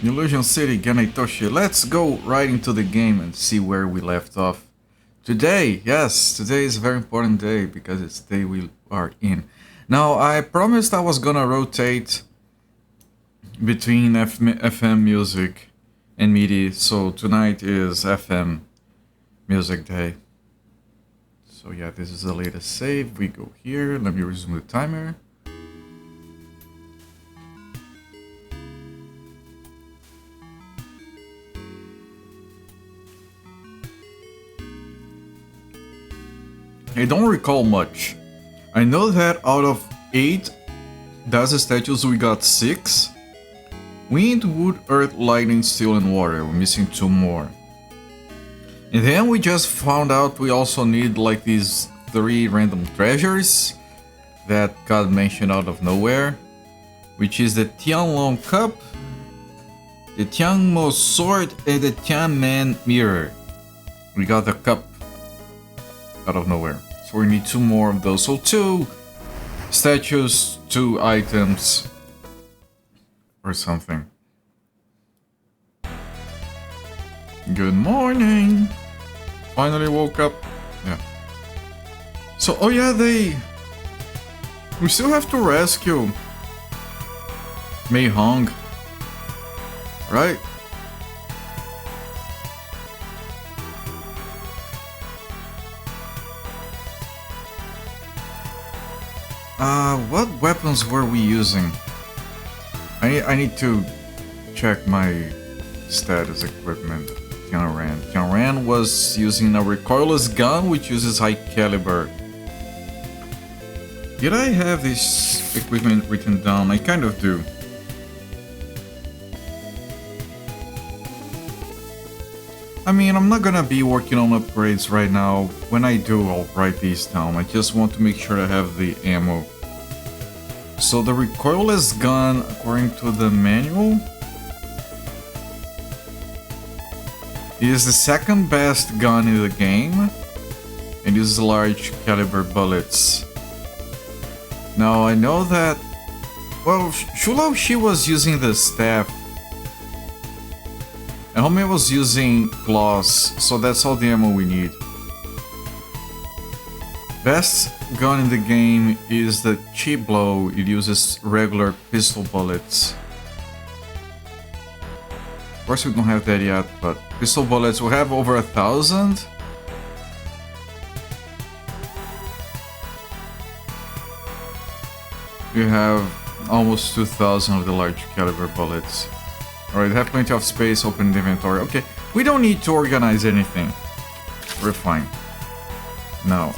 Illusion City, Ganai Toshi. Let's go right into the game and see where we left off. Today, yes, today is a very important day because it's the day we are in. Now, I promised I was gonna rotate between FM music and MIDI, so tonight is FM music day. So yeah, this is the latest save. We go here, let me resume the timer. I don't recall much. I know that out of 8 Daza statues we got 6. Wind, wood, earth, lightning, steel and water. We're missing 2 more. And then we just found out we also need like these 3 random treasures that got mentioned out of nowhere. Which is the Tianlong Cup, the Tiangmo Sword and the Tianmen Mirror. We got the cup out of nowhere. So we need 2 more of those. So 2 statues, 2 items, or something. Good morning! Finally woke up. Yeah. So, oh yeah, we still have to rescue Mei Hong, right? What weapons were we using? I need to check my status equipment. Tianran was using a recoilless gun which uses high caliber. Did I have this equipment written down? I kind of do. I mean, I'm not gonna be working on upgrades right now. When I do, I'll write these down. I just want to make sure I have the ammo. So the recoilless gun, according to the manual, is the second best gun in the game and uses large caliber bullets. Now I know that, well, Shulao, she was using the staff and Homie was using claws, so that's all the ammo we need. Best gun in the game is the cheap blow. It uses regular pistol bullets. Of course we don't have that yet, but pistol bullets will have over 1,000. We have almost 2,000 of the large caliber bullets. Alright, have plenty of space, open the inventory. Okay, we don't need to organize anything. We're fine. Now,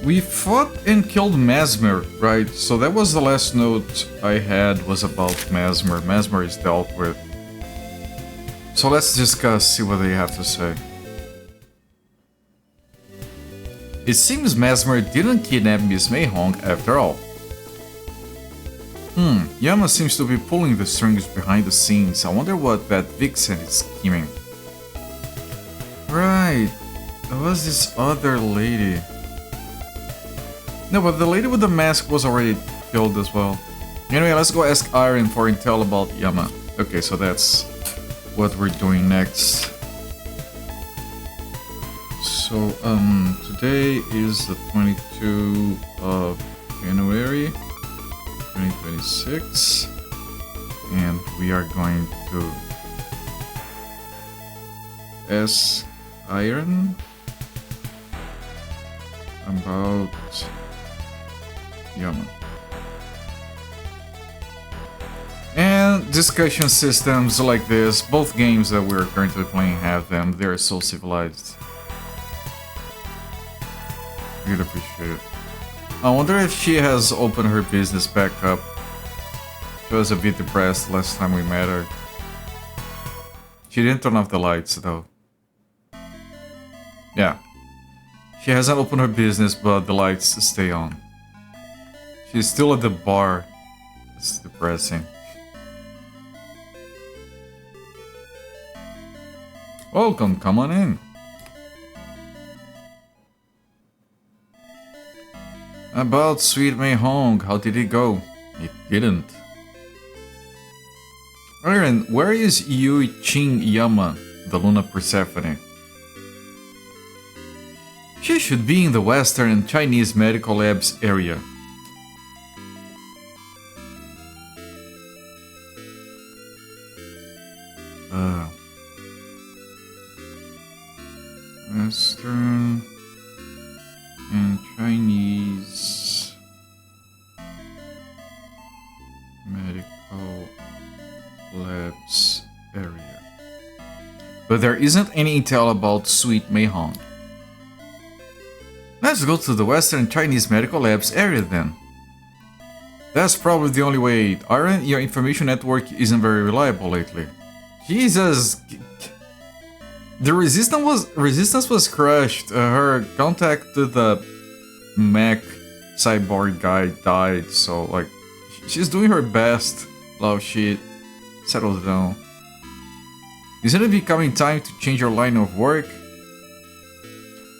we fought and killed Mesmer, right? So that was the last note I had was about Mesmer. Mesmer is dealt with. So let's discuss, see what they have to say. It seems Mesmer didn't kidnap Miss Mei Hong after all. Yama seems to be pulling the strings behind the scenes. I wonder what that vixen is scheming. Right, there was this other lady. No, but the lady with the mask was already killed as well. Anyway, let's go ask Iron for intel about Yama. Okay, so that's what we're doing next. So, today is the 22nd of January. 2026, and we are going to ask Iron about Yama. And discussion systems like this, both games that we're currently playing have them. They're so civilized. Really appreciate it. I wonder if she has opened her business back up. She was a bit depressed last time we met her. She didn't turn off the lights though. Yeah. She hasn't opened her business, but the lights stay on. She's still at the bar. It's depressing. Welcome, come on in. About Sweet Mei Hong, how did it go? It didn't. Aaron, where is Yu Qing Yama, the Luna Persephone? She should be in the Western and Chinese Medical Labs area. Western and Chinese Medical Labs area. But there isn't any intel about Sweet Mei Hong. Let's go to the Western Chinese Medical Labs area then. That's probably the only way. Iron, your information network isn't very reliable lately. Jesus. The resistance was crushed. Her contact to the mech cyborg guy died, so like she's doing her best. Love shit. Settle down. Isn't it becoming time to change your line of work?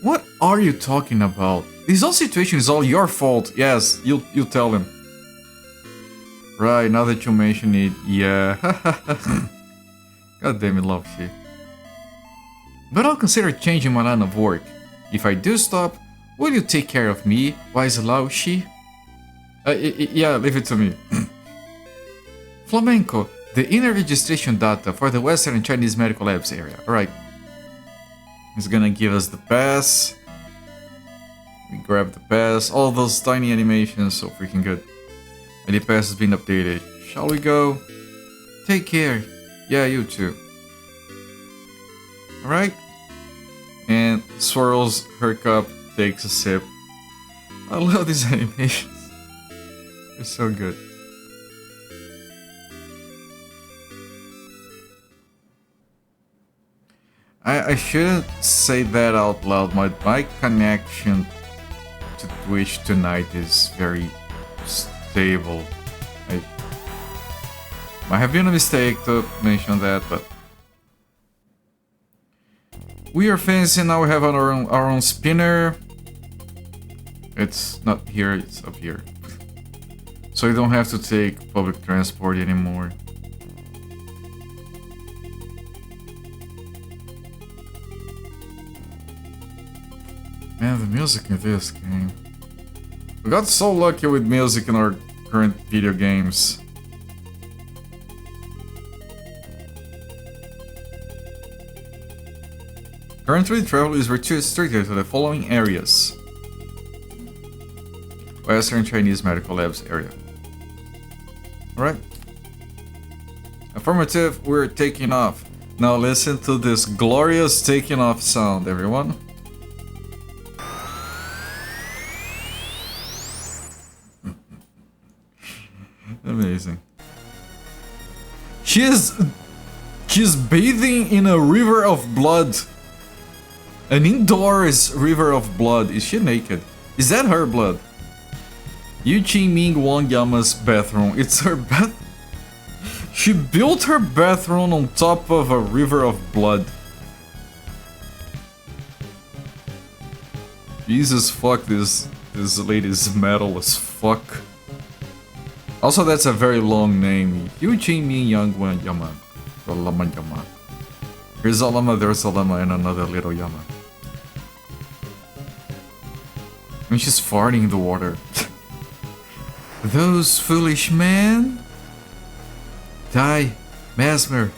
What are you talking about? This whole situation is all your fault. Yes, you tell him. Right, now that you mention it, yeah. God damn it, love shit. But I'll consider changing my line of work. If I do stop, will you take care of me, wise Lao Shi? Yeah, leave it to me. Flamenco, the inner registration data for the Western and Chinese Medical Labs area. Alright. He's gonna give us the pass. We grab the pass. All those tiny animations, so freaking good. And the pass has been updated. Shall we go? Take care. Yeah, you too. Alright. And swirls her cup, takes a sip. I love these animations. They're so good. I shouldn't say that out loud. My connection to Twitch tonight is very stable. Might have been a mistake to mention that, but we are fancy now. We have our own spinner. It's not here, it's up here. So you don't have to take public transport anymore. Man, the music in this game. We got so lucky with music in our current video games. Currently, travel is restricted to the following areas. Western Chinese Medical Labs area. Alright. Affirmative, we're taking off. Now listen to this glorious taking off sound, everyone. Amazing. She's bathing in a river of blood. An indoors river of blood. Is she naked? Is that her blood? Yu Qing Ming Wang Yama's bathroom. It's her bath. She built her bathroom on top of a river of blood. Jesus fuck, this lady's metal as fuck. Also, that's a very long name. Yu Qing Ming Yang Wan Yama. The Lama Yama. Here's a llama, there's a llama, and another little Yama. And she's farting in the water. Those foolish men. Die, Mesmer.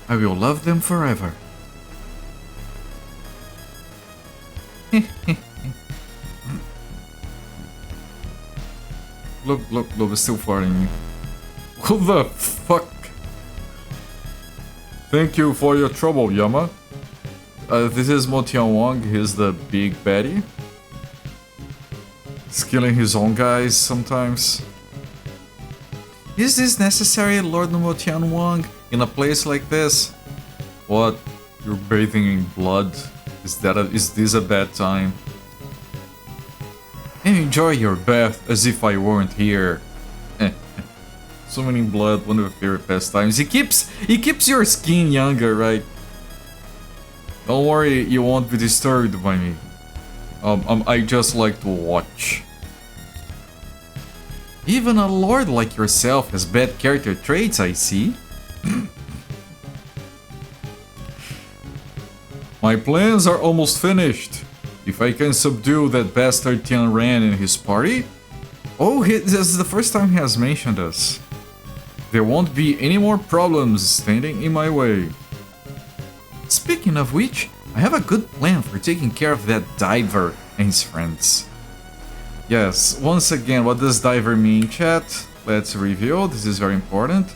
I will love them forever. Look, it's still farting. What the fuck? Thank you for your trouble, Yama. This is Mo Tianwang, he's the big baddie. He's killing his own guys sometimes. Is this necessary, Lord Mo Tianwang, in a place like this? What? You're bathing in blood? Is this a bad time? Enjoy your bath as if I weren't here. Swimming in blood, one of my favorite pastimes. It keeps your skin younger, right? Don't worry, you won't be disturbed by me. I just like to watch. Even a lord like yourself has bad character traits, I see. My plans are almost finished. If I can subdue that bastard Tian Ran and his party... Oh, this is the first time he has mentioned us. There won't be any more problems standing in my way. Speaking of which, I have a good plan for taking care of that diver and his friends. Yes, once again, what does diver mean, chat? Let's review, this is very important.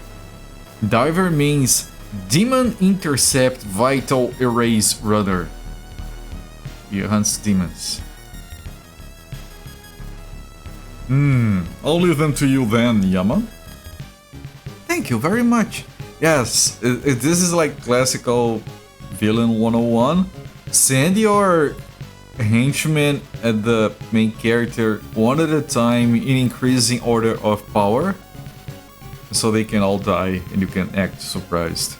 Diver means Demon Intercept Vital Erase Runner. He hunts demons. I'll leave them to you then, Yama. Thank you very much. Yes, this is like classical villain 101. Send your henchmen at the main character one at a time in increasing order of power, so they can all die and you can act surprised.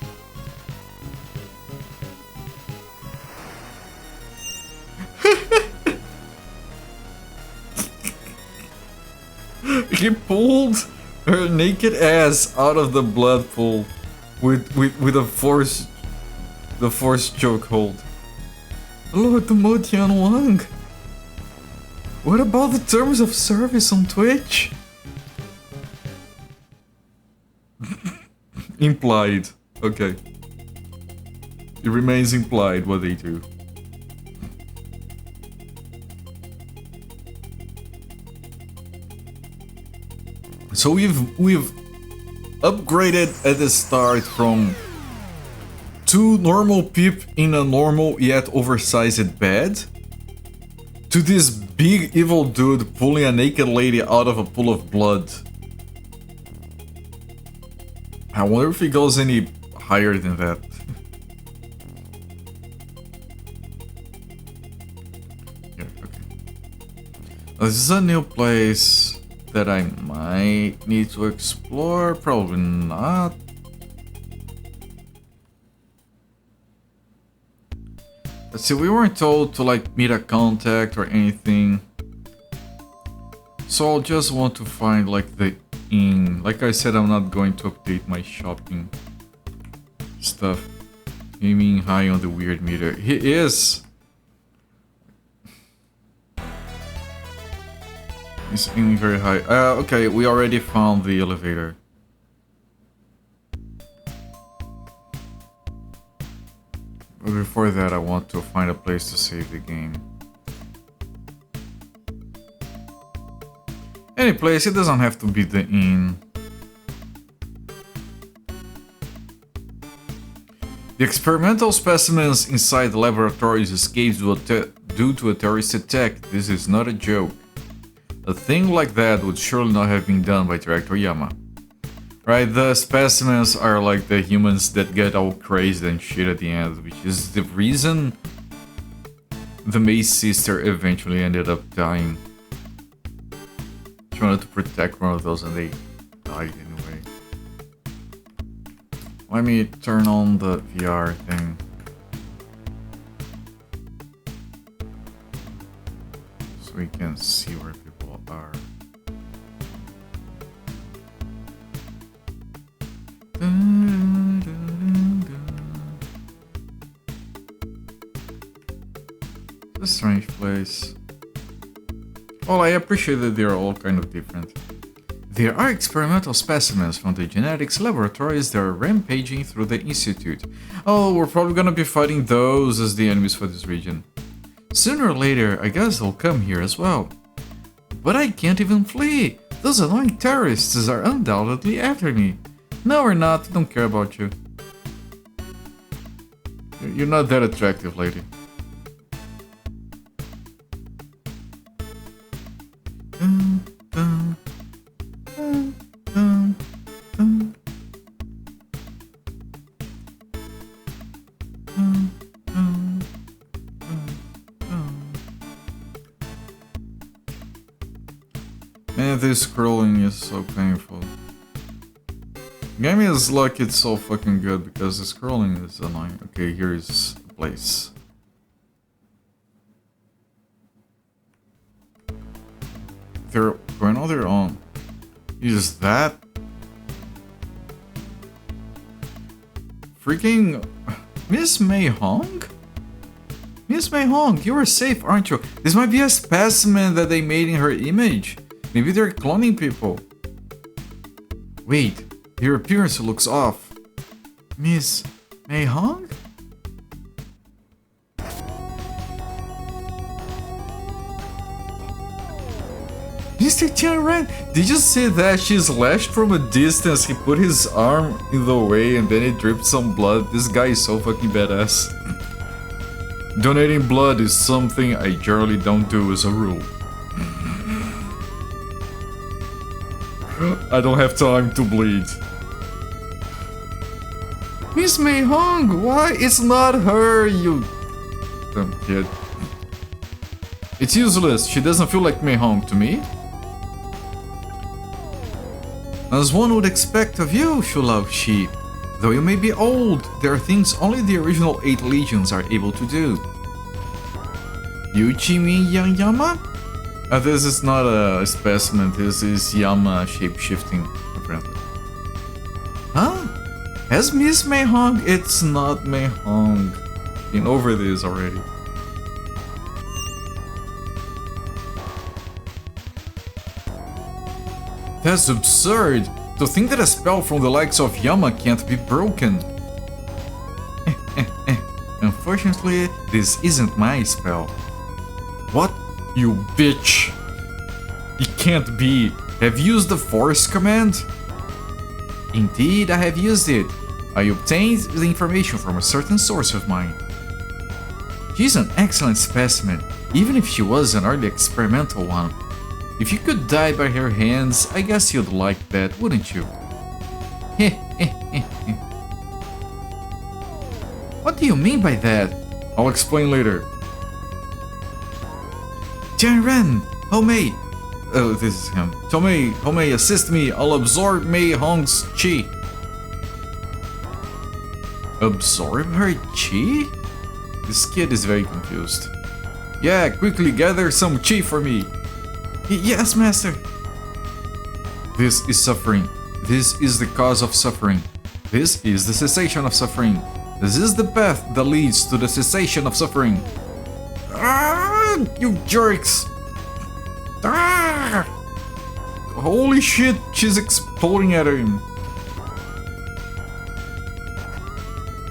He pulled her naked ass out of the blood pool with a force chokehold. Lord Motian Wang, what about the terms of service on Twitch? Implied. Okay. It remains implied what they do. So we've upgraded at the start from 2 normal peep in a normal yet oversized bed to this big evil dude pulling a naked lady out of a pool of blood. I wonder if he goes any higher than that. Yeah, okay. This is a new place that I might need to explore, probably not. Let's see, we weren't told to like meet a contact or anything. So I'll just want to find like the inn. Like I said, I'm not going to update my shopping stuff. Aiming high on the weird meter. He is. He's aiming very high. Okay, we already found the elevator. But before that, I want to find a place to save the game. Any place, it doesn't have to be the inn. The experimental specimens inside the laboratories escaped due to a terrorist attack. This is not a joke. A thing like that would surely not have been done by Director Yama. Right, the specimens are like the humans that get all crazed and shit at the end, which is the reason the May's sister eventually ended up dying. She wanted to protect one of those and they died anyway. Let me turn on the VR thing. So we can see where people are. It's a strange place. Well, I appreciate that they are all kind of different. There are experimental specimens from the genetics laboratories that are rampaging through the institute. Oh, we're probably gonna be fighting those as the enemies for this region. Sooner or later, I guess they'll come here as well. But I can't even flee! Those annoying terrorists are undoubtedly after me. No, we're not. Don't care about you. You're not that attractive, lady. Man, this scrolling is so painful. Game is lucky it's so fucking good because the scrolling is annoying. Okay, here's the place. They're going on their own. Is that... freaking... Miss Mei Hong? Miss Mei Hong, you are safe, aren't you? This might be a specimen that they made in her image. Maybe they're cloning people. Wait, your appearance looks off. Miss Mei Hong? Mr. Tianran, did you see that? She slashed from a distance, he put his arm in the way and then it dripped some blood. This guy is so fucking badass. Donating blood is something I generally don't do as a rule. I don't have time to bleed. Miss Mei Hong, why? It's not her, you dumb kid. It's useless, she doesn't feel like Mei Hong to me. As one would expect of you, Shulao Shi. Though you may be old, there are things only the original 8 legions are able to do. Yuchi mean Yang Yama? This is not a specimen, this is Yama shape-shifting, apparently. Huh? As Miss Mei Hong? It's not Mei Hong. Been over this already. That's absurd! To think that a spell from the likes of Yama can't be broken. Unfortunately, this isn't my spell. What? You bitch! It can't be. Have you used the Force command? Indeed, I have used it. I obtained the information from a certain source of mine. She's an excellent specimen, even if she was an early experimental one. If you could die by her hands, I guess you'd like that, wouldn't you? What do you mean by that? I'll explain later. Jianren, Homei. Oh, this is him. Homei, assist me. I'll absorb Mei Hong's chi. Absorb her chi? This kid is very confused. Yeah, quickly gather some chi for me. Yes, master. This is suffering. This is the cause of suffering. This is the cessation of suffering. This is the path that leads to the cessation of suffering. Ah, you jerks! Ah! Holy shit, she's exploding at him.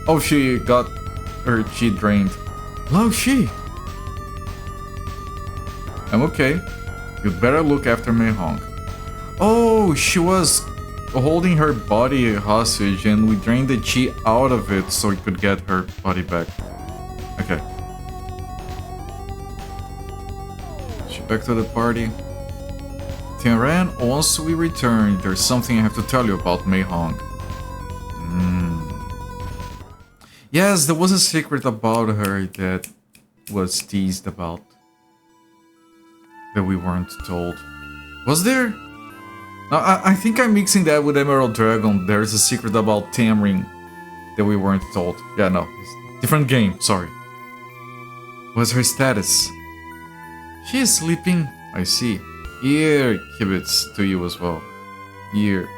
Oh, she got her chi drained. Lao Shi! I'm okay. You'd better look after Mei Hong. Oh, she was holding her body hostage and we drained the chi out of it so we could get her body back. Okay. She back to the party. Tianran, once we return, there's something I have to tell you about Mei Hong. Yes, there was a secret about her that was teased about. That we weren't told. Was there? I think I'm mixing that with Emerald Dragon. There's a secret about Tamring that we weren't told. Yeah, no. Different game, sorry. What's her status? She is sleeping. I see. Here, kibitz to you as well. Here.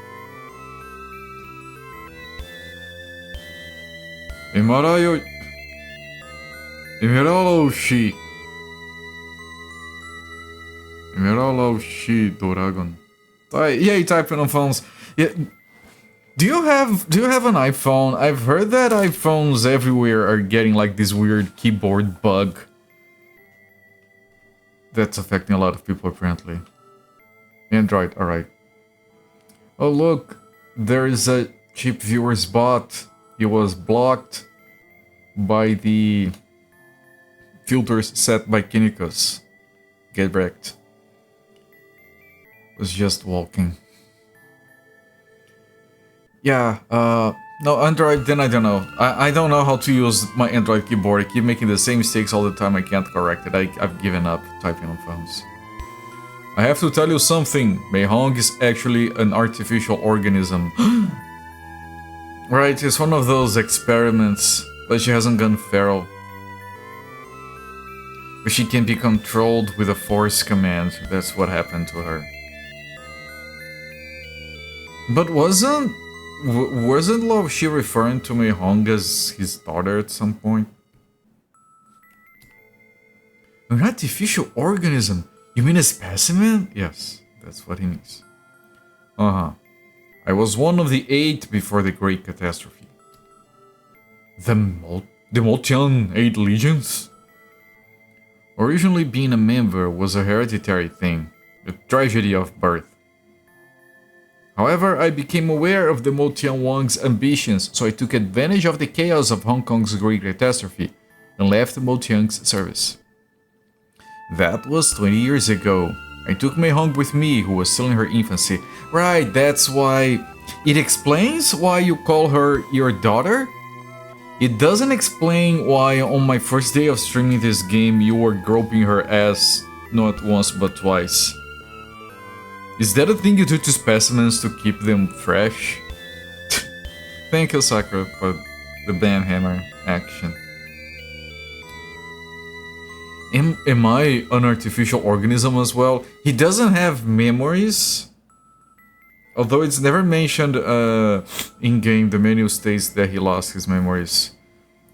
Emarayo... Emeralo Shi. Emeralo Shi Dragon. Yeah, typing on phones. Yeah. Do you have an iPhone? I've heard that iPhones everywhere are getting like this weird keyboard bug. That's affecting a lot of people apparently. Android, alright. Oh look, there is a cheap viewer's bot. It was blocked by the filters set by Kinikos. Get wrecked. Was just walking. Yeah, no, Android, then I don't know. I don't know how to use my Android keyboard. I keep making the same mistakes all the time. I can't correct it. I've given up typing on phones. I have to tell you something. Mei Hong is actually an artificial organism. Right, it's one of those experiments, but she hasn't gone feral. But she can be controlled with a force command. That's what happened to her. But wasn't Love she referring to Mei Hong as his daughter at some point? An artificial organism? You mean a specimen? Yes, that's what he means. Uh-huh. I was one of the 8 before the Great Catastrophe. The Motian 8 Legions? Originally being a member was a hereditary thing, the tragedy of birth. However, I became aware of the Motian Wang's ambitions, so I took advantage of the chaos of Hong Kong's Great Catastrophe and left Motian's service. That was 20 years ago. I took Mei Hong with me, who was still in her infancy. Right, that's why... It explains why you call her your daughter? It doesn't explain why on my first day of streaming this game you were groping her ass not once but twice. Is that a thing you do to specimens to keep them fresh? Thank you, Sakura, for the banhammer action. Am I an artificial organism as well? He doesn't have memories. Although it's never mentioned in-game, the menu states that he lost his memories.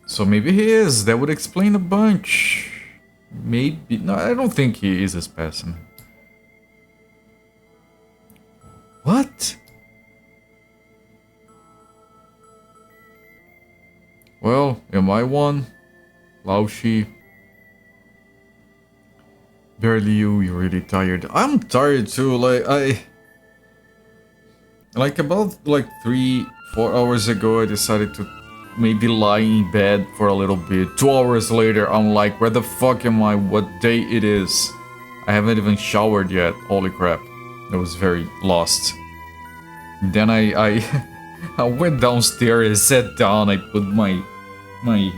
So maybe he is. That would explain a bunch. Maybe. No, I don't think he is a specimen. What? Well, am I one? Laoshi. Barely you're really tired. I'm tired too, about 3-4 hours ago I decided to maybe lie in bed for a little bit. 2 hours later I'm like, where the fuck am I? What day it is? I haven't even showered yet. Holy crap. I was very lost. Then I went downstairs, sat down, I put my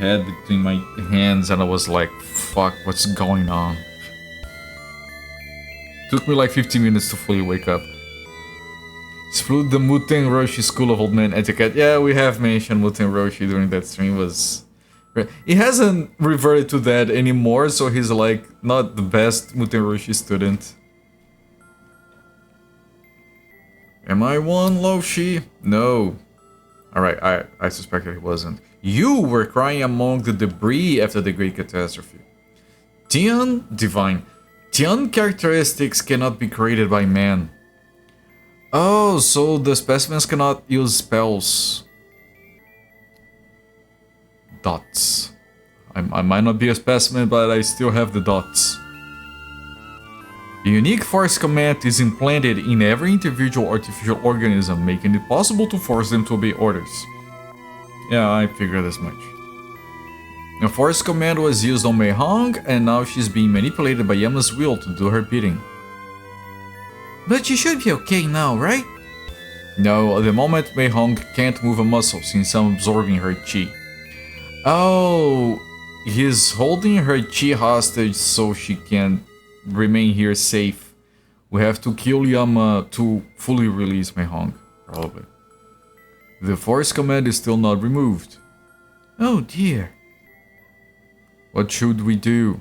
head between my hands and I was like, fuck, what's going on? Took me like 15 minutes to fully wake up. Explode the Muten Roshi School of Old Man Etiquette. Yeah, we have mentioned Muten Roshi during that stream. He hasn't reverted to that anymore, so he's like not the best Muten Roshi student. Am I one, Laoshi? No. Alright, I suspected he wasn't. You were crying among the debris after the Great Catastrophe. Tian, divine. Tian characteristics cannot be created by man. Oh, so the specimens cannot use spells. Dots. I might not be a specimen, but I still have the dots. A unique force command is implanted in every individual artificial organism, making it possible to force them to obey orders. Yeah, I figured as much. The force command was used on Mei Hong, and now she's being manipulated by Yama's will to do her bidding. But she should be okay now, right? No, at the moment Mei Hong can't move a muscle since I'm absorbing her chi. Oh, he's holding her chi hostage so she can remain here safe. We have to kill Yama to fully release Mei Hong, probably. The force command is still not removed. Oh dear. What should we do?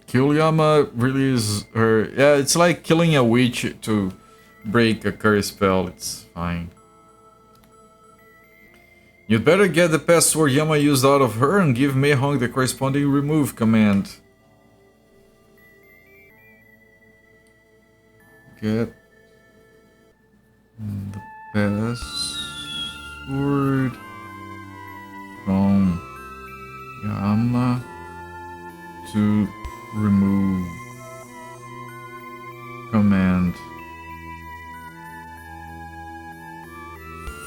Kill Yama, release her. Yeah, it's like killing a witch to break a curse spell. It's fine. You'd better get the password Yama used out of her and give Mei Hong the corresponding remove command. Get the password from Yama to remove command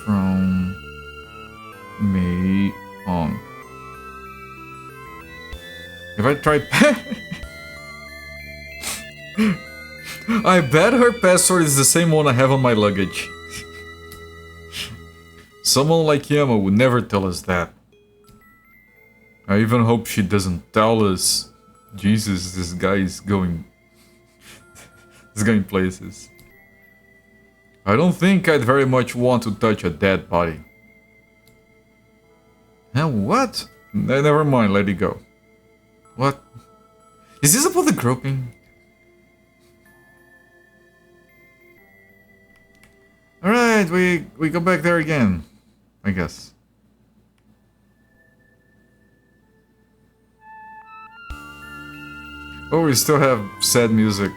from Mei Hong. If I try I bet her password is the same one I have on my luggage. Someone like Yama would never tell us that. I even hope she doesn't tell us. Jesus, this guy is going... he's going places. I don't think I'd very much want to touch a dead body. What? Never mind, let it go. What? Is this about the groping? Alright, Alright, we go back there again, I guess. Oh, we still have sad music.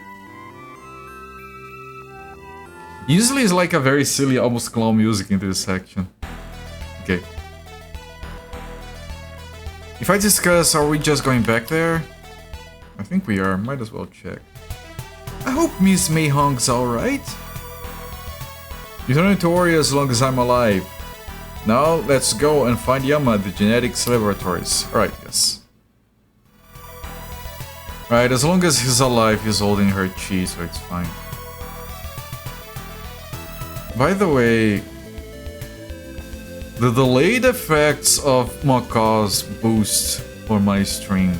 Usually it's like a very silly, almost clown music in this section. Okay. If I discuss, are we just going back there? I think we are, might as well check. I hope Miss Mei Hong's alright. You don't need to worry as long as I'm alive. Now, let's go and find Yama at the genetics laboratories. Alright, yes. Right, as long as he's alive, he's holding her chi, so it's fine. By the way, the delayed effects of Macaw's boost for my stream.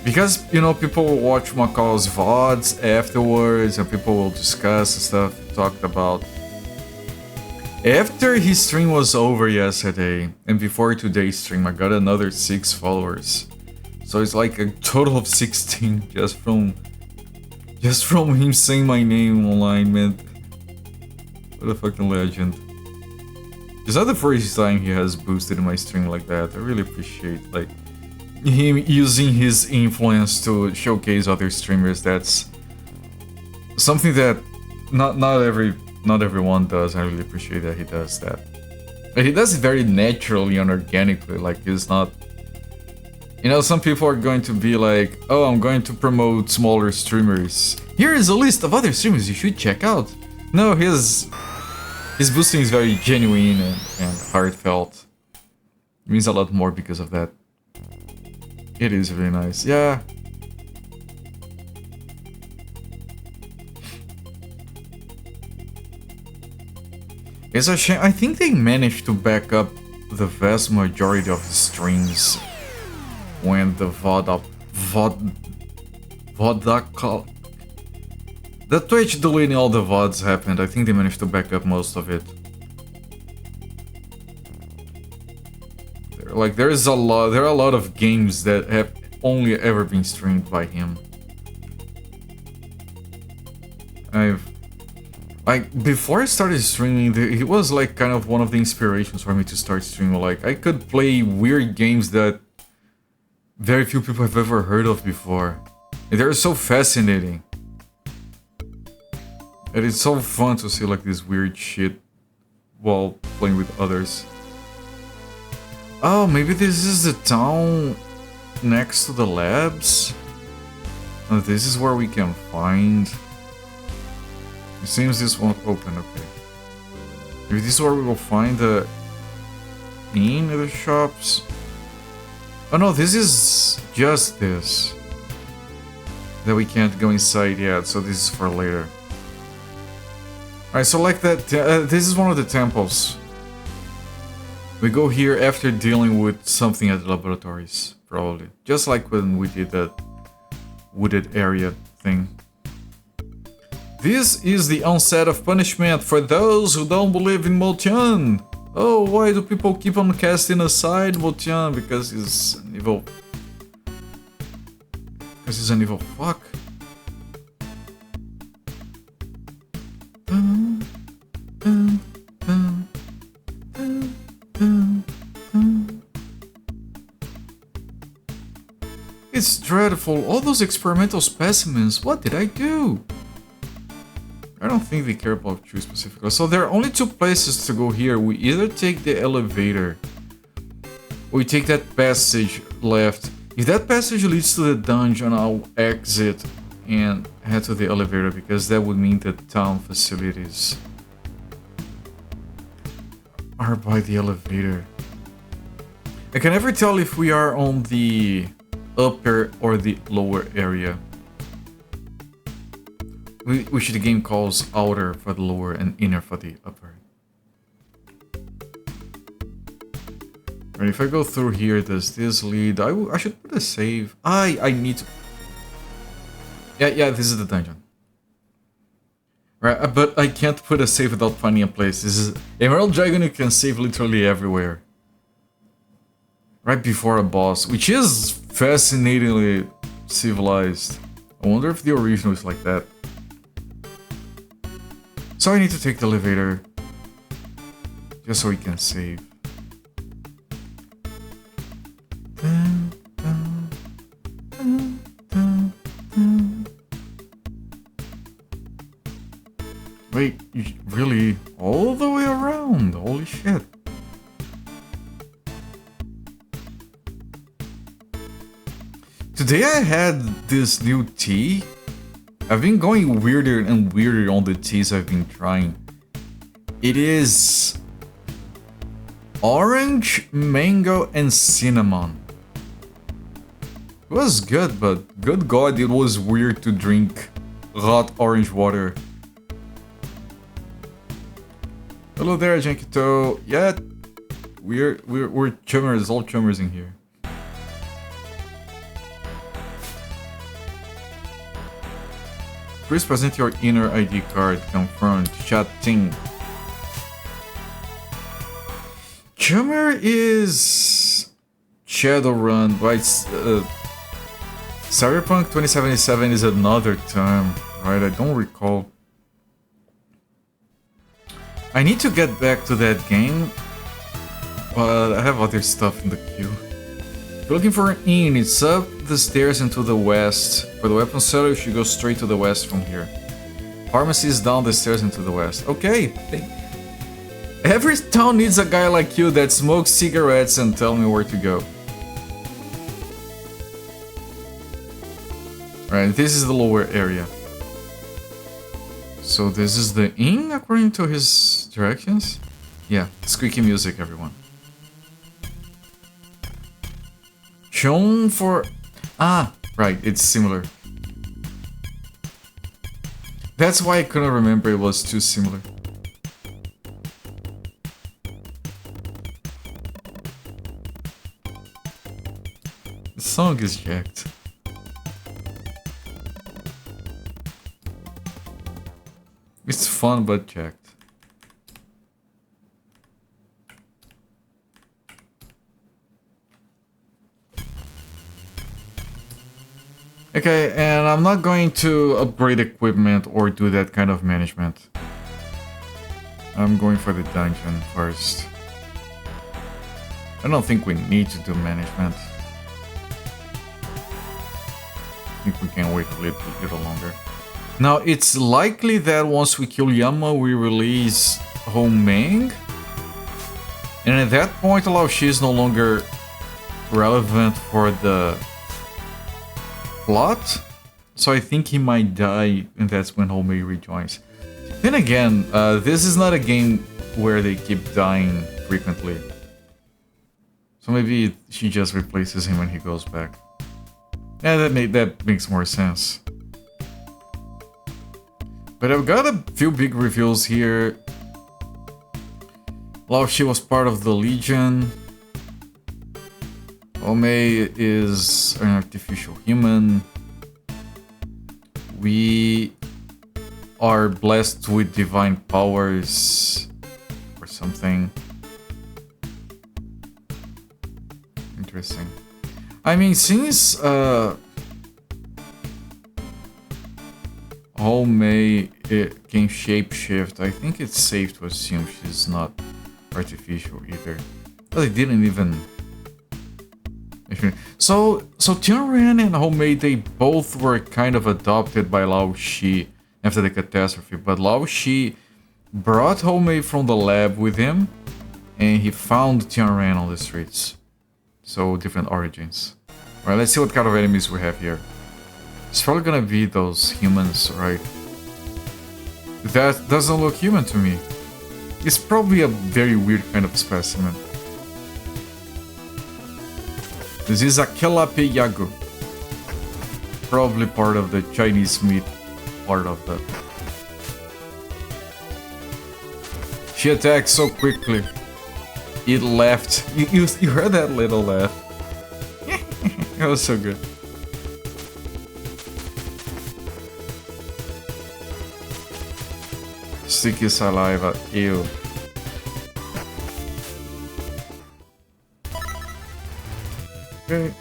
Because, you know, people will watch Macaw's VODs afterwards and people will discuss and stuff talked about. After his stream was over yesterday and before today's stream, I got another 6 followers. So it's like a total of 16 just from him saying my name online, man. What a fucking legend. It's not the first time he has boosted my stream like that. I really appreciate like him using his influence to showcase other streamers. That's something that not everyone does. I really appreciate that he does that. But he does it very naturally and organically, like it's not. You know, some people are going to be like, oh, I'm going to promote smaller streamers. Here is a list of other streamers you should check out. No, his boosting is very genuine and heartfelt. It means a lot more because of that. It is really nice, yeah. It's a shame. I think they managed to back up the vast majority of the streams when the the Twitch deleting all the VODs happened. I think they managed to back up most of it. Like there are a lot of games that have only ever been streamed by him. Before I started streaming, he was like kind of one of the inspirations for me to start streaming. Like I could play weird games that very few people have ever heard of before. And they're so fascinating. And it's so fun to see like this weird shit while playing with others. Oh, maybe this is the town next to the labs? Oh, this is where we can find... It seems this won't open, okay. Maybe this is where we will find the inn at the shops. Oh no, this is just this. That we can't go inside yet, so this is for later. Alright, so like that, this is one of the temples. We go here after dealing with something at the laboratories, probably. Just like when we did that wooded area thing. This is the onset of punishment for those who don't believe in Mo-chan. Oh, why do people keep on casting aside Mo-chan? Because he's an evil... Because he's an evil fuck. It's dreadful. All those experimental specimens. What did I do? I don't think they care about you specifically. So there are only 2 places to go here. We either take the elevator, or we take that passage left. If that passage leads to the dungeon, I'll exit and head to the elevator, because that would mean that town facilities are by the elevator. I can never tell if we are on the upper or the lower area. Which the game calls outer for the lower and inner for the upper. Right, if I go through here, does this lead? I should put a save. I need to... Yeah, this is the dungeon. Right, but I can't put a save without finding a place. This is Emerald Dragon, you can save literally everywhere. Right before a boss, which is fascinatingly civilized. I wonder if the original is like that. So I need to take the elevator. Just so we can save. Wait, really? All the way around? Holy shit. Today I had this new tea. I've been going weirder and weirder on the teas I've been trying. It is orange, mango, and cinnamon. It was good, but good god, it was weird to drink hot orange water. Hello there, Jankito. Yeah, we're chummers, all chummers in here. Please present your inner ID card. Confirmed. Chatting. Chummer is Shadowrun, right? Cyberpunk 2077 is another term, right? I don't recall. I need to get back to that game, but I have other stuff in the queue. If you're looking for an inn, it's up the stairs and to the west. For the weapon seller, you should go straight to the west from here. Pharmacy is down the stairs and to the west. Okay. Every town needs a guy like you that smokes cigarettes and tell me where to go. Alright, this is the lower area. So this is the inn according to his directions? Yeah, squeaky music, everyone. Shown for... Ah, right, it's similar. That's why I couldn't remember, it was too similar. The song is jacked. It's fun but jacked. Okay, and I'm not going to upgrade equipment or do that kind of management. I'm going for the dungeon first. I don't think we need to do management. I think we can wait a little longer. Now, it's likely that once we kill Yama, we release Homeng. And at that point, Lao Shi is no longer relevant for the plot. So I think he might die, and that's when Homei rejoins. Then again, this is not a game where they keep dying frequently. So maybe she just replaces him when he goes back. Yeah, that makes more sense. But I've got a few big reveals here. Lao Shi was part of the Legion. Homei is an artificial human. We are blessed with divine powers or something. Interesting. I mean, since Homei can shapeshift, I think it's safe to assume she's not artificial either. But they didn't even... So Tianren and Homei, they both were kind of adopted by Lao Shi after the catastrophe, but Lao Shi brought Homei from the lab with him, and he found Tianren on the streets. So different origins. Alright, let's see what kind of enemies we have here. It's probably gonna be those humans, right? That doesn't look human to me. It's probably a very weird kind of specimen. This is a Kelape Yagu. Probably part of the Chinese meat part of that. She attacked so quickly. It left. You heard that little laugh. It was so good. Sticky saliva. Ew. Okay,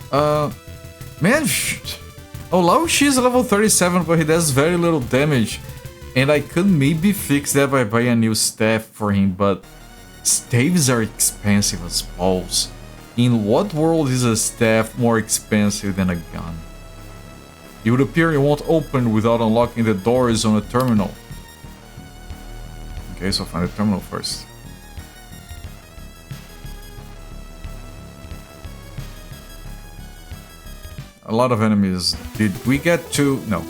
man, oh, Lao Shi is level 37, but he does very little damage. And I could maybe fix that by buying a new staff for him, but staves are expensive as balls. In what world is a staff more expensive than a gun? It would appear it won't open without unlocking the doors on a terminal. Okay, so find the terminal first. A lot of enemies. Did we get to... No.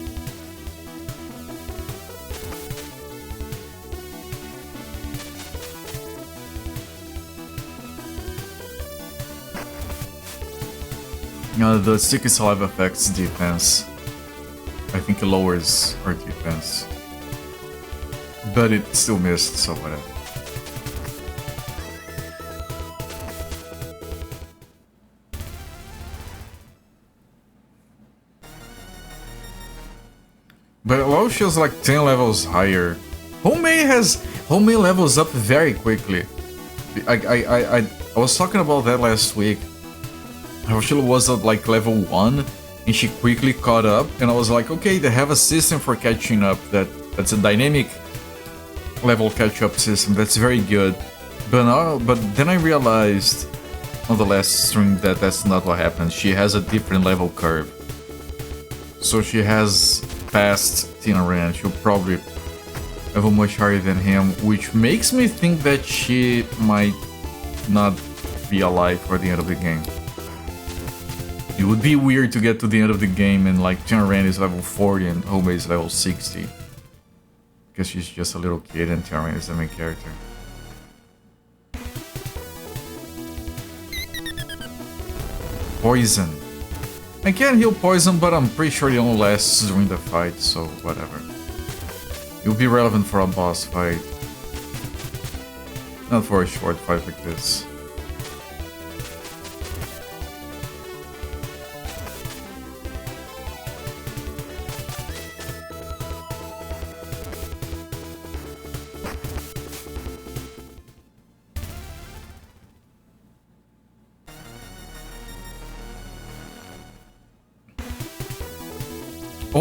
The sticky saliva affects defense. I think it lowers our defense. But it still missed, so whatever. But WoW feels like 10 levels higher. Homemade levels up very quickly. I was talking about that last week. Rochelle was at like level 1 and she quickly caught up, and I was like, okay, they have a system for catching up that's a dynamic level catch-up system. That's very good. But then I realized on the last stream that that's not what happens. She has a different level curve. So she has passed Tina Ran. She'll probably level much higher than him, which makes me think that she might not be alive for the end of the game. It would be weird to get to the end of the game and like Tina Ran is level 40 and Homei is level 60. Because she's just a little kid and Tina Ran is the main character. Poison. I can heal poison, but I'm pretty sure it only lasts during the fight, so whatever. It will be relevant for a boss fight. Not for a short fight like this.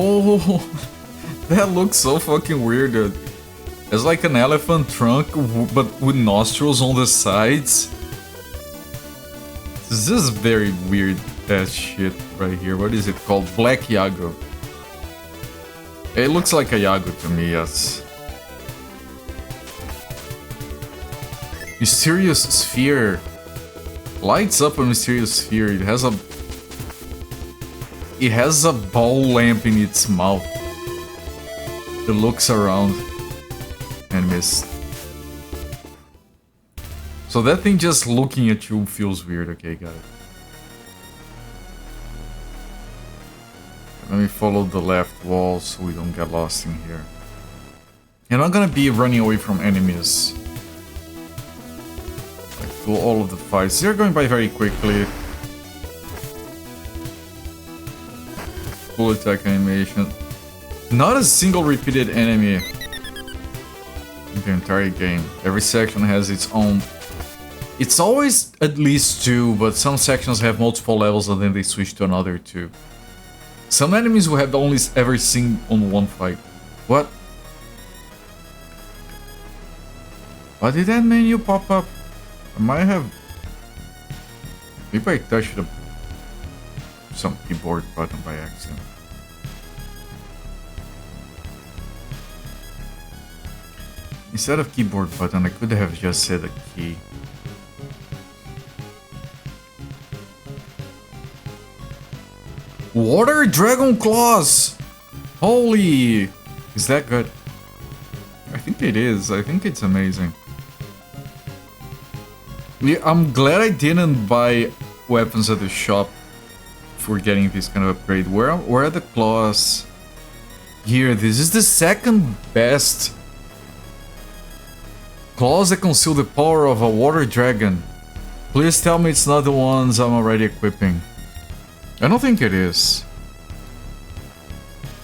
Oh, that looks so fucking weird, dude. It's like an elephant trunk, but with nostrils on the sides. This is very weird ass shit right here. What is it called? Black Yago. It looks like a Yago to me, yes. Mysterious Sphere. Lights up a mysterious sphere. It has a ball lamp in its mouth. It looks around and missed. So that thing just looking at you feels weird. Okay, got it. Let me follow the left wall so we don't get lost in here. And I'm gonna be running away from enemies. Like through all of the fights. They're going by very quickly. Full attack animation. Not a single repeated enemy in the entire game. Every section has its own. It's always at least 2, but some sections have multiple levels and then they switch to another 2. Some enemies we have only ever seen on one fight. What? Why did that menu pop up? I might have... Maybe I touched some keyboard button by accident. Instead of keyboard button, I could have just said a key. Water Dragon Claws! Holy! Is that good? I think it is. I think it's amazing. Yeah, I'm glad I didn't buy weapons at the shop for getting this kind of upgrade. Where are the claws? Here, this is the second best. Claws that conceal the power of a water dragon. Please tell me it's not the ones I'm already equipping. I don't think it is.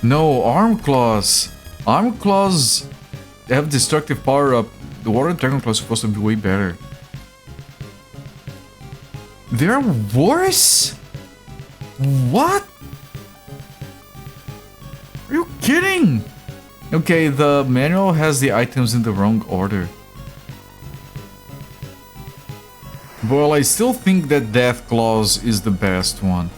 No, arm claws. Arm claws have destructive power up. The water dragon claws are supposed to be way better. They're worse? What? Are you kidding? Okay, the manual has the items in the wrong order. Well, I still think that Death Claws is the best one.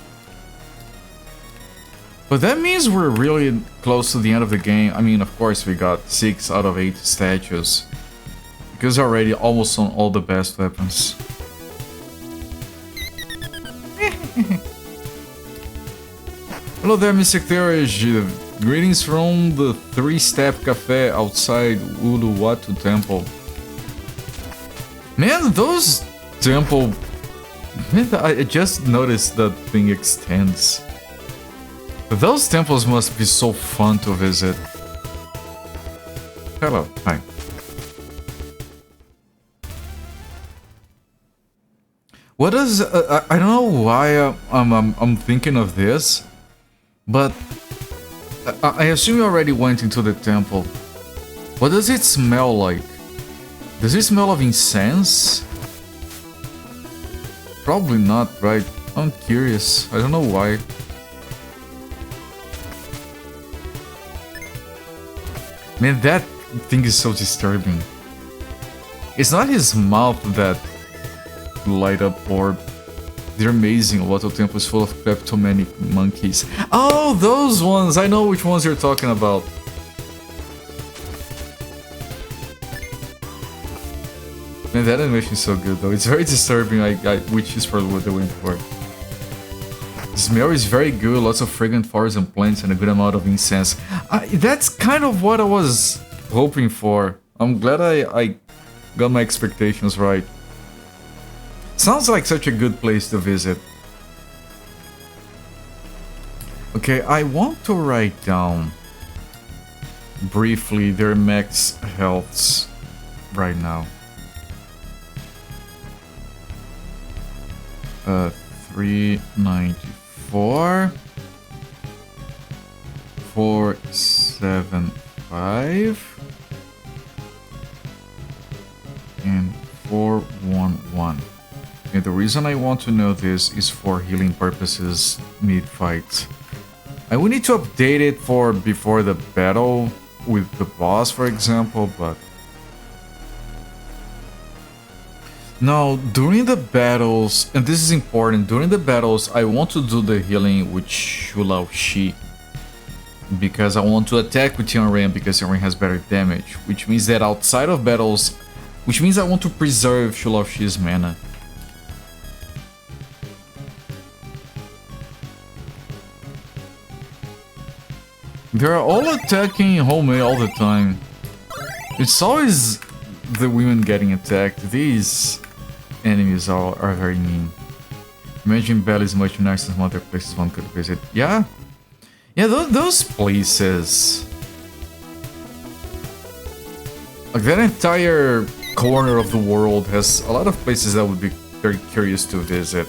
But that means we're really close to the end of the game. I mean, of course, we got 6 out of 8 statues. Because we're already almost on all the best weapons. Hello there, Mr. Theurge. Greetings from the 3-Step Cafe outside Uluwatu Temple. Man, those temple... Man, I just noticed that thing extends. Those temples must be so fun to visit. Hello, hi. What is... I don't know why I'm thinking of this, but I assume you already went into the temple. What does it smell like? Does it smell of incense? Probably not, right? I'm curious. I don't know why. Man, that thing is so disturbing. It's not his mouth that light up orb. They're amazing. Watto Temple is full of kleptomaniac monkeys. Oh, those ones! I know which ones you're talking about. Man, that animation is so good though. It's very disturbing, which is probably what they went for. The smell is very good, lots of fragrant flowers and plants and a good amount of incense. That's kind of what I was hoping for. I'm glad I got my expectations right. Sounds like such a good place to visit. Okay, I want to write down briefly their max healths right now. 394, 475, and 411. And the reason I want to know this is for healing purposes mid-fight. I will need to update it for before the battle with the boss, for example, but... No, during the battles, and this is important, during the battles I want to do the healing with Shulao Shi. Because I want to attack with Tianren because Tianren has better damage. Which means that outside of battles, which means I want to preserve Shulao Shi's mana. They're all attacking Homei all the time. It's always the women getting attacked. These enemies are very mean. Imagine Bell is much nicer than other places one could visit. Yeah? Yeah, those places. Like that entire corner of the world has a lot of places that would be very curious to visit.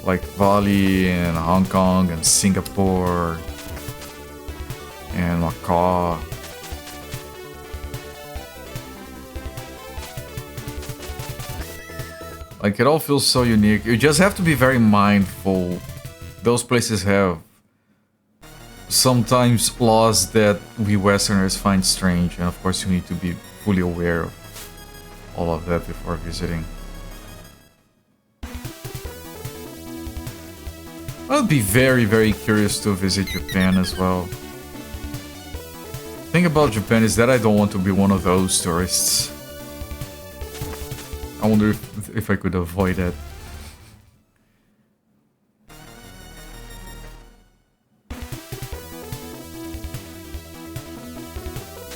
Like Bali and Hong Kong and Singapore and Macau. Like it all feels so unique. You just have to be very mindful. Those places have sometimes laws that we Westerners find strange, and of course you need to be fully aware of all of that before visiting. I'd be very, very curious to visit Japan as well. The thing about Japan is that I don't want to be one of those tourists. I wonder if I could avoid that.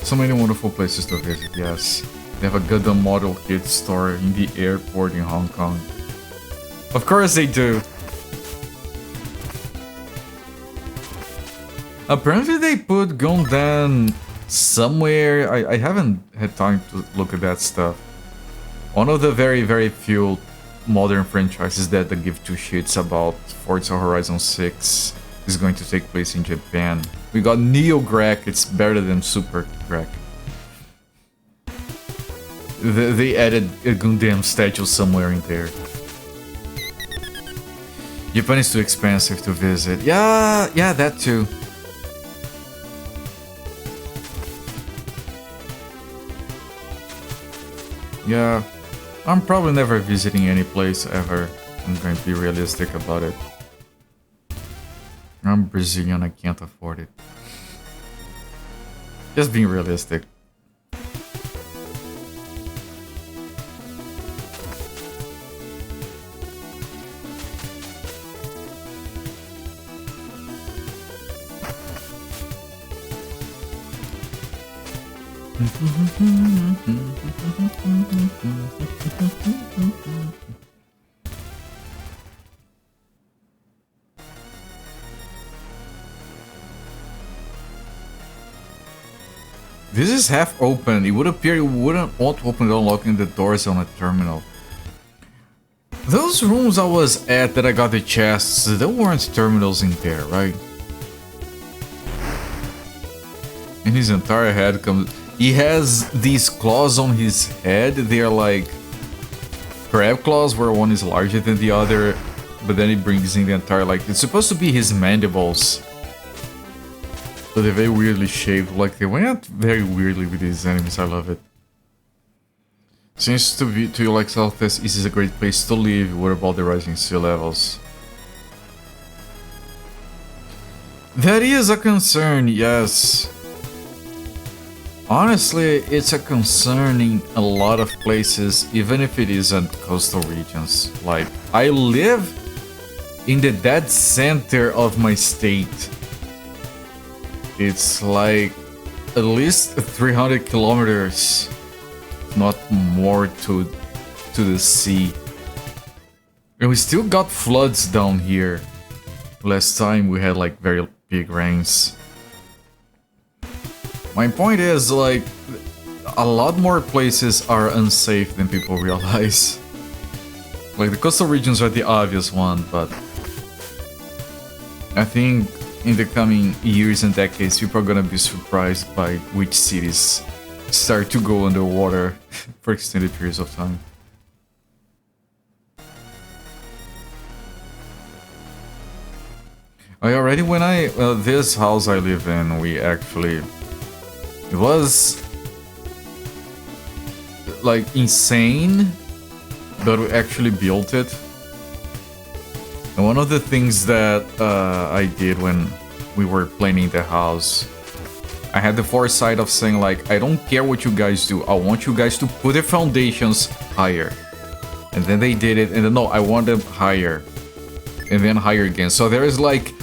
So many wonderful places to visit, yes. They have a Gundam model kit store in the airport in Hong Kong. Of course they do. Apparently they put Gundam somewhere. I haven't had time to look at that stuff. One of the very, very few modern franchises that give two shits about Forza Horizon 6 is going to take place in Japan. We got Neo Grek, it's better than Super Grek. They added a Gundam statue somewhere in there. Japan is too expensive to visit. Yeah, that too. Yeah, I'm probably never visiting any place ever. I'm going to be realistic about it. I'm Brazilian, I can't afford it. Just being realistic. This is half open. It would appear you wouldn't want to open it unlocking the doors on a terminal. Those rooms I was at that I got the chests, there weren't terminals in there, right? And his entire head comes... He has these claws on his head. They're like crab claws, where one is larger than the other. But then he brings in the entire, like, it's supposed to be his mandibles. But they're very weirdly shaped. Like, they went very weirdly with these enemies. I love it. Seems to you like Southeast East is a great place to live. What about the rising sea levels? That is a concern, yes. Honestly, it's a concern in a lot of places, even if it isn't coastal regions. Like, I live in the dead center of my state. It's like at least 300 kilometers, not more, to the sea. And we still got floods down here. Last time we had like very big rains. My point is, like, a lot more places are unsafe than people realize. Like, the coastal regions are the obvious one, but I think in the coming years and decades, people are gonna be surprised by which cities start to go underwater for extended periods of time. This house I live in, we actually... It was like insane, but we actually built it. And one of the things that I did when we were planning the house, I had the foresight of saying, like, I don't care what you guys do, I want you guys to put the foundations higher. And then they did it, and then no, I want them higher. And then higher again. So there is like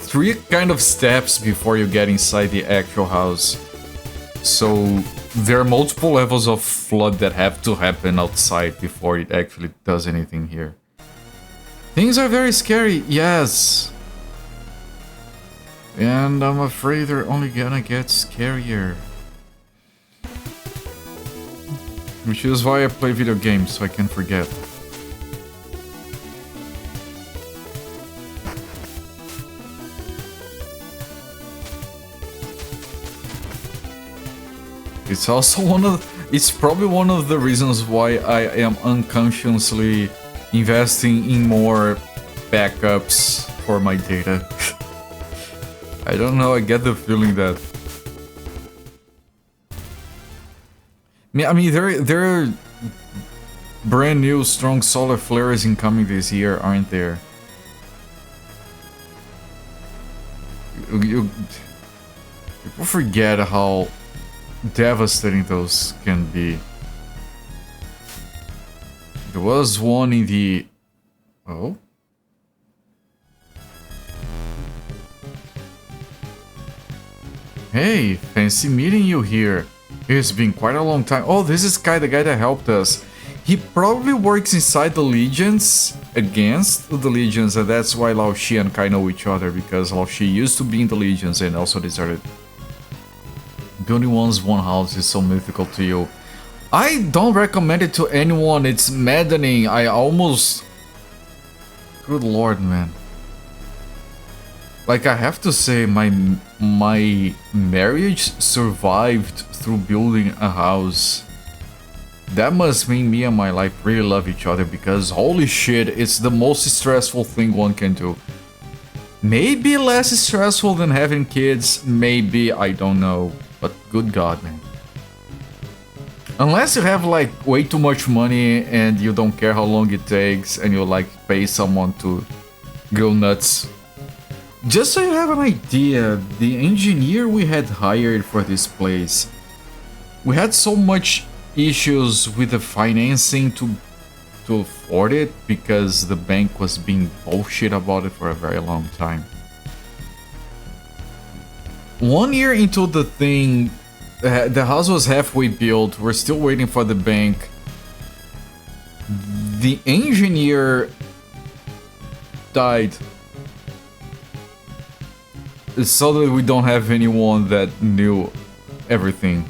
3 kind of steps before you get inside the actual house. So there are multiple levels of flood that have to happen outside before it actually does anything here. Things are very scary, yes. And I'm afraid they're only gonna get scarier. Which is why I play video games, so I can forget. It's also it's probably one of the reasons why I am unconsciously investing in more backups for my data. I don't know, I get the feeling that... I mean, there are brand new strong solar flares incoming this year, aren't there? People forget how devastating those can be. There was one in the... Oh? Hey, fancy meeting you here. It's been quite a long time. Oh, this is Kai, the guy that helped us. He probably works inside the Legions, against the Legions, and that's why Lao Shi and Kai know each other, because Lao Shi used to be in the Legions and also deserted. Building one's one house is so mythical to you. I don't recommend it to anyone, it's maddening. I almost... Good lord, man. Like, I have to say, my marriage survived through building a house. That must mean me and my life really love each other, because holy shit, it's the most stressful thing one can do. Maybe less stressful than having kids, maybe, I don't know. But good god, man. Unless you have like way too much money and you don't care how long it takes and you like pay someone to go nuts. Just so you have an idea, the engineer we had hired for this place, we had so much issues with the financing to afford it because the bank was being bullshit about it for a very long time. 1 year into the thing, the house was halfway built, we're still waiting for the bank. The engineer died. Suddenly we don't have anyone that knew everything.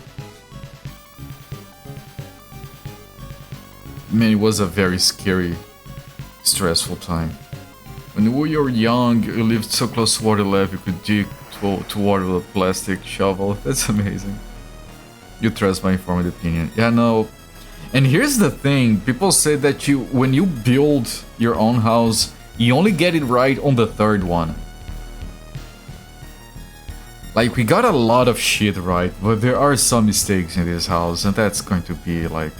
Man, it was a very scary, stressful time. When we were young, you lived so close to water level, you could dig to water with a plastic shovel. That's amazing. You trust my informed opinion. Yeah, no. And here's the thing, people say that when you build your own house, you only get it right on the third one. Like, we got a lot of shit right, but there are some mistakes in this house, and that's going to be like,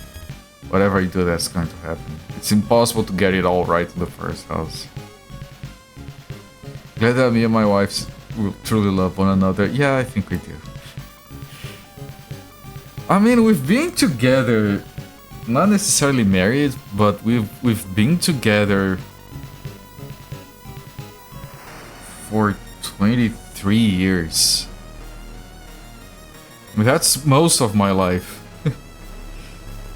whatever you do, that's going to happen. It's impossible to get it all right in the first house. Glad that me and my wife will truly love one another. Yeah, I think we do. I mean, we've been together, not necessarily married, but we've been together for 23 years. I mean, that's most of my life.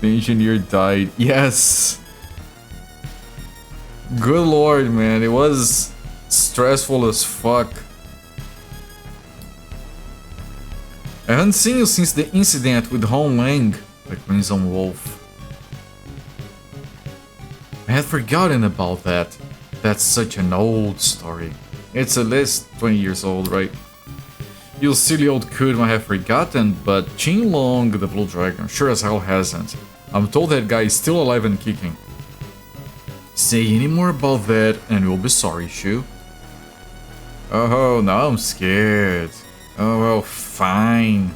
The engineer died. Yes! Good lord, man. It was stressful as fuck. I haven't seen you since the incident with Hong Lang, the Crimson Wolf. I had forgotten about that. That's such an old story. It's at least 20 years old, right? You silly old coot might have forgotten, but Qin Long, the Blue Dragon, sure as hell hasn't. I'm told that guy is still alive and kicking. Say any more about that and you'll be sorry, Shu. Oh, now I'm scared. Oh, well, fine.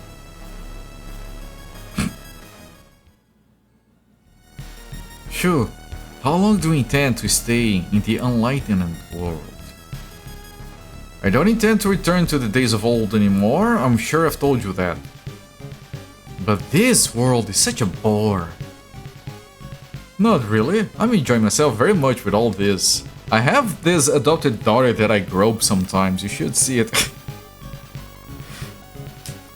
Shu, how long do you intend to stay in the enlightened world? I don't intend to return to the days of old anymore, I'm sure I've told you that. But this world is such a bore. Not really, I'm enjoying myself very much with all this. I have this adopted daughter that I grope sometimes, you should see it.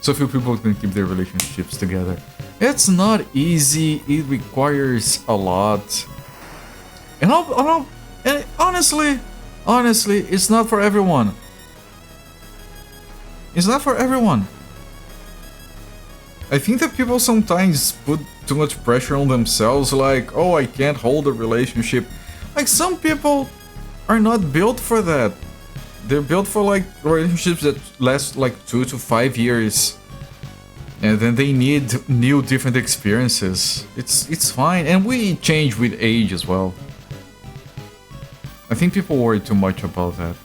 So few people can keep their relationships together. It's not easy, it requires a lot. And honestly, it's not for everyone. It's not for everyone. I think that people sometimes put too much pressure on themselves, like, oh, I can't hold a relationship. Like, some people are not built for that. They're built for like relationships that last like 2 to 5 years. And then they need new different experiences. It's fine, and we change with age as well. I think people worry too much about that.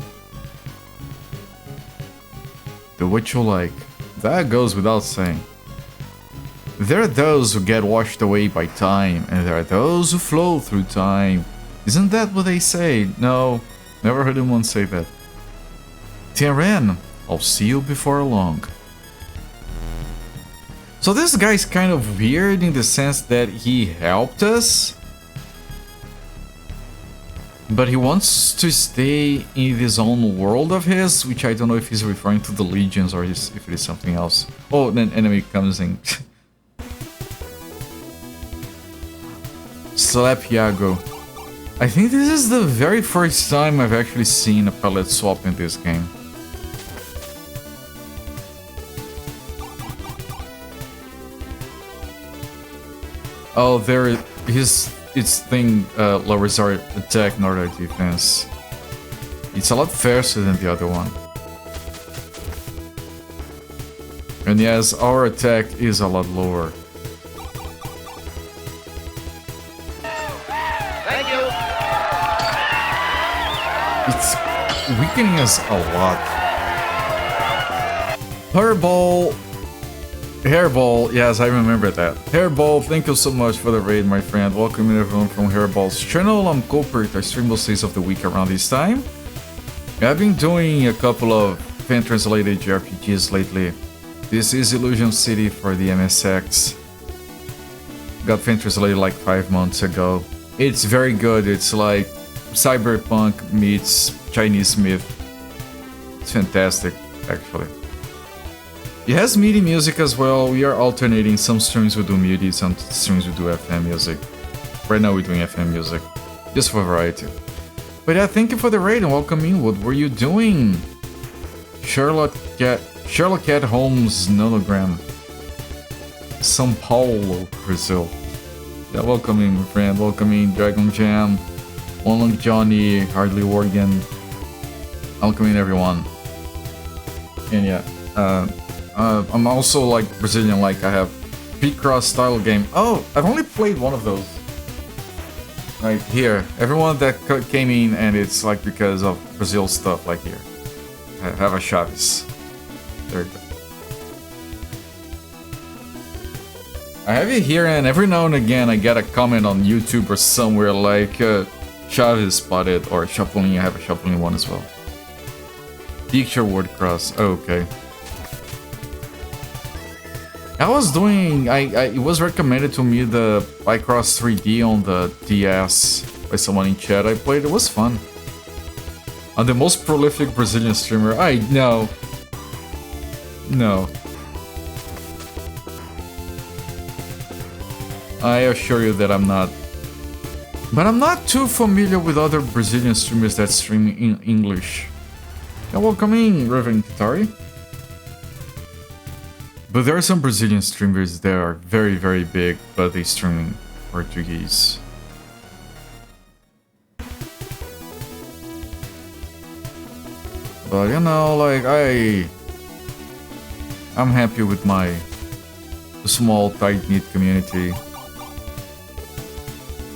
Do what you like. That goes without saying. There are those who get washed away by time, and there are those who flow through time. Isn't that what they say? No, never heard anyone say that. Tianren, I'll see you before long. So this guy's kind of weird in the sense that he helped us, but he wants to stay in this own world of his, which I don't know if he's referring to the legions or if it is something else. Oh, then enemy comes in. Slap Yago. I think this is the very first time I've actually seen a palette swap in this game. Oh, there its thing lowers our attack, not our defense. It's a lot faster than the other one. And yes, our attack is a lot lower. Thank you. It's weakening us a lot. Fireball. Hairball, yes, I remember that. Hairball, thank you so much for the raid, my friend. Welcome everyone from Hairball's channel. I'm Culprit. I stream most days of the week around this time. I've been doing a couple of fan-translated JRPGs lately. This is Illusion City for the MSX. Got fan-translated like 5 months ago. It's very good. It's like cyberpunk meets Chinese myth. It's fantastic, actually. It has MIDI music as well. We are alternating. Some streams we do MIDI, some streams we do FM music. Right now we're doing FM music, just for variety. But yeah, thank you for the raid and welcome in. What were you doing? Sherlock Cat Holmes Nonogram. São Paulo, Brazil. Yeah, welcome in, my friend. Welcome in, Dragon Jam, One Long Johnny, Hardly Organ. Welcome in, everyone. And yeah, I'm also like Brazilian, like I have P-Cross style game. Oh, I've only played one of those. Right here, everyone that came in and it's like because of Brazil stuff, like here. I have a Chaves. There you go. I have it here and every now and again I get a comment on YouTube or somewhere like Chaves spotted or Chapolin. I have a Chapolin one as well. Picture word cross. Oh, okay. I was doing, it was recommended to me the iCross 3D on the DS by someone in chat. I played, it was fun. I'm the most prolific Brazilian streamer. No. I assure you that I'm not. But I'm not too familiar with other Brazilian streamers that stream in English. Yeah, welcome in, Reverend Kitari. But there are some Brazilian streamers that are very, very big, but they stream in Portuguese. But you know, like I'm happy with my small, tight-knit community.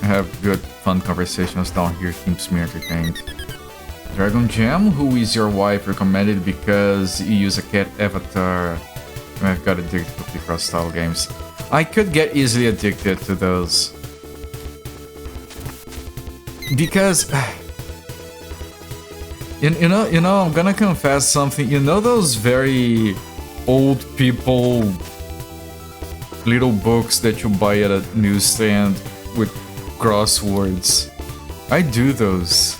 I have good, fun conversations down here, keeps me entertained. Dragon Jam, who is your wife, recommended because you use a cat avatar. I've got addicted to Picross style games. I could get easily addicted to those. Because you know, I'm gonna confess something. You know those very old people little books that you buy at a newsstand with crosswords? I do those.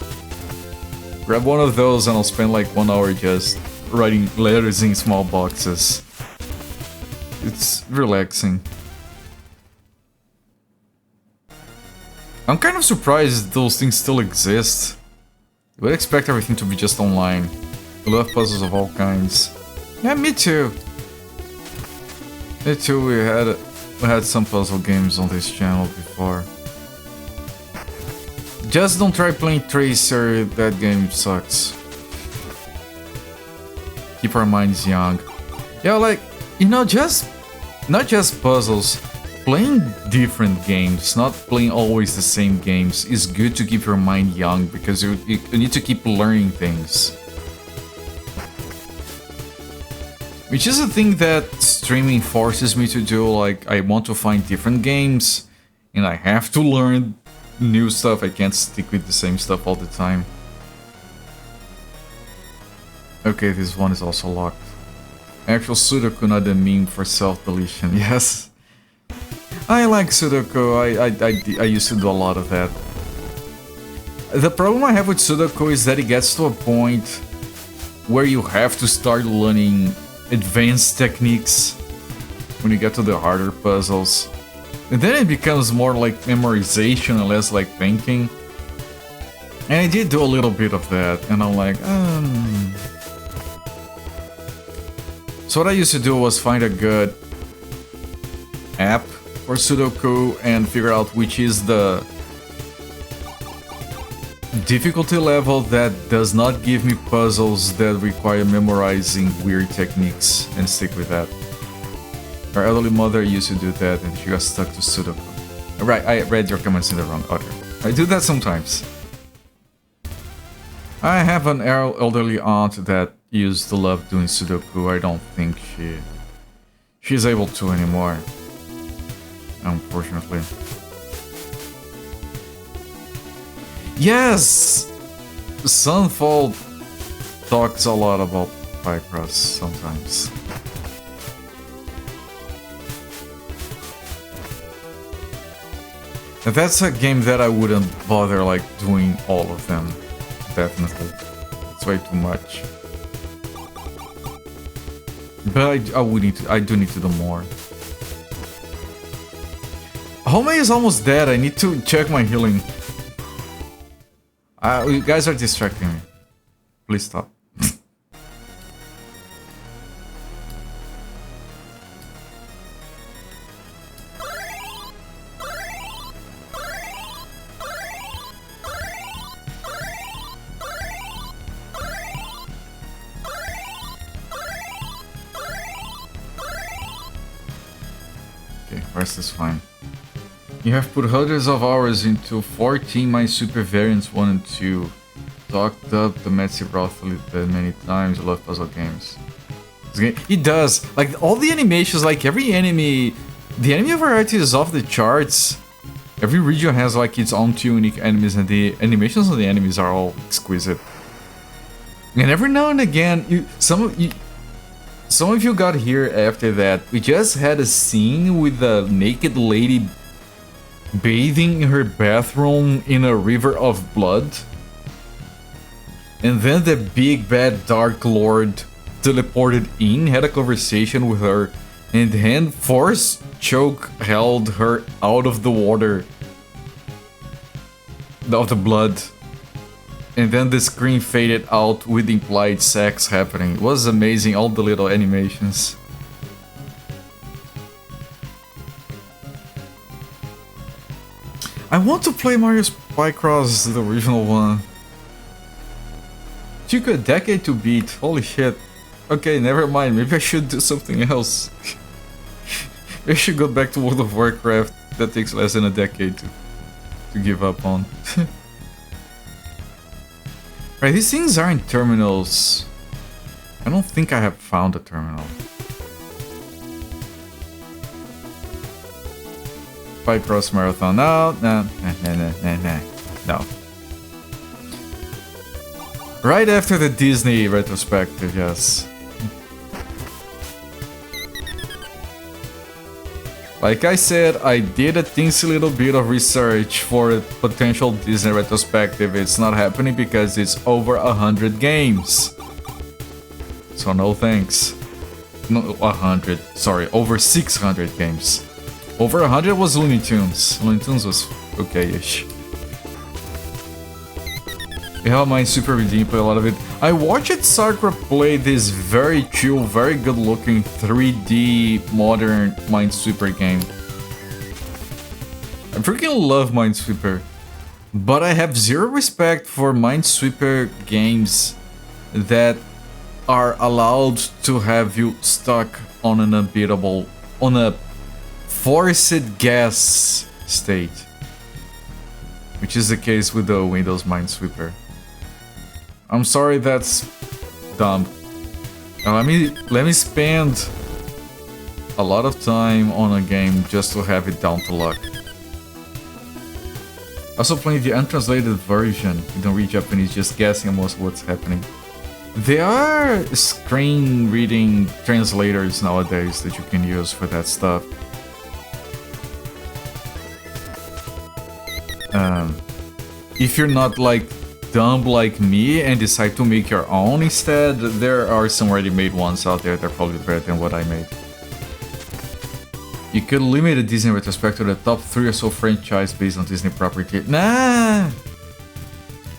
Grab one of those and I'll spend like 1 hour just writing letters in small boxes. It's relaxing. I'm kind of surprised those things still exist. You would expect everything to be just online. I love puzzles of all kinds. Yeah, me too. Me too, we had some puzzle games on this channel before. Just don't try playing Tracer, that game sucks. Keep our minds young. Yeah, like, you know, not just puzzles, playing different games, not playing always the same games, is good to keep your mind young because you need to keep learning things. Which is a thing that streaming forces me to do, like I want to find different games and I have to learn new stuff. I can't stick with the same stuff all the time. Okay, this one is also locked. Actual Sudoku, not a meme for self-deletion. Yes. I like Sudoku. I used to do a lot of that. The problem I have with Sudoku is that it gets to a point where you have to start learning advanced techniques when you get to the harder puzzles. And then it becomes more like memorization and less like thinking. And I did do a little bit of that, and I'm like, So what I used to do was find a good app for Sudoku and figure out which is the difficulty level that does not give me puzzles that require memorizing weird techniques and stick with that. Our elderly mother used to do that and she got stuck to Sudoku. Right, I read your comments in the wrong order. I do that sometimes. I have an elderly aunt that used to love doing Sudoku. I don't think she's able to anymore. Unfortunately. Yes! Sunfall talks a lot about Picross sometimes. That's a game that I wouldn't bother like doing all of them. Definitely. It's way too much. But I do need to do more. Home is almost dead. I need to check my healing. You guys are distracting me. Please stop. Okay, rest is fine. You have put hundreds of hours into 14 Minesweeper variants 1 and 2. Talked up the massive roughly many times. You love puzzle games. It does. Like all the animations, like every enemy, the enemy variety is off the charts. Every region has like its own two unique enemies, and the animations of the enemies are all exquisite. And every now and again, some of you got here after that. We just had a scene with a naked lady bathing in her bathroom in a river of blood. And then the big bad Dark Lord teleported in, had a conversation with her, and then force choke held her out of the water. Of the blood. And then the screen faded out with implied sex happening. It was amazing, all the little animations. I want to play Mario Picross, the original one. Took a decade to beat, holy shit. Okay, never mind, maybe I should do something else. Maybe I should go back to World of Warcraft. That takes less than a decade to give up on. Right, these things aren't terminals. I don't think I have found a terminal. Picross Marathon, no. Right after the Disney retrospective, yes. Like I said, I did a teensy little bit of research for a potential Disney retrospective. It's not happening because it's over 100 games. So no thanks. No, 100. Sorry, over 600 games. Over 100 was Looney Tunes. Looney Tunes was okay-ish. Yeah, Minesweeper Redeem, play a lot of it. I watched Sakura play this very chill, very good looking 3D modern Minesweeper game. I freaking love Minesweeper. But I have zero respect for Minesweeper games that are allowed to have you stuck on an unbeatable, on a forced gas state. Which is the case with the Windows Minesweeper. I'm sorry, that's dumb. Now let me spend a lot of time on a game just to have it down to luck. Also playing the untranslated version. You don't read Japanese, just guessing almost what's happening. There are screen reading translators nowadays that you can use for that stuff. If you're not like dumb like me and decide to make your own instead, there are some ready-made ones out there that are probably better than what I made. You could limit a Disney retrospective to the top 3 or so franchise based on Disney property. Nah!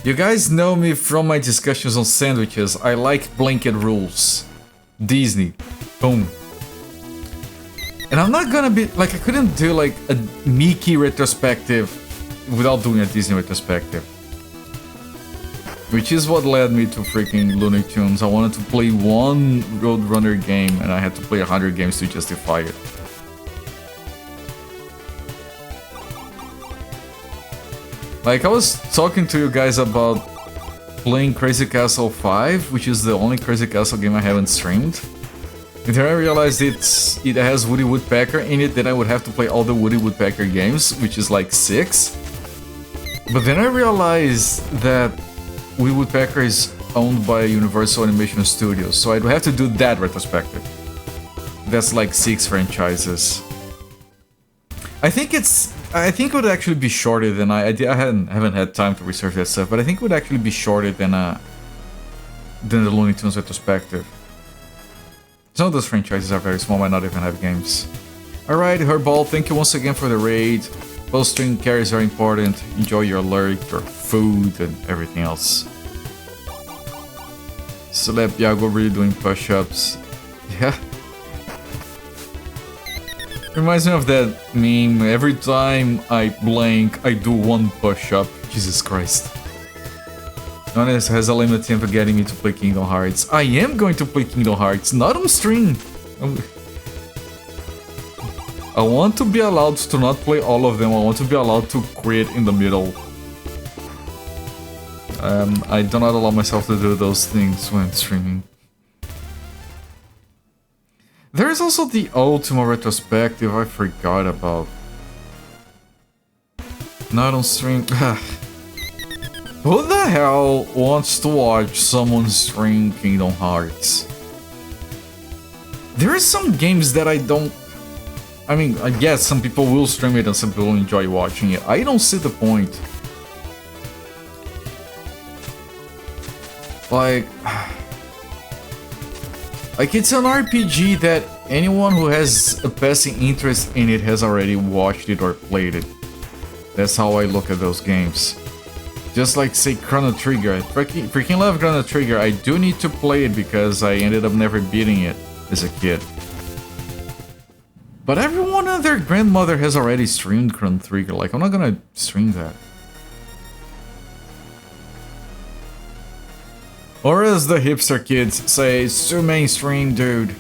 You guys know me from my discussions on sandwiches. I like blanket rules. Disney. Boom. And I'm not gonna be like, I couldn't do like a Mickey retrospective without doing a Disney retrospective. Which is what led me to freaking Looney Tunes. I wanted to play one Roadrunner game and I had to play 100 games to justify it. Like, I was talking to you guys about playing Crazy Castle 5, which is the only Crazy Castle game I haven't streamed. And then I realized it has Woody Woodpecker in it, then I would have to play all the Woody Woodpecker games, which is like 6. But then I realized that Woody Woodpecker is owned by Universal Animation Studios, so I'd have to do that retrospective. That's like 6 franchises. I think it would actually be shorter than I haven't had time to research that stuff, but I think it would actually be shorter than the Looney Tunes retrospective. Some of those franchises are very small, might not even have games. Alright, Herbal, thank you once again for the raid. Post-string carries are important. Enjoy your alert, your food, and everything else. Celeb Yago really doing push-ups. Yeah. Reminds me of that meme. Every time I blank, I do 1 push-up. Jesus Christ. Honest has a limit for getting me to play Kingdom Hearts. I am going to play Kingdom Hearts, not on stream. I want to be allowed to not play all of them. I want to be allowed to quit in the middle. I do not allow myself to do those things when streaming. There is also the Ultima retrospective I forgot about. Not on stream. Who the hell wants to watch someone stream Kingdom Hearts? There are some games that I don't... I mean, I guess some people will stream it and some people will enjoy watching it. I don't see the point. Like it's an RPG that anyone who has a passing interest in it has already watched it or played it. That's how I look at those games. Just like, say, Chrono Trigger. I freaking love Chrono Trigger. I do need to play it because I ended up never beating it as a kid. But everyone and their grandmother has already streamed Chrono Trigger. Like, I'm not gonna stream that. Or as the hipster kids say, it's too mainstream, dude.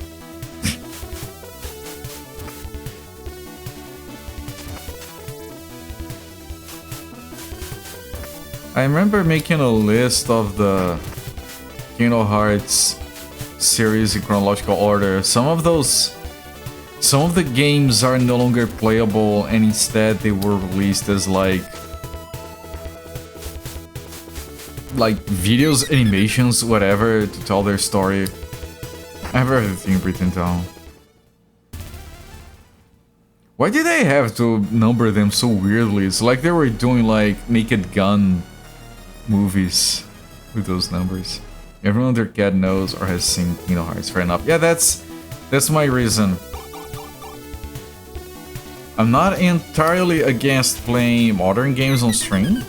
I remember making a list of the Kingdom Hearts series in chronological order. Some of the games are no longer playable and instead they were released as like videos, animations, whatever, to tell their story. I have everything written down. Why did they have to number them so weirdly? It's like they were doing like Naked Gun movies with those numbers. Everyone their cat knows or has seen Kingdom Hearts. Fair enough. Yeah, that's my reason. I'm not entirely against playing modern games on stream.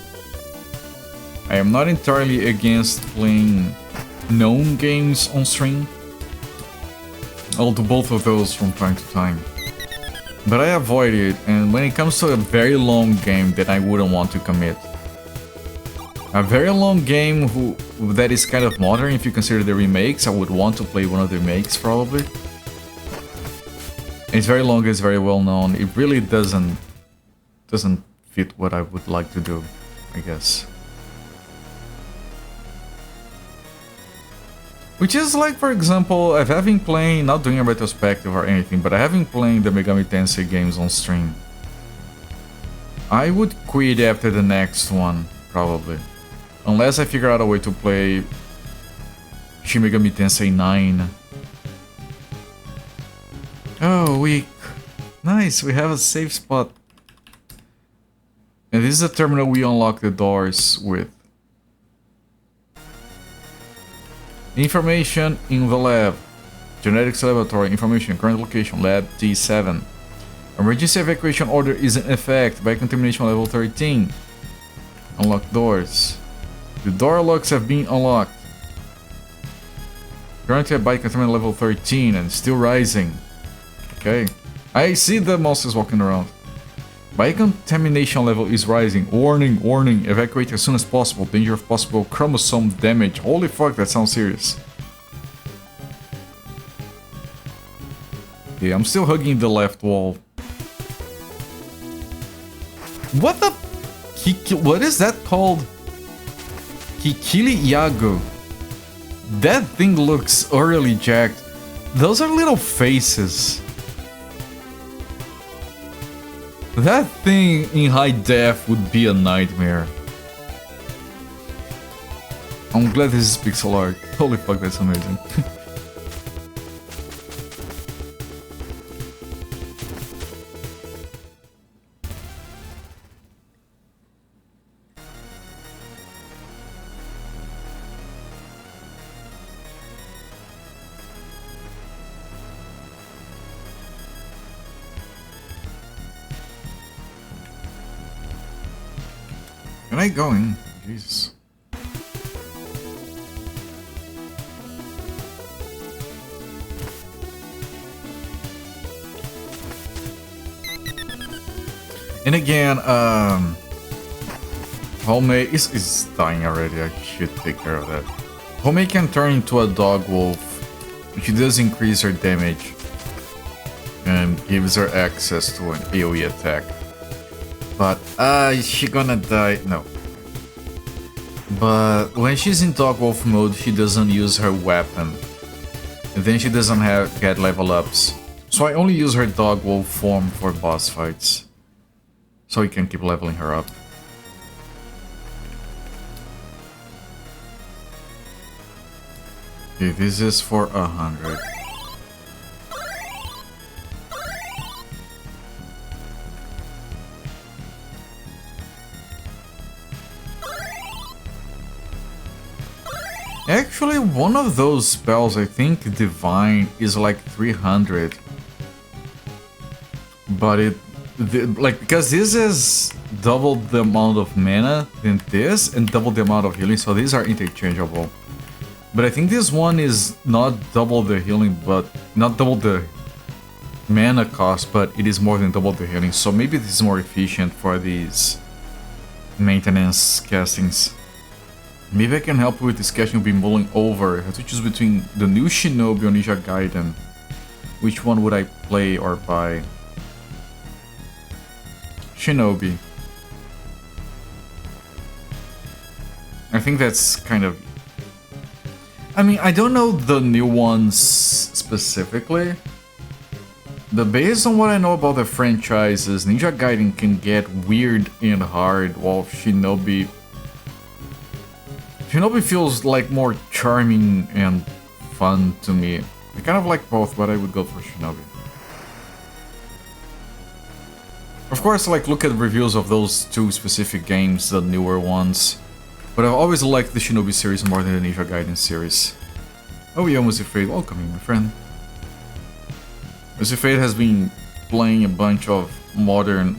I am not entirely against playing known games on stream. I'll do both of those from time to time. But I avoid it, and when it comes to a very long game, then I wouldn't want to commit. A very long game that is kind of modern, if you consider the remakes, I would want to play one of the remakes, probably. It's very long, it's very well known. It really doesn't fit what I would like to do, I guess. Which is like, for example, I have been playing, not doing a retrospective or anything, but I have been playing the Megami Tensei games on stream. I would quit after the next one, probably. Unless I figure out a way to play Shin Megami Tensei 9. Oh, nice, we have a safe spot. And this is a terminal we unlock the doors with. Information in the lab. Genetics laboratory. Information. Current location. Lab T7. Emergency evacuation order is in effect. By contamination level 13. Unlock doors. The door locks have been unlocked. Currently at by contamination level 13 and still rising. Okay. I see the monsters walking around. By contamination level is rising. Warning, warning. Evacuate as soon as possible. Danger of possible chromosome damage. Holy fuck, that sounds serious. Okay, I'm still hugging the left wall. What the... What is that called? Kikili Yago. That thing looks early jacked. Those are little faces. That thing in high def would be a nightmare. I'm glad this is pixel art. Holy fuck, that's amazing. Can I go in? Jesus. And again, Homemade is dying already. I should take care of that. Homemade can turn into a dog wolf, which does increase her damage and gives her access to an AoE attack. But, is she gonna die? No. But when she's in dog wolf mode, she doesn't use her weapon. And then she doesn't get level ups. So I only use her dog wolf form for boss fights. So we can keep leveling her up. Okay, this is for 100. Actually, one of those spells, I think Divine, is like 300. But because this is double the amount of mana than this, and double the amount of healing, so these are interchangeable. But I think this one is not double the healing, but not double the mana cost, but it is more than double the healing, so maybe this is more efficient for these maintenance castings. Maybe I can help with this casting. Will be mulling over. I have to choose between the new Shinobi or Ninja Gaiden. Which one would I play or buy? Shinobi. I think that's kind of... I mean, I don't know the new ones specifically. But based on what I know about the franchises, Ninja Gaiden can get weird and hard, while Shinobi feels like more charming and fun to me. I kind of like both, but I would go for Shinobi. Of course, like, look at reviews of those two specific games, the newer ones. But I've always liked the Shinobi series more than the Ninja Gaiden series. Oh, yeah, Musifade, welcome in, my friend. Musifade has been playing a bunch of modern,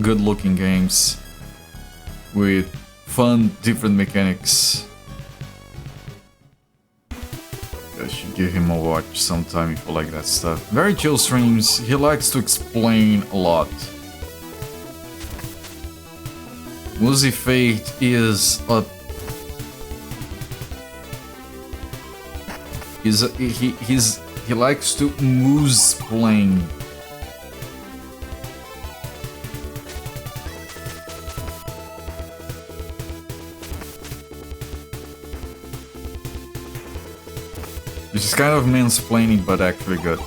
good-looking games with fun, different mechanics. I should give him a watch sometime if you like that stuff. Very chill streams. He likes to explain a lot. Musifate is a... He likes to moose-plain. Which is kind of mansplaining, but actually good.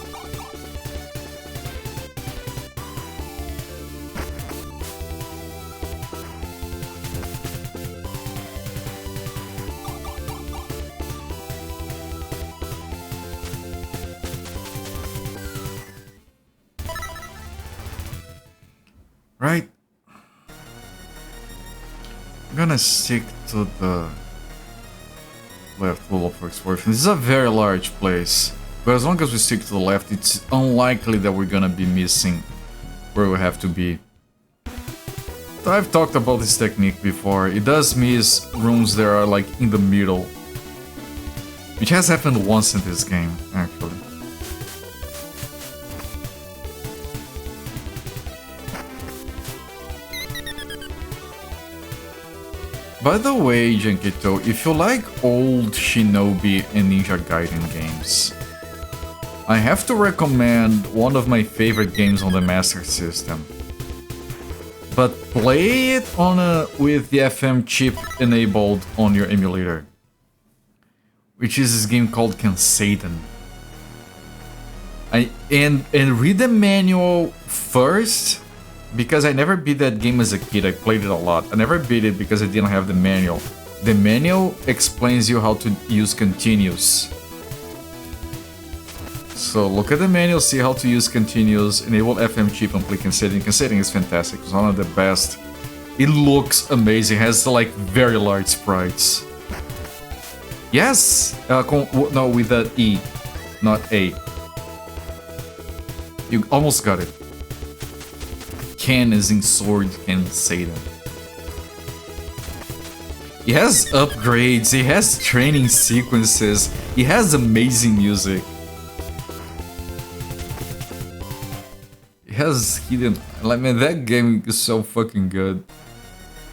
Right. I'm gonna stick to the left wall for exploration. This is a very large place, but as long as we stick to the left, it's unlikely that we're gonna be missing where we have to be. So I've talked about this technique before. It does miss rooms that are like in the middle, which has happened once in this game, actually. By the way, Jankito, if you like old Shinobi and Ninja Gaiden games, I have to recommend one of my favorite games on the Master System. But play it on with the FM chip enabled on your emulator, which is this game called Kenseiden. And read the manual first, because I never beat that game as a kid. I played it a lot. I never beat it because I didn't have the manual. The manual explains you how to use continues. So look at the manual, see how to use continues, enable FM chip and play cascading. Cascading is fantastic. It's one of the best. It looks amazing. It has like very large sprites. Yes! No, with the E, not A. You almost got it. Ken is in Sword, Ken Satan. He has upgrades, he has training sequences, he has amazing music. He has hidden... Like, man, that game is so fucking good.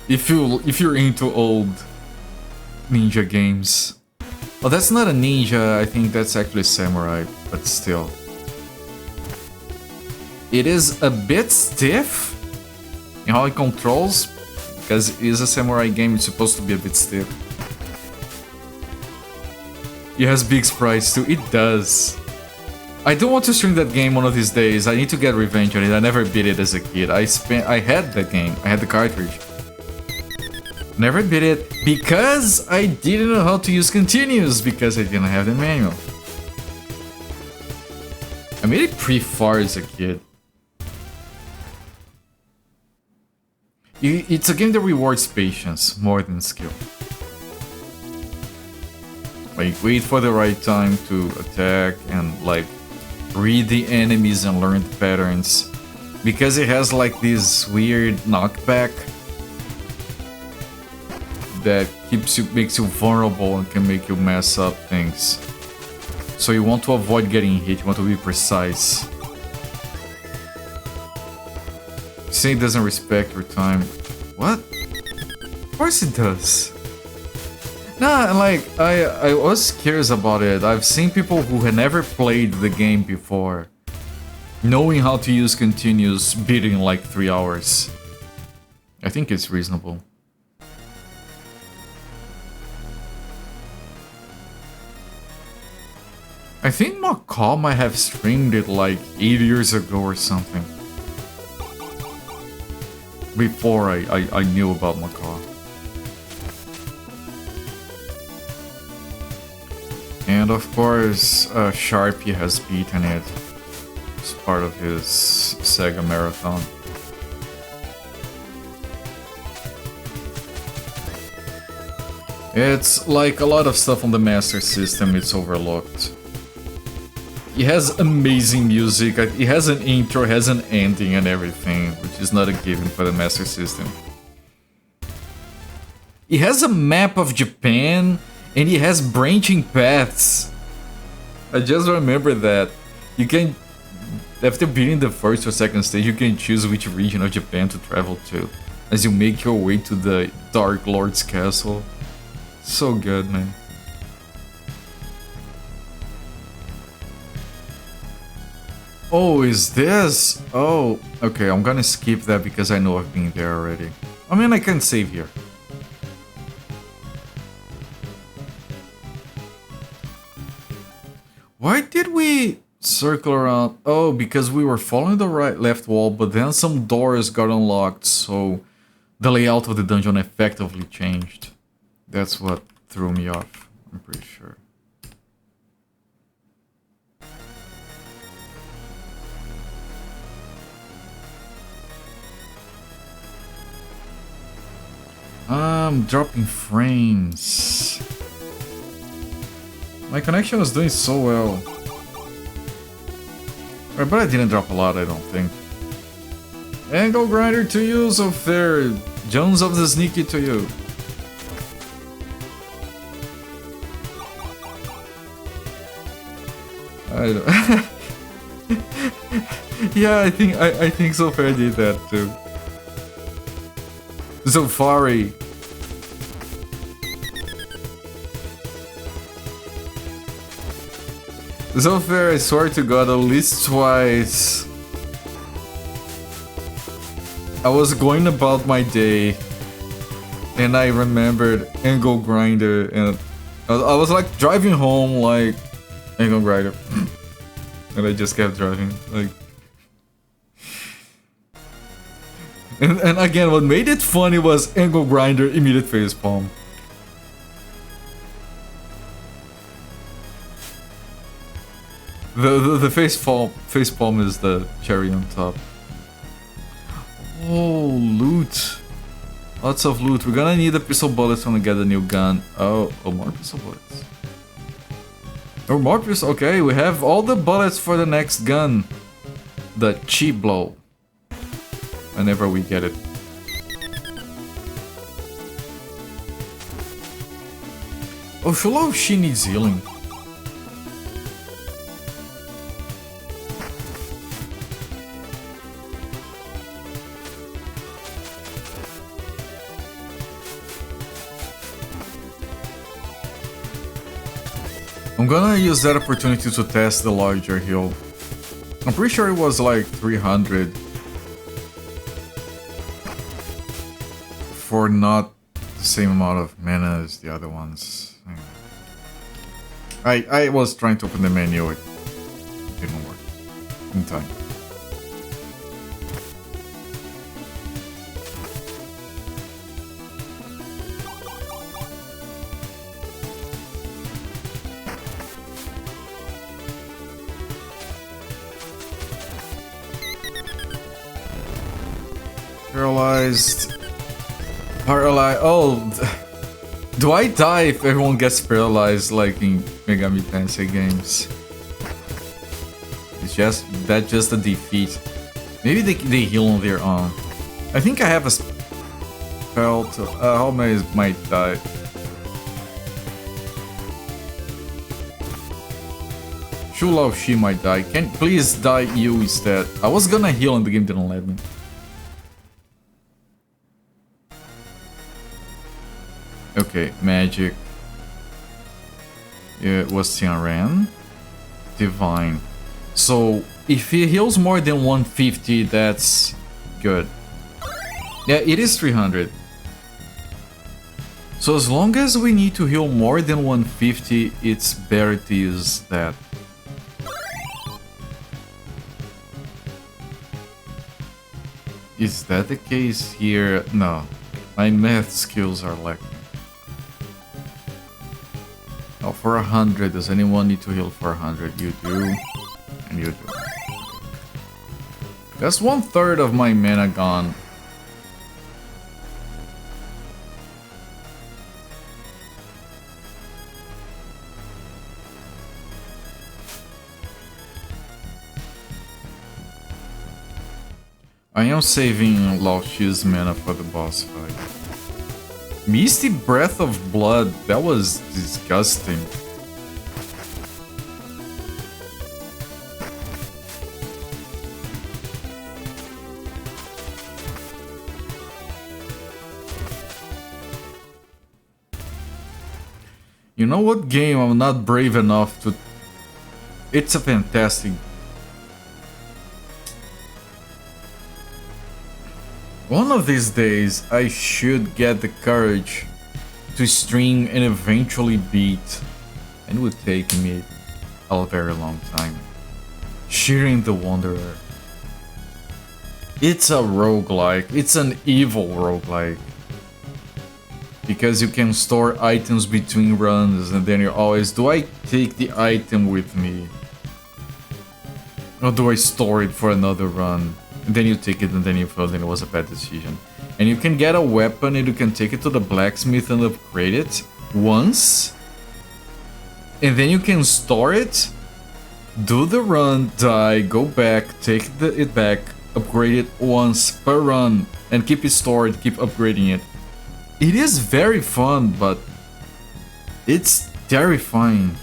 If you're into old ninja games. Oh, that's not a ninja, I think that's actually samurai, but still. It is a bit stiff in how it controls, because it is a samurai game, it's supposed to be a bit stiff. It has big sprites too, it does. I do want to stream that game one of these days, I need to get revenge on it, I never beat it as a kid. I had that game, I had the cartridge. Never beat it because I didn't know how to use continues, because I didn't have the manual. I made it pretty far as a kid. It's a game that rewards patience more than skill. Like, wait for the right time to attack and, like, read the enemies and learn the patterns. Because it has, like, this weird knockback that makes you vulnerable and can make you mess up things. So you want to avoid getting hit, you want to be precise. Say it doesn't respect your time. What? Of course it does. Nah, like, I was curious about it. I've seen people who had never played the game before, knowing how to use continues, beating like 3 hours. I think it's reasonable. I think Macaw might have streamed it like 8 years ago or something. Before I knew about Macaw. And of course, Sharpie has beaten it as part of his Sega Marathon. It's like a lot of stuff on the Master System, it's overlooked. It has amazing music, it has an intro, it has an ending and everything, which is not a given for the Master System. It has a map of Japan, and it has branching paths. I just remember that. You can, after beating the first or second stage, you can choose which region of Japan to travel to, as you make your way to the Dark Lord's castle. So good, man. Oh, is this? Oh, okay, I'm gonna skip that because I know I've been there already. I mean, I can save here. Why did we circle around? Oh, because we were following the left wall, but then some doors got unlocked, so the layout of the dungeon effectively changed. That's what threw me off, I'm pretty sure. I'm dropping frames. My connection was doing so well. Right, but I didn't drop a lot, I don't think. Angle grinder to you, so fair. Jones of the Sneaky to you. I don't. Yeah, I think so fair did that too. Zofari. Zofair, I swear to God, at least twice. I was going about my day, and I remembered Angle Grinder, and I was like driving home, like Angle Grinder. And I just kept driving, like... And again, what made it funny was angle grinder, immediate facepalm. The facepalm is the cherry on top. Oh, loot. Lots of loot. We're gonna need a pistol bullets when we get a new gun. Oh, more pistol bullets. Oh, more pistol. Okay, we have all the bullets for the next gun. The cheap blow. Whenever we get it. Oh, Shulao, she needs healing. I'm gonna use that opportunity to test the larger heal. I'm pretty sure it was like 300. For not the same amount of mana as the other ones. I was trying to open the menu, it didn't work in time. Paralyzed. Paralyzed. Oh, do I die if everyone gets paralyzed like in Megami Tensei games? It's just a defeat. Maybe they heal on their own. I think I have a spell to. How many might die? Shulao, she might die. Can please die you instead? I was gonna heal and the game didn't let me. Okay, magic. It was Tianran. Divine. So, if he heals more than 150, that's good. Yeah, it is 300. So as long as we need to heal more than 150, it's better to use that. Is that the case here? No. My math skills are lacking. Oh, for 100, does anyone need to heal for 100? You do, and you do. That's 1/3 of my mana gone. I am saving Lao Shi's mana for the boss fight. Misty Breath of Blood, that was disgusting. You know what game I'm not brave enough to... It's a fantastic... One of these days, I should get the courage to stream and eventually beat, and it would take me a very long time. Shearing the Wanderer. It's a roguelike, it's an evil roguelike. Because you can store items between runs, and then you're always, do I take the item with me? Or do I store it for another run? And then you take it and then you feel that it was a bad decision. And you can get a weapon and you can take it to the blacksmith and upgrade it once. And then you can store it, do the run, die, go back, take it back, upgrade it once per run, and keep it stored, keep upgrading it. It is very fun, but it's terrifying.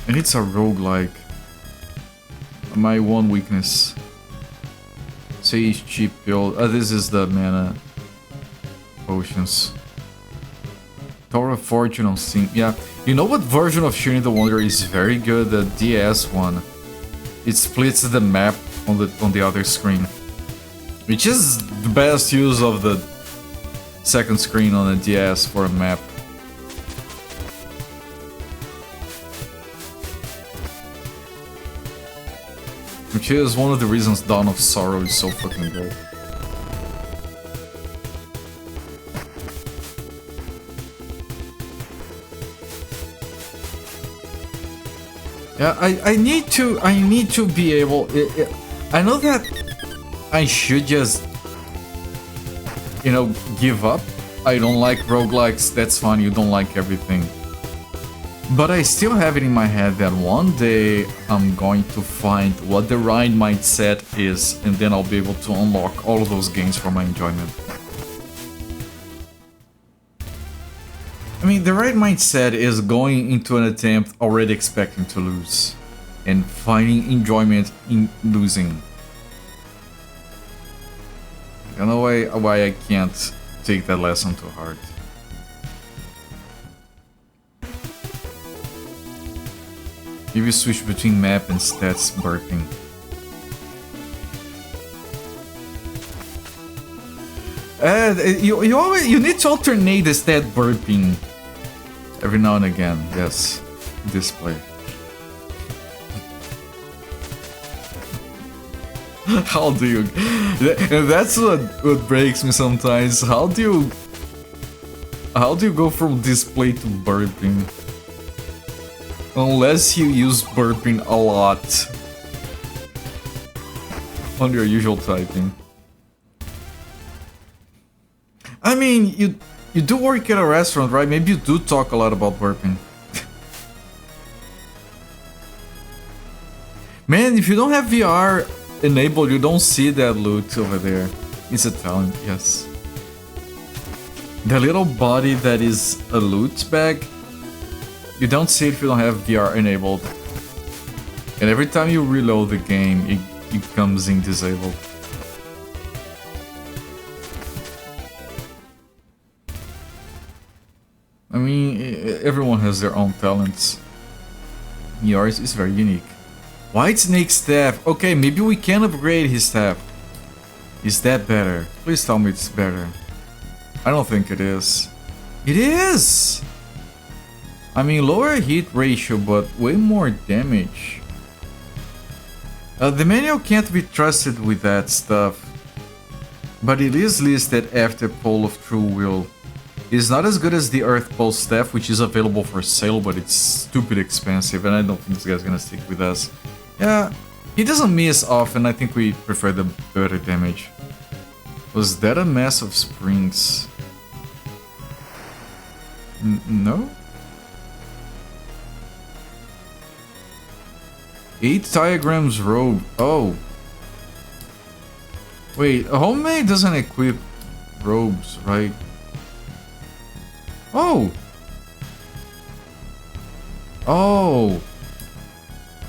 And it's a roguelike. My one weakness. Sage cheap build. This is the mana potions. Tower of Fortune on Steam. Yeah, you know what version of Shearing the Wanderer is very good? The DS one. It splits the map on the other screen, which is the best use of the second screen on a DS for a map. which is one of the reasons Dawn of Sorrow is so fucking good. Yeah, I need to be able. I know that I should just, you know, give up. I don't like roguelikes. That's fine. You don't like everything. But I still have it in my head that one day I'm going to find what the right mindset is, and then I'll be able to unlock all of those games for my enjoyment. I mean, the right mindset is going into an attempt already expecting to lose, and finding enjoyment in losing. I don't know why I can't take that lesson to heart. Maybe switch between map and stats burping. You need to alternate the stat burping every now and again. Yes, display. How do you? That's what breaks me sometimes. How do you go from display to burping? Unless you use burping a lot on your usual typing. I mean, you do work at a restaurant, right? Maybe you do talk a lot about burping. Man, if you don't have VR enabled, you don't see that loot over there. It's a talent, yes. The little body that is a loot bag, you don't see it if you don't have VR enabled. And every time you reload the game, it comes in disabled. I mean, everyone has their own talents. Yours is very unique. White Snake staff. Okay, maybe we can upgrade his staff. Is that better? Please tell me it's better. I don't think it is. It is! I mean, lower hit ratio, but way more damage. The manual can't be trusted with that stuff. But it is listed after Pole of True Will. It's not as good as the Earth Pole staff, which is available for sale, but it's stupid expensive, and I don't think this guy's gonna stick with us. Yeah, he doesn't miss often. I think we prefer the better damage. Was that a mess of springs? No? 8 diagrams robe. Oh. Wait, a homemade doesn't equip robes, right? Oh. Oh.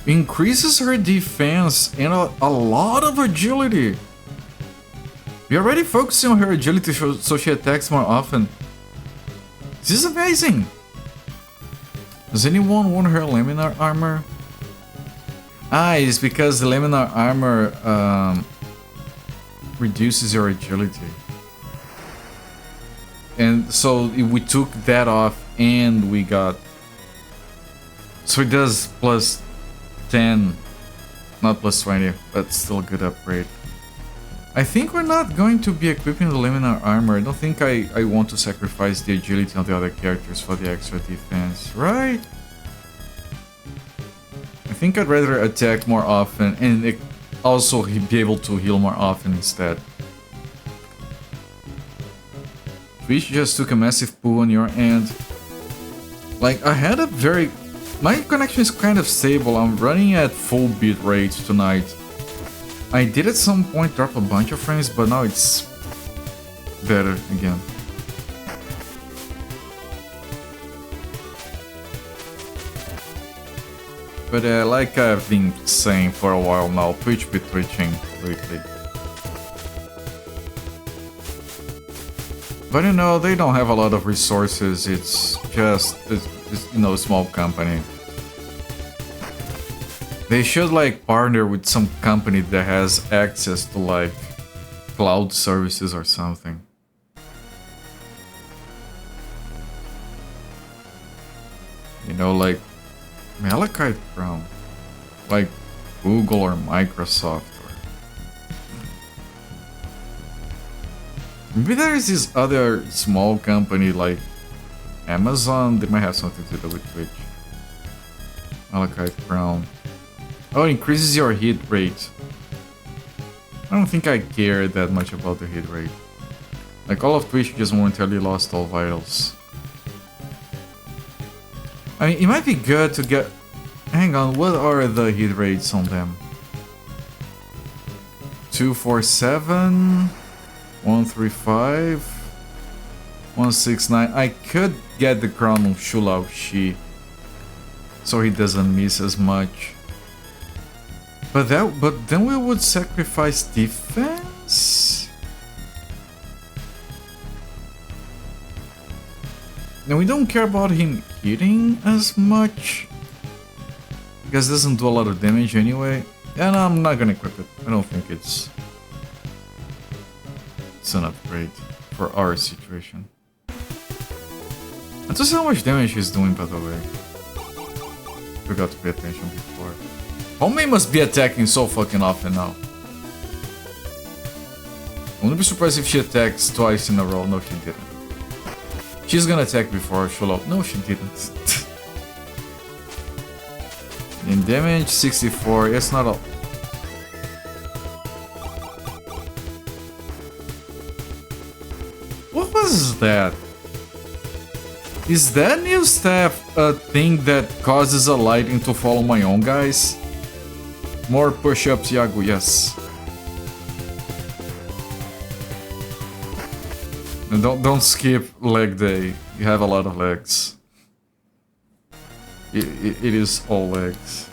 Increases her defense and a lot of agility. We're already focusing on her agility so she attacks more often. This is amazing. Does anyone want her laminar armor? Ah, it's because the laminar armor reduces your agility. And so we took that off and we got... So it does plus 10, not plus 20, but still a good upgrade. I think we're not going to be equipping the laminar armor. I don't think I want to sacrifice the agility on the other characters for the extra defense, right? I think I'd rather attack more often and also be able to heal more often instead. Twitch just took a massive poo on your end. Like, I had a very... My connection is kind of stable. I'm running at full bit rate tonight. I did at some point drop a bunch of frames, but now it's better again. But like I've been saying for a while now, Twitch be twitching lately. But you know, they don't have a lot of resources. It's just, you know, a small company. They should like partner with some company that has access to like cloud services or something. You know, like Malachite Brown. Like, Google or Microsoft. Or... Maybe there's this other small company like Amazon. They might have something to do with Twitch. Malachite Brown. Oh, it increases your hit rate. I don't think I care that much about the hit rate. Like, all of Twitch just momentarily lost all vitals. I mean, it might be good to get... Hang on, what are the hit rates on them? 247... 135... 169... I could get the crown on Shulao Shi, so he doesn't miss as much. But then we would sacrifice defense? And we don't care about him hitting as much, because it doesn't do a lot of damage anyway. And I'm not gonna equip it. I don't think it's an upgrade for our situation. And to see how much damage he's doing, by the way. Forgot to pay attention before. Homie must be attacking so fucking often now. I wouldn't be surprised if she attacks twice in a row. No, she didn't. She's gonna attack before Shulao. No, she didn't. In damage, 64. It's not a... What was that? Is that new staff a thing that causes a lighting to follow my own guys? More push-ups, Yago, yes. And don't skip leg day. You have a lot of legs. It is all legs.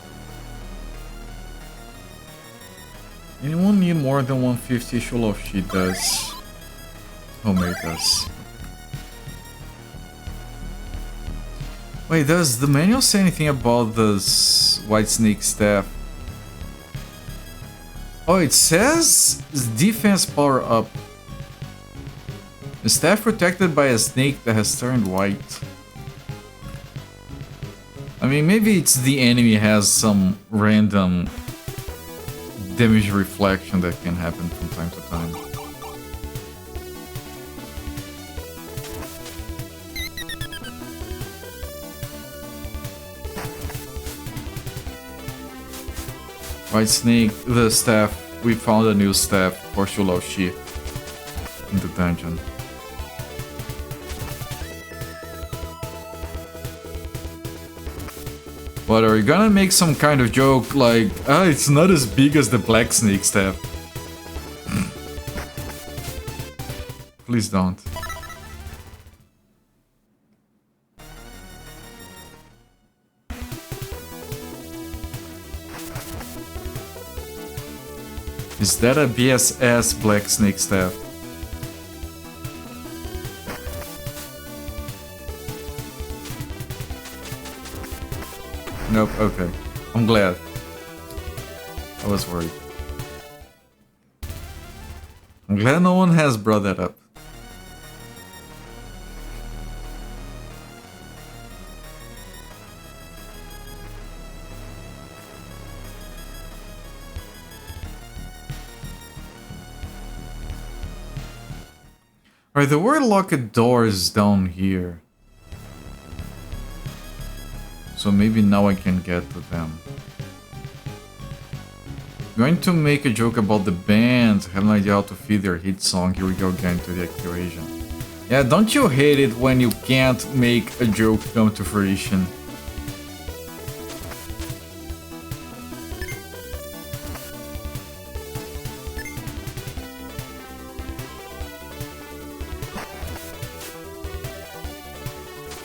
Anyone need more than 150? Shulao Shi does. Homemade does. Wait, does the manual say anything about this White Snake staff? Oh, it says defense power up. A staff protected by a snake that has turned white. I mean, maybe it's the enemy has some random damage reflection that can happen from time to time. White Snake, the staff. We found a new staff for Shulao Shi in the dungeon. But are you gonna make some kind of joke like, ah, it's not as big as the Black Snake staff? Please don't. Is that a BSS Black Snake staff? Nope, okay. I'm glad. I was worried. I'm glad no one has brought that up. Alright, there were locked doors down here. So maybe now I can get to them. I'm going to make a joke about the band. Have no idea how to feed their hit song. Here we go again to the accusation. Yeah, don't you hate it when you can't make a joke come to fruition?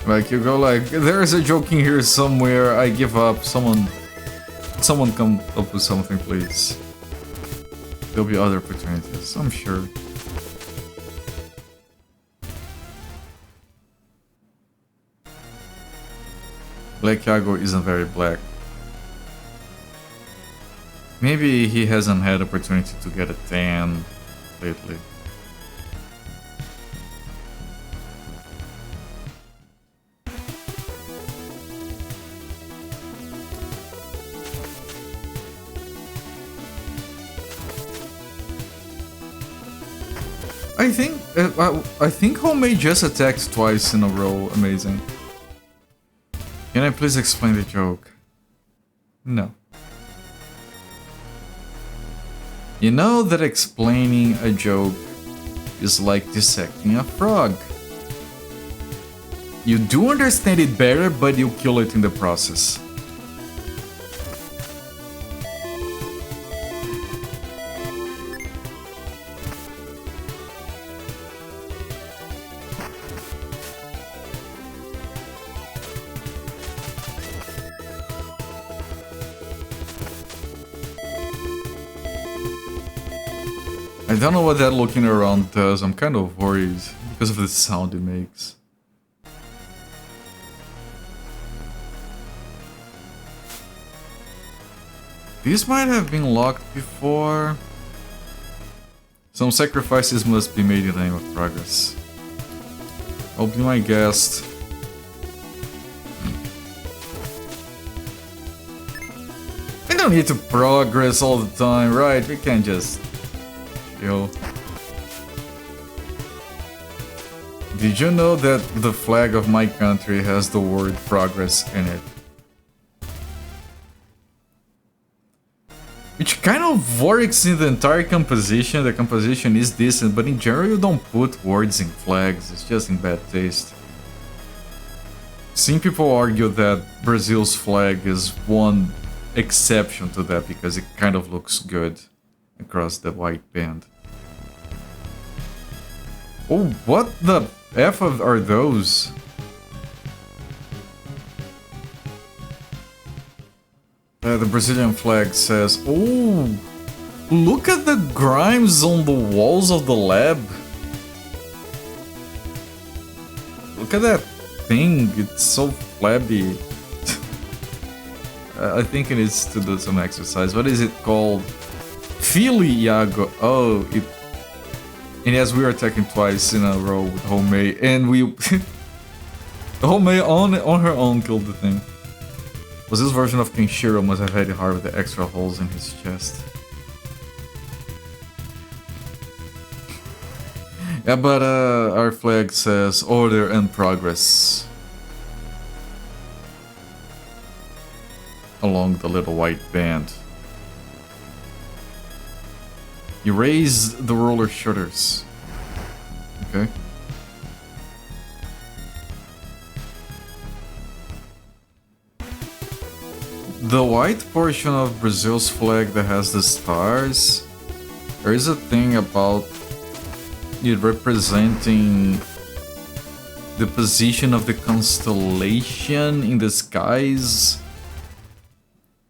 Like, you go like, there's a joke in here somewhere, I give up, someone come up with something, please. There'll be other opportunities, I'm sure. Black Yago isn't very black. Maybe he hasn't had opportunity to get a tan lately. I think Homemade just attacked twice in a row. Amazing. Can I please explain the joke? No. You know that explaining a joke is like dissecting a frog. You do understand it better, but you kill it in the process. I don't know what that looking around does. I'm kind of worried because of the sound it makes. These might have been locked before. Some sacrifices must be made in the name of progress. I'll be my guest. We don't need to progress all the time, right? We can just... Yo. Did you know that the flag of my country has the word progress in it? Which kind of works in the entire composition. The composition is decent, but in general you don't put words in flags. It's just in bad taste. Some people argue that Brazil's flag is one exception to that because it kind of looks good across the white band. Oh, what the F are those? The Brazilian flag says, oh, look at the grimes on the walls of the lab. Look at that thing, it's so flabby. I think it needs to do some exercise. What is it called? Philly Iago. Oh, and yes, we are attacking twice in a row with Homemade, and we Homemade on her own killed the thing. Was this version of Kenshiro must have had it hard with the extra holes in his chest. Yeah, but our flag says order and progress along the little white band. You raise the roller shutters. Okay. The white portion of Brazil's flag that has the stars, there is a thing about it representing the position of the constellation in the skies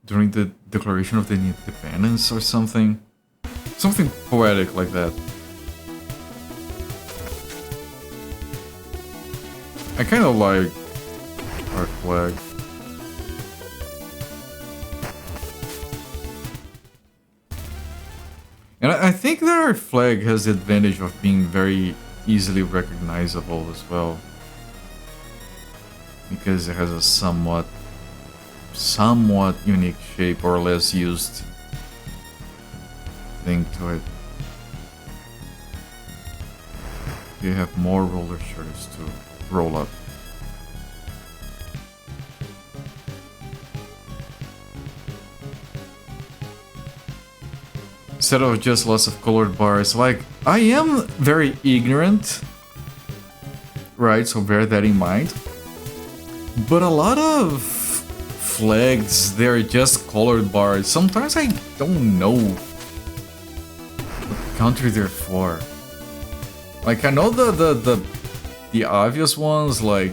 during the declaration of the independence or something. Something poetic like that. I kind of like our flag. And I think that our flag has the advantage of being very easily recognizable as well. Because it has a somewhat unique shape or less used thing to it. You have more roller shutters to roll up. Instead of just lots of colored bars, like, I am very ignorant, right, so bear that in mind. But a lot of flags, they're just colored bars. Sometimes I don't know what country they're for. Like, I know the obvious ones, like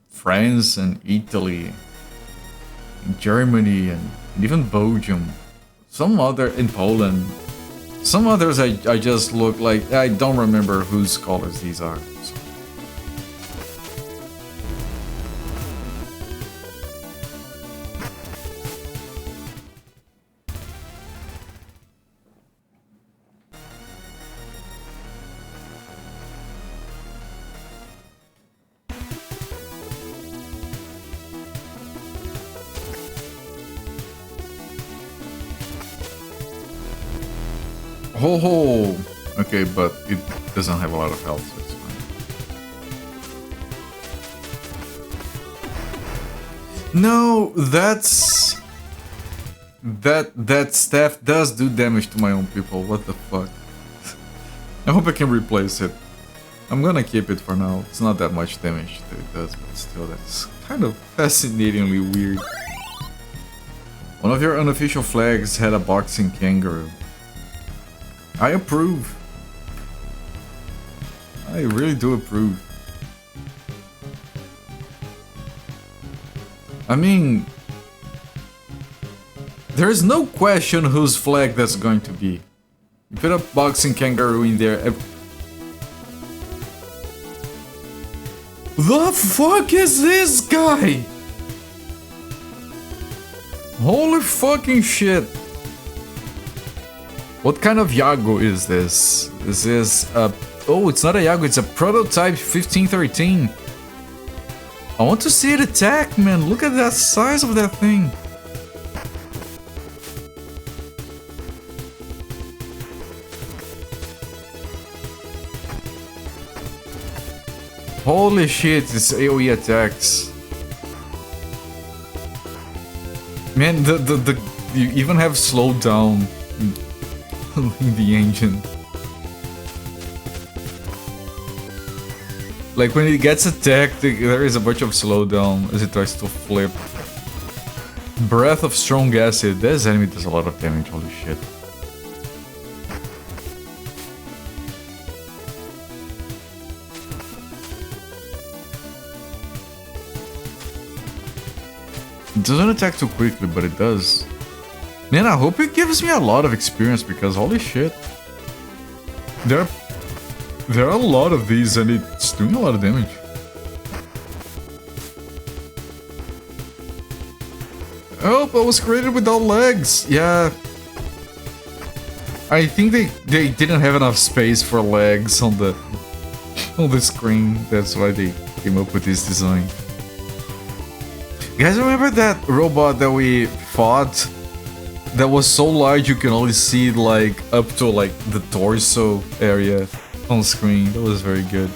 France and Italy, and Germany, and even Belgium. Some other in Poland. Some others I just look like I don't remember whose colors these are. So. Ho ho! Okay, but it doesn't have a lot of health, so it's fine. No, that's... That staff does do damage to my own people, what the fuck. I hope I can replace it. I'm gonna keep it for now, it's not that much damage that it does, but still, that's kind of fascinatingly weird. One of your unofficial flags had a boxing kangaroo. I approve. I really do approve. I mean, there's no question whose flag that's going to be. You put a boxing kangaroo in there. The fuck is this guy? Holy fucking shit. What kind of Yago is this? This is a... Oh, it's not a Yago, it's a prototype 1513. I want to see it attack, man. Look at that size of that thing. Holy shit, it's AoE attacks. Man, you even have slowdown in the engine. Like when it gets attacked, there is a bunch of slowdown as it tries to flip. Breath of Strong Acid. This enemy does a lot of damage, holy shit. It doesn't attack too quickly, but it does. Man, I hope it gives me a lot of experience because holy shit. There are a lot of these and it's doing a lot of damage. Oh, I was created without legs. Yeah. I think they didn't have enough space for legs on the screen. That's why they came up with this design. You guys remember that robot that we fought? That was so large you can only see like up to like the torso area on screen. That was very good.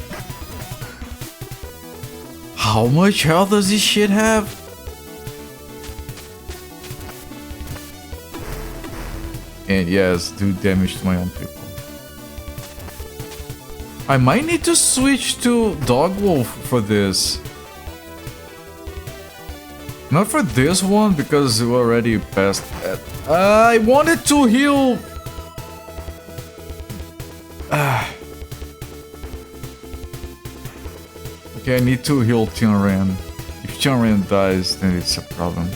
How much health does this shit have? And yes, do damage to my own people. I might need to switch to Dog Wolf for this. Not for this one, because we already passed that. I wanted to heal... Okay, I need to heal Tianran. If Tianran dies, then it's a problem.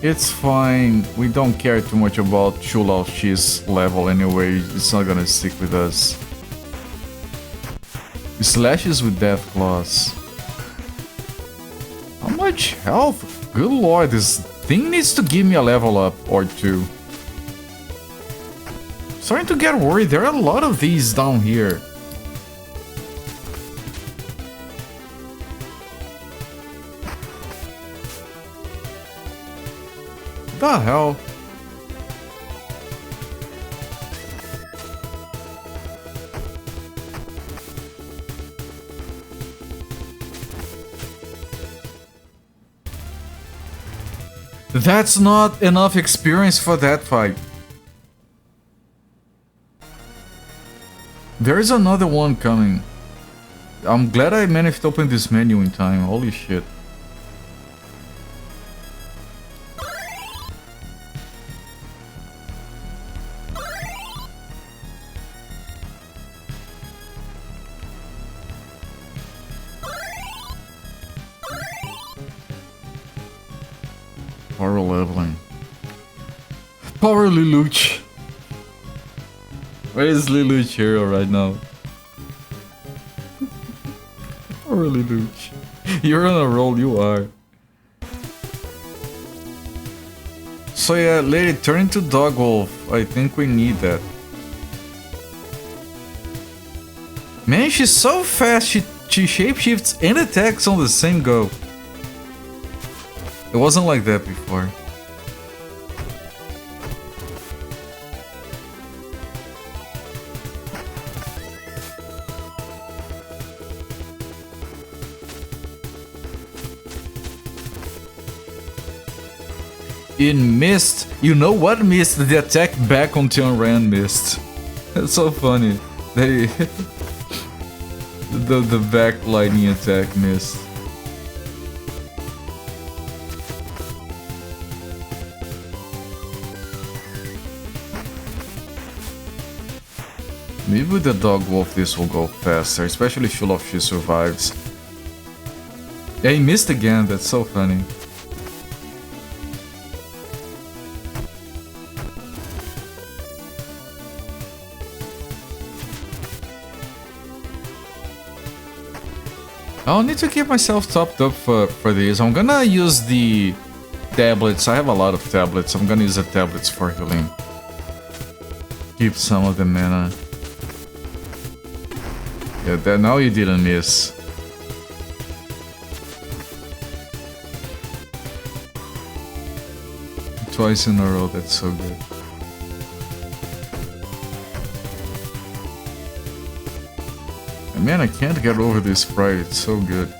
It's fine, we don't care too much about Chu Lao's level anyway, it's not gonna stick with us. He slashes with Death Claws. How much health? Good lord, this thing needs to give me a level up or two. Starting to get worried, there are a lot of these down here. The hell? That's not enough experience for that fight. There is another one coming. I'm glad I managed to open this menu in time, holy shit. Power leveling. Power Lelouch. Where is Lelouch hero right now? Power Lelouch. You're on a roll, you are. So yeah, lady, turn into Dog Wolf. I think we need that. Man, she's so fast. She shapeshifts and attacks on the same go. It wasn't like that before. It missed. You know what missed? The attack back on Tianran missed. That's so funny. They the back lightning attack missed. Maybe with the dog wolf this will go faster, especially if she survives. Yeah, he missed again. That's so funny. I'll need to keep myself topped up for this. I'm gonna use the tablets. I have a lot of tablets. I'm gonna use the tablets for healing. Keep some of the mana. Yeah, that now you didn't miss. Twice in a row, that's so good. Man, I can't get over this sprite, it's so good.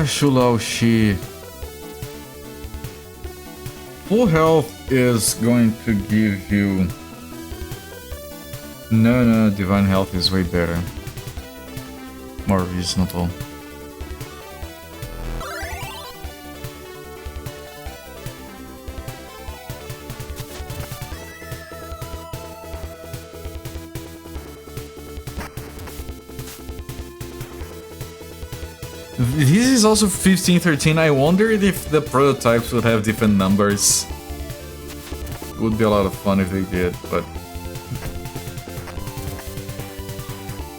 Shulao Shi. Full health is going to give you... No, divine health is way better. More reasonable. This is also 1513. I wondered if the prototypes would have different numbers. It would be a lot of fun if they did, but...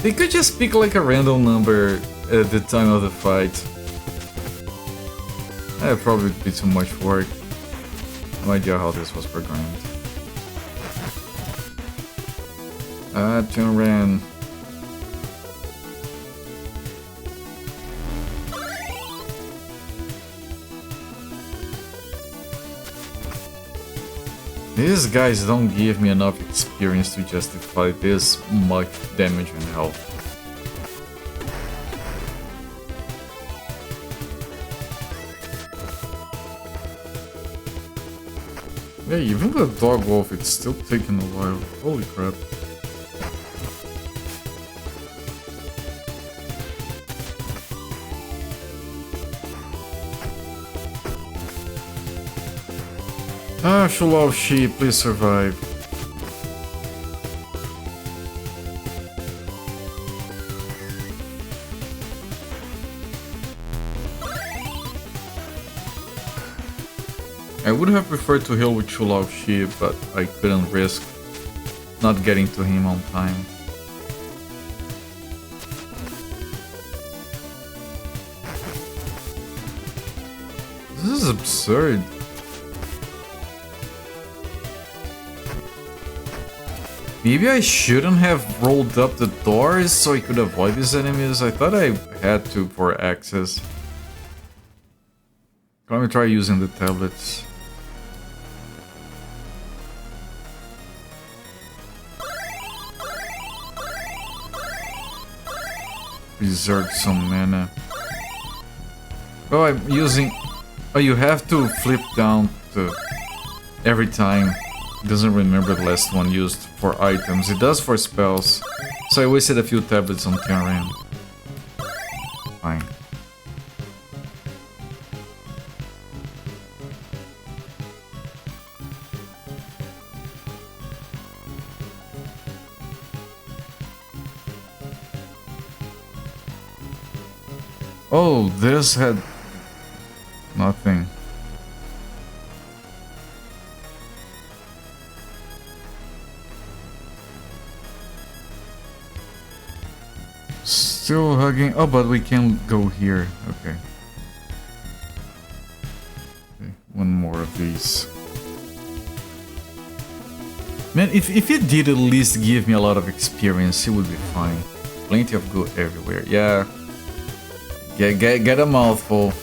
They could just pick like a random number at the time of the fight. That'd probably be too much work. No idea how this was programmed. Tianran. These guys don't give me enough experience to justify this much damage and health. Yeah, even the dog wolf, it's still taking a while. Holy crap. Shulao Shi, please survive. I would have preferred to heal with Shulao Shi, but I couldn't risk not getting to him on time. This is absurd. Maybe I shouldn't have rolled up the doors so I could avoid these enemies. I thought I had to for access. Let me try using the tablets. Preserve some mana. Oh, I'm using... Oh, you have to flip down to... Every time. It doesn't remember the last one used for items. It does for spells. So I wasted a few tablets on Tianran. Fine. Oh, this had nothing. Still hugging. Oh, but we can go here. Okay. Okay, one more of these. Man, if it did at least give me a lot of experience, it would be fine. Plenty of good everywhere. Yeah. Get a mouthful.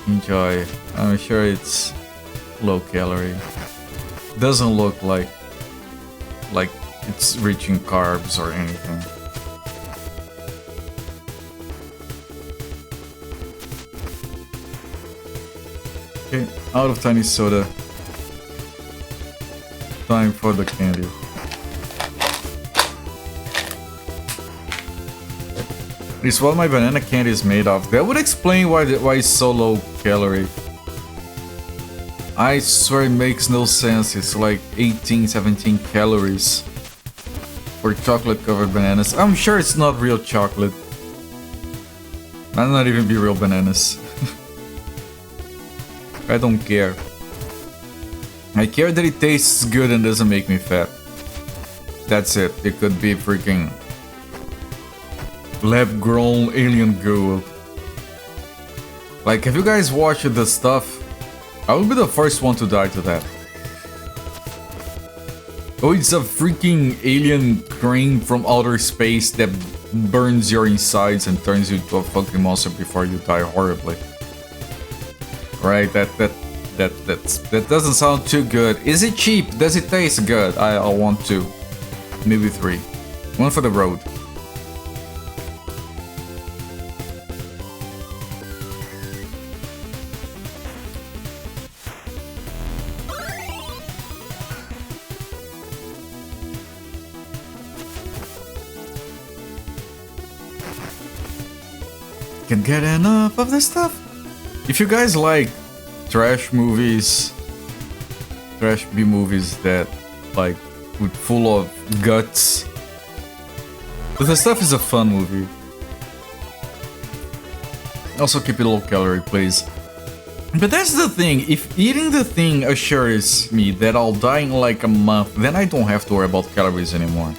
Enjoy. I'm sure it's low calorie. Doesn't look like it's rich in carbs or anything. Okay, out of tiny soda. Time for the candy. It's what my banana candy is made of. That would explain why it's so low calorie. I swear it makes no sense. It's like 18, 17 calories for chocolate covered bananas. I'm sure it's not real chocolate. Might not even be real bananas. I don't care. I care that it tastes good and doesn't make me fat. That's it. It could be freaking lab-grown alien gold. Like, have you guys watched the stuff? I will be the first one to die to that. Oh, it's a freaking alien crane from outer space that burns your insides and turns you into a fucking monster before you die horribly. Right, that doesn't sound too good. Is it cheap? Does it taste good? I want 2. Maybe 3. 1 for the road. Can't get enough of this stuff. If you guys like trash movies, trash B movies that like with full of guts, but the stuff is a fun movie. Also keep it low calorie, please. But that's the thing, if eating the thing assures me that I'll die in like a month, then I don't have to worry about calories anymore.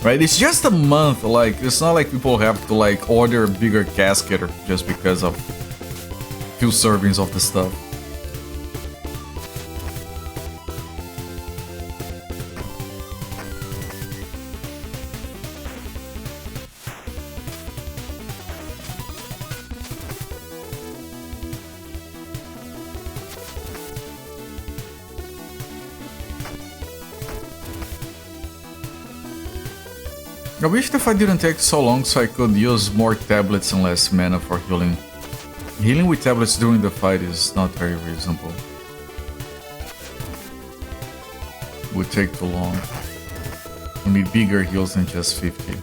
Right, it's just a month, like, it's not like people have to, like, order a bigger casket just because of few servings of the stuff. I wish the fight didn't take so long so I could use more tablets and less mana for healing. Healing with tablets during the fight is not very reasonable. Would take too long. You need bigger heals than just 50.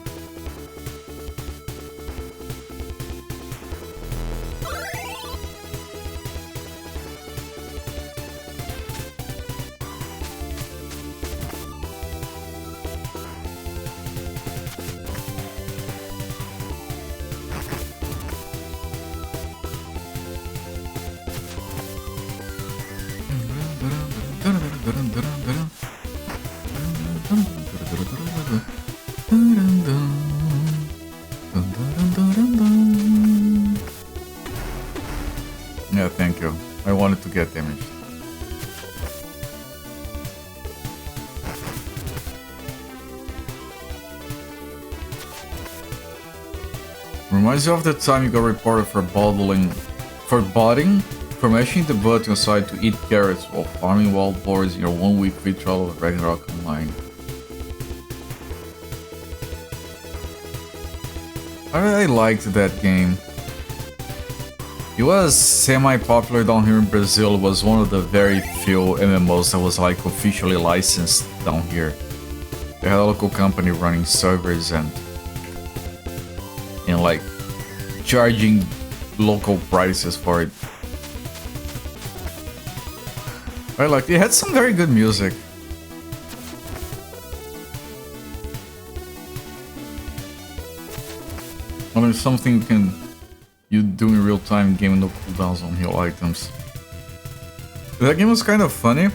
Yeah, thank you. I wanted to get damaged. Reminds you of the time you got reported for botting, for mashing the button aside to eat carrots while farming wild boars in your 1-week free trial of Ragnarok Online. I liked that game. It was semi-popular down here in Brazil. It was one of the very few MMOs that was like officially licensed down here. They had a local company running servers and like charging local prices for it. I liked it. It had some very good music. I mean, something you do in real time game with no cooldowns on heal items. That game was kind of funny.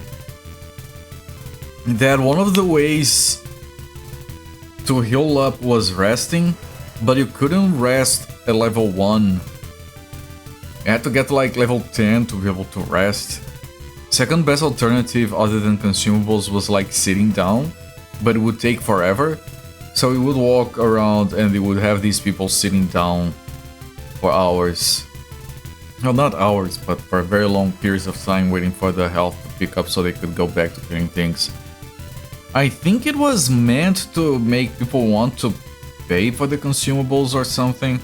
That one of the ways to heal up was resting, but you couldn't rest at level 1. You had to get to like level 10 to be able to rest. Second best alternative other than consumables was like sitting down, but it would take forever. So we would walk around and we would have these people sitting down for hours. Well, not hours, but for very long periods of time waiting for the health to pick up so they could go back to doing things. I think it was meant to make people want to pay for the consumables or something.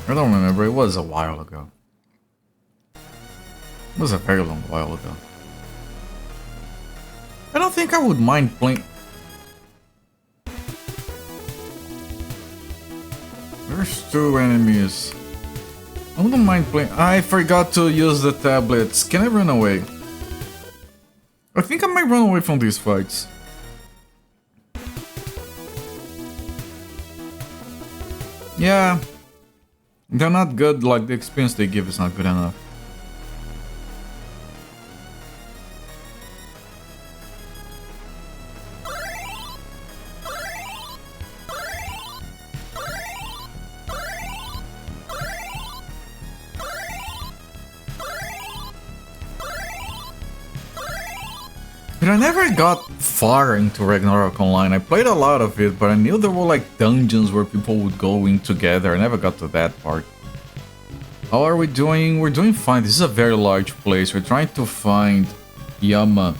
I don't remember, it was a while ago. It was a very long while ago. I don't think I would mind playing... There's 2 enemies. I wouldn't mind playing... I forgot to use the tablets. Can I run away? I think I might run away from these fights. Yeah. They're not good, like the experience they give is not good enough. But I never got far into Ragnarok Online. I played a lot of it, but I knew there were like dungeons where people would go in together. I never got to that part. How are we doing? We're doing fine. This is a very large place. We're trying to find Yama.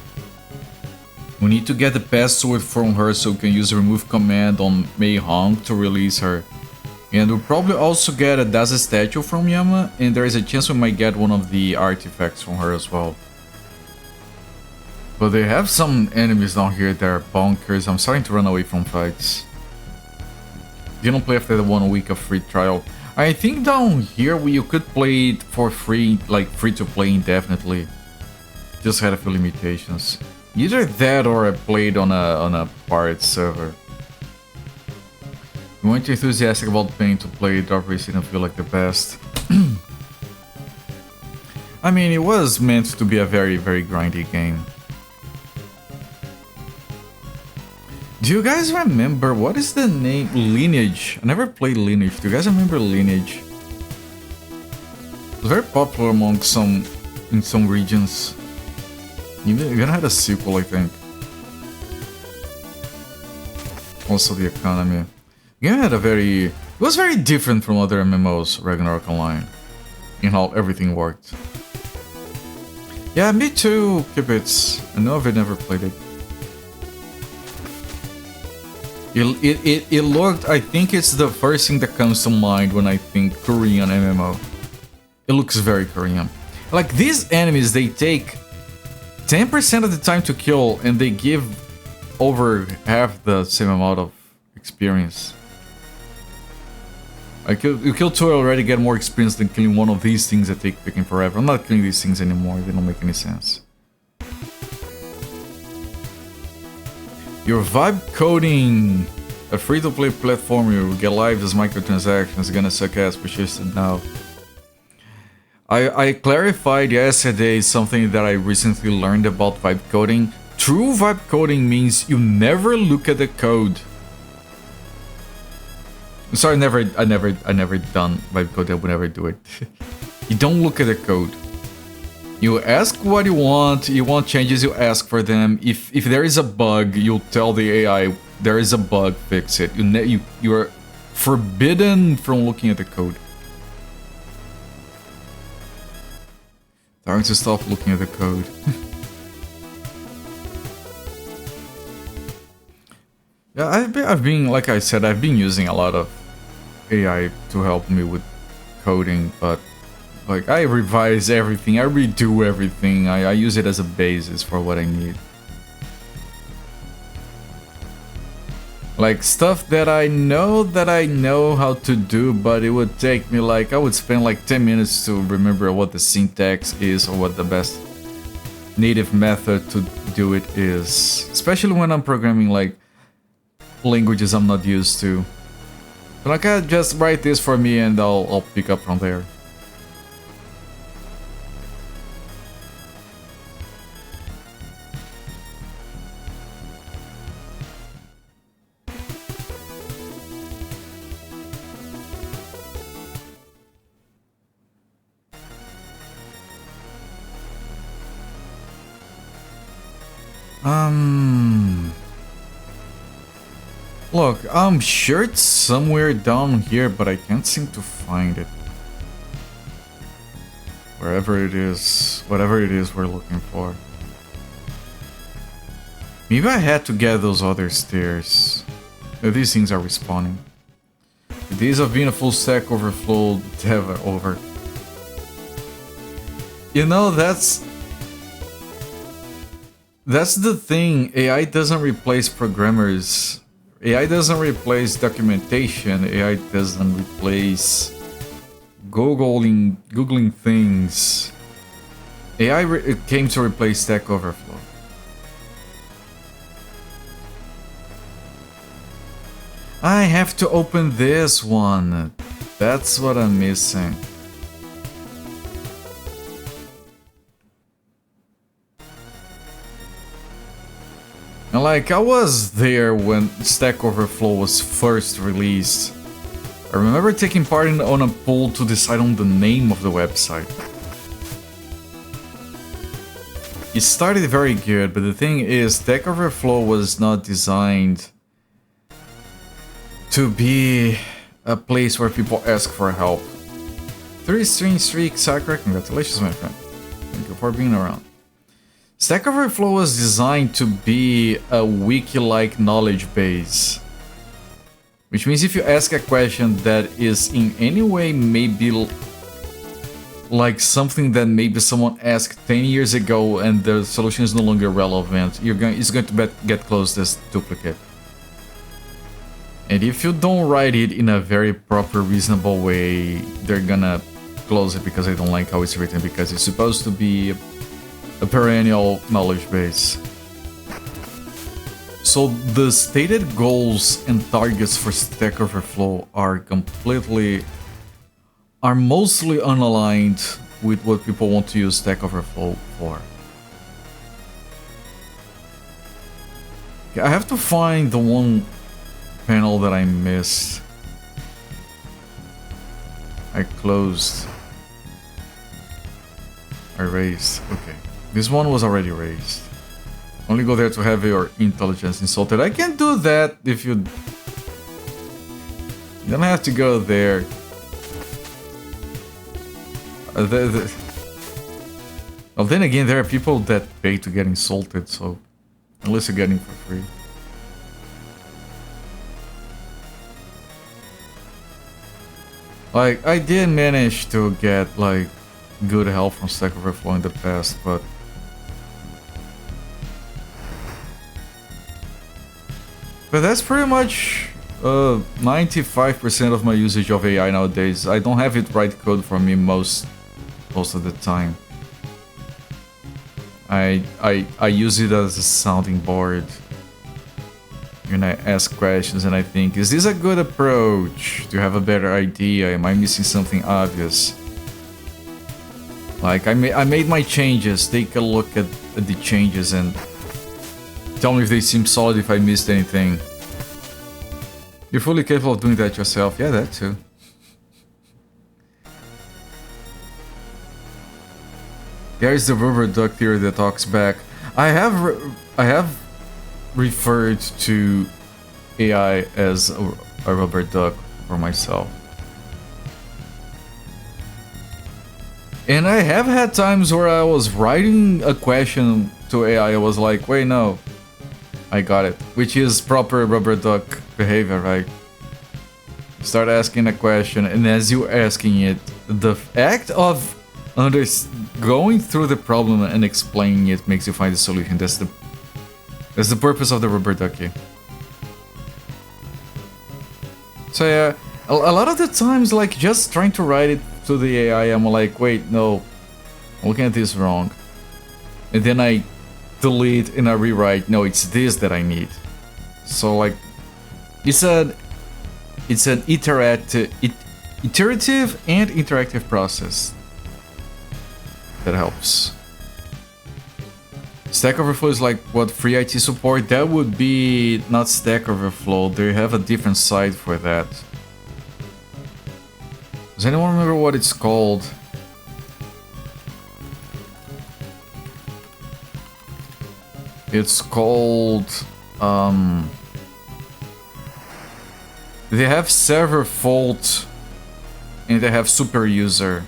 We need to get the password from her so we can use the remove command on Mei Hong to release her. And we'll probably also get a Daza statue from Yama, and there is a chance we might get one of the artifacts from her as well. But they have some enemies down here that are bonkers. I'm starting to run away from fights. Didn't play after the 1 week of free trial. I think down here you could play it for free, like free to play indefinitely. Just had a few limitations. Either that or I played on a pirate server. You weren't enthusiastic about paying to play Dark Race, didn't feel like the best. I mean, it was meant to be a very, very grindy game. Do you guys remember, what is the name? Lineage. I never played Lineage. Do you guys remember Lineage? It was very popular among in some regions. Even had a sequel, I think. Also the economy. The game had a it was very different from other MMOs, Ragnarok Online, in how everything worked. Yeah, me too, Kibitz. I know I've never played it. It looked, I think it's the first thing that comes to mind when I think Korean MMO. It looks very Korean. Like, these enemies, they take 10% of the time to kill, and they give over half the same amount of experience. Like, you kill 2 already, get more experience than killing one of these things that take picking forever. I'm not killing these things anymore, they don't make any sense. Your vibe coding, a free-to-play platform, you get lives as microtransactions, gonna suck ass, persistent now. I clarified yesterday something that I recently learned about vibe coding. True vibe coding means you never look at the code. Sorry, I never done vibe code, I would never do it. You don't look at the code. You ask what you want changes, you ask for them. If there is a bug, you'll tell the AI there is a bug, fix it. You are forbidden from looking at the code. Trying to stop looking at the code. Yeah, I've been, like I said, I've been using a lot of AI to help me with coding, but like, I revise everything, I redo everything, I use it as a basis for what I need. Like, stuff that I know how to do, but it would take me like, I would spend like 10 minutes to remember what the syntax is or what the best native method to do it is. Especially when I'm programming like languages I'm not used to. So like, I just write this for me and I'll pick up from there. Look, I'm sure it's somewhere down here, but I can't seem to find it. Wherever it is, whatever it is we're looking for. Maybe I had to get those other stairs. These things are respawning. The days of being a full stack overflow dev are over. You know, that's the thing. AI doesn't replace programmers. AI doesn't replace documentation. AI doesn't replace Googling things. AI it came to replace Stack Overflow. I have to open this one. That's what I'm missing. And like, I was there when Stack Overflow was first released. I remember taking part on a poll to decide on the name of the website. It started very good, but the thing is, Stack Overflow was not designed to be a place where people ask for help. 3 string streak, Sakura, congratulations my friend. Thank you for being around. Stack Overflow was designed to be a wiki-like knowledge base. Which means if you ask a question that is in any way maybe like something that maybe someone asked 10 years ago and the solution is no longer relevant, it's going to get closed as duplicate. And if you don't write it in a very proper, reasonable way, they're gonna close it because they don't like how it's written, because it's supposed to be a perennial knowledge base. So the stated goals and targets for Stack Overflow are mostly unaligned with what people want to use Stack Overflow for. Okay, I have to find the one panel that I missed. I closed. I raised. Okay. This one was already raised. Only go there to have your intelligence insulted. I can't do that if you... You don't have to go there. Well, then again, there are people that pay to get insulted, so... Unless you're getting for free. Like, I did manage to get, like, good help from Stack Overflow in the past, but... But that's pretty much 95% of my usage of AI nowadays. I don't have it write code for me most of the time. I use it as a sounding board. And I ask questions and I think, is this a good approach? Do you have a better idea? Am I missing something obvious? Like, I made my changes, take a look at the changes and tell me if they seem solid, if I missed anything. You're fully capable of doing that yourself. Yeah, that too. There's the rubber duck theory that talks back. I have referred to AI as a rubber duck for myself. And I have had times where I was writing a question to AI, I was like, wait, no, I got it. Which is proper rubber duck behavior, right? Start asking a question, and as you're asking it, the act of going through the problem and explaining it makes you find the solution. That's the purpose of the rubber ducky. So yeah, a lot of the times, like, just trying to write it to the AI, I'm like, wait, no, I'm looking at this wrong. And then I delete and I rewrite, no, it's this that I need. So like, it's an iterative and interactive process that helps. Stack Overflow is like what free IT support. That would be not Stack Overflow. They have a different site for that. Does anyone remember what it's called? It's called... They have server fault and they have super user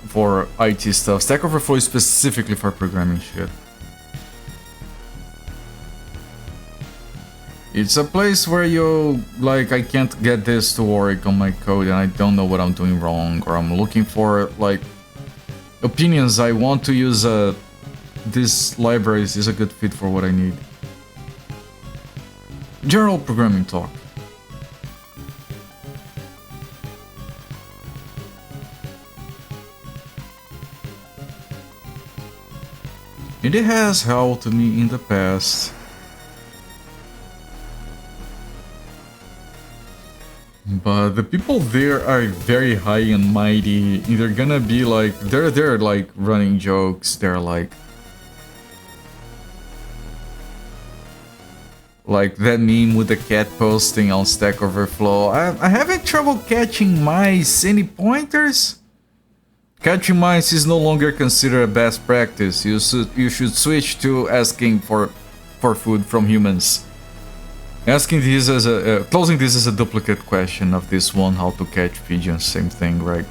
for IT stuff. Stack Overflow is specifically for programming shit. It's a place where you, like, I can't get this to work on my code and I don't know what I'm doing wrong, or I'm looking for, like, opinions. I want to use this libraries is a good fit for what I need. General programming talk. And it has helped me in the past. But the people there are very high and mighty, and they're gonna be like, they're like running jokes, they're like that meme with the cat posting on Stack Overflow. I'm having trouble catching mice. Any pointers? Catching mice is no longer considered a best practice. You should switch to asking for food from humans. Asking this as closing this as a duplicate question of this one, how to catch pigeons, same thing, right?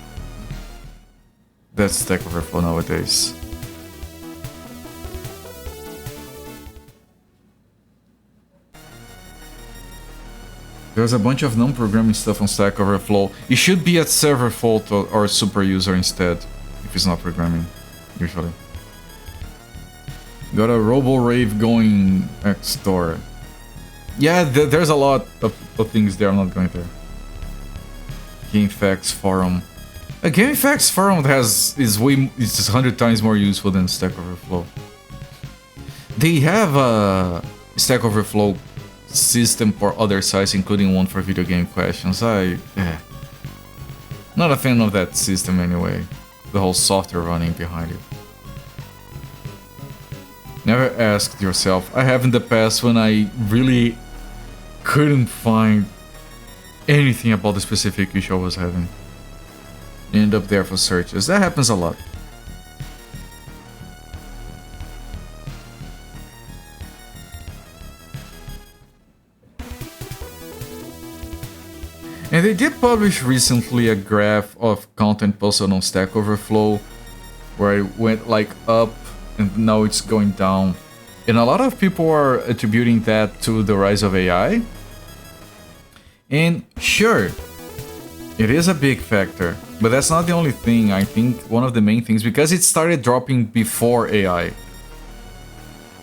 That's Stack Overflow nowadays. There's a bunch of non-programming stuff on Stack Overflow. It should be at server fault or super user instead, if it's not programming, usually. Got a robo-rave going next door. Yeah, there's a lot of things there, I'm not going there. GameFAQs forum. A GameFAQs forum is 100 times more useful than Stack Overflow. They have a Stack Overflow system for other sites, including one for video game questions. Not a fan of that system anyway. The whole software running behind it. Never asked yourself. I have in the past when I really couldn't find anything about the specific issue I was having. End up there for searches. That happens a lot. And they did publish recently a graph of content posted on Stack Overflow where it went like up and now it's going down. And a lot of people are attributing that to the rise of AI. And sure, it is a big factor, but that's not the only thing. I think one of the main things, because it started dropping before AI,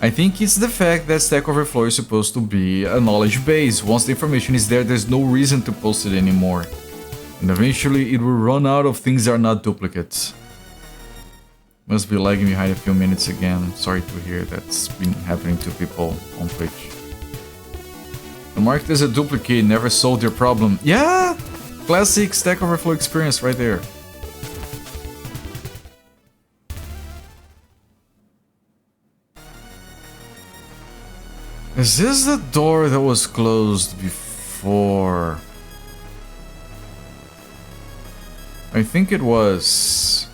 I think it's the fact that Stack Overflow is supposed to be a knowledge base. Once the information is there, there's no reason to post it anymore. And eventually it will run out of things that are not duplicates. Must be lagging behind a few minutes again. Sorry to hear that's been happening to people on Twitch. The market as a duplicate never solved your problem. Yeah! Classic Stack Overflow experience right there. Is this the door that was closed before? I think it was.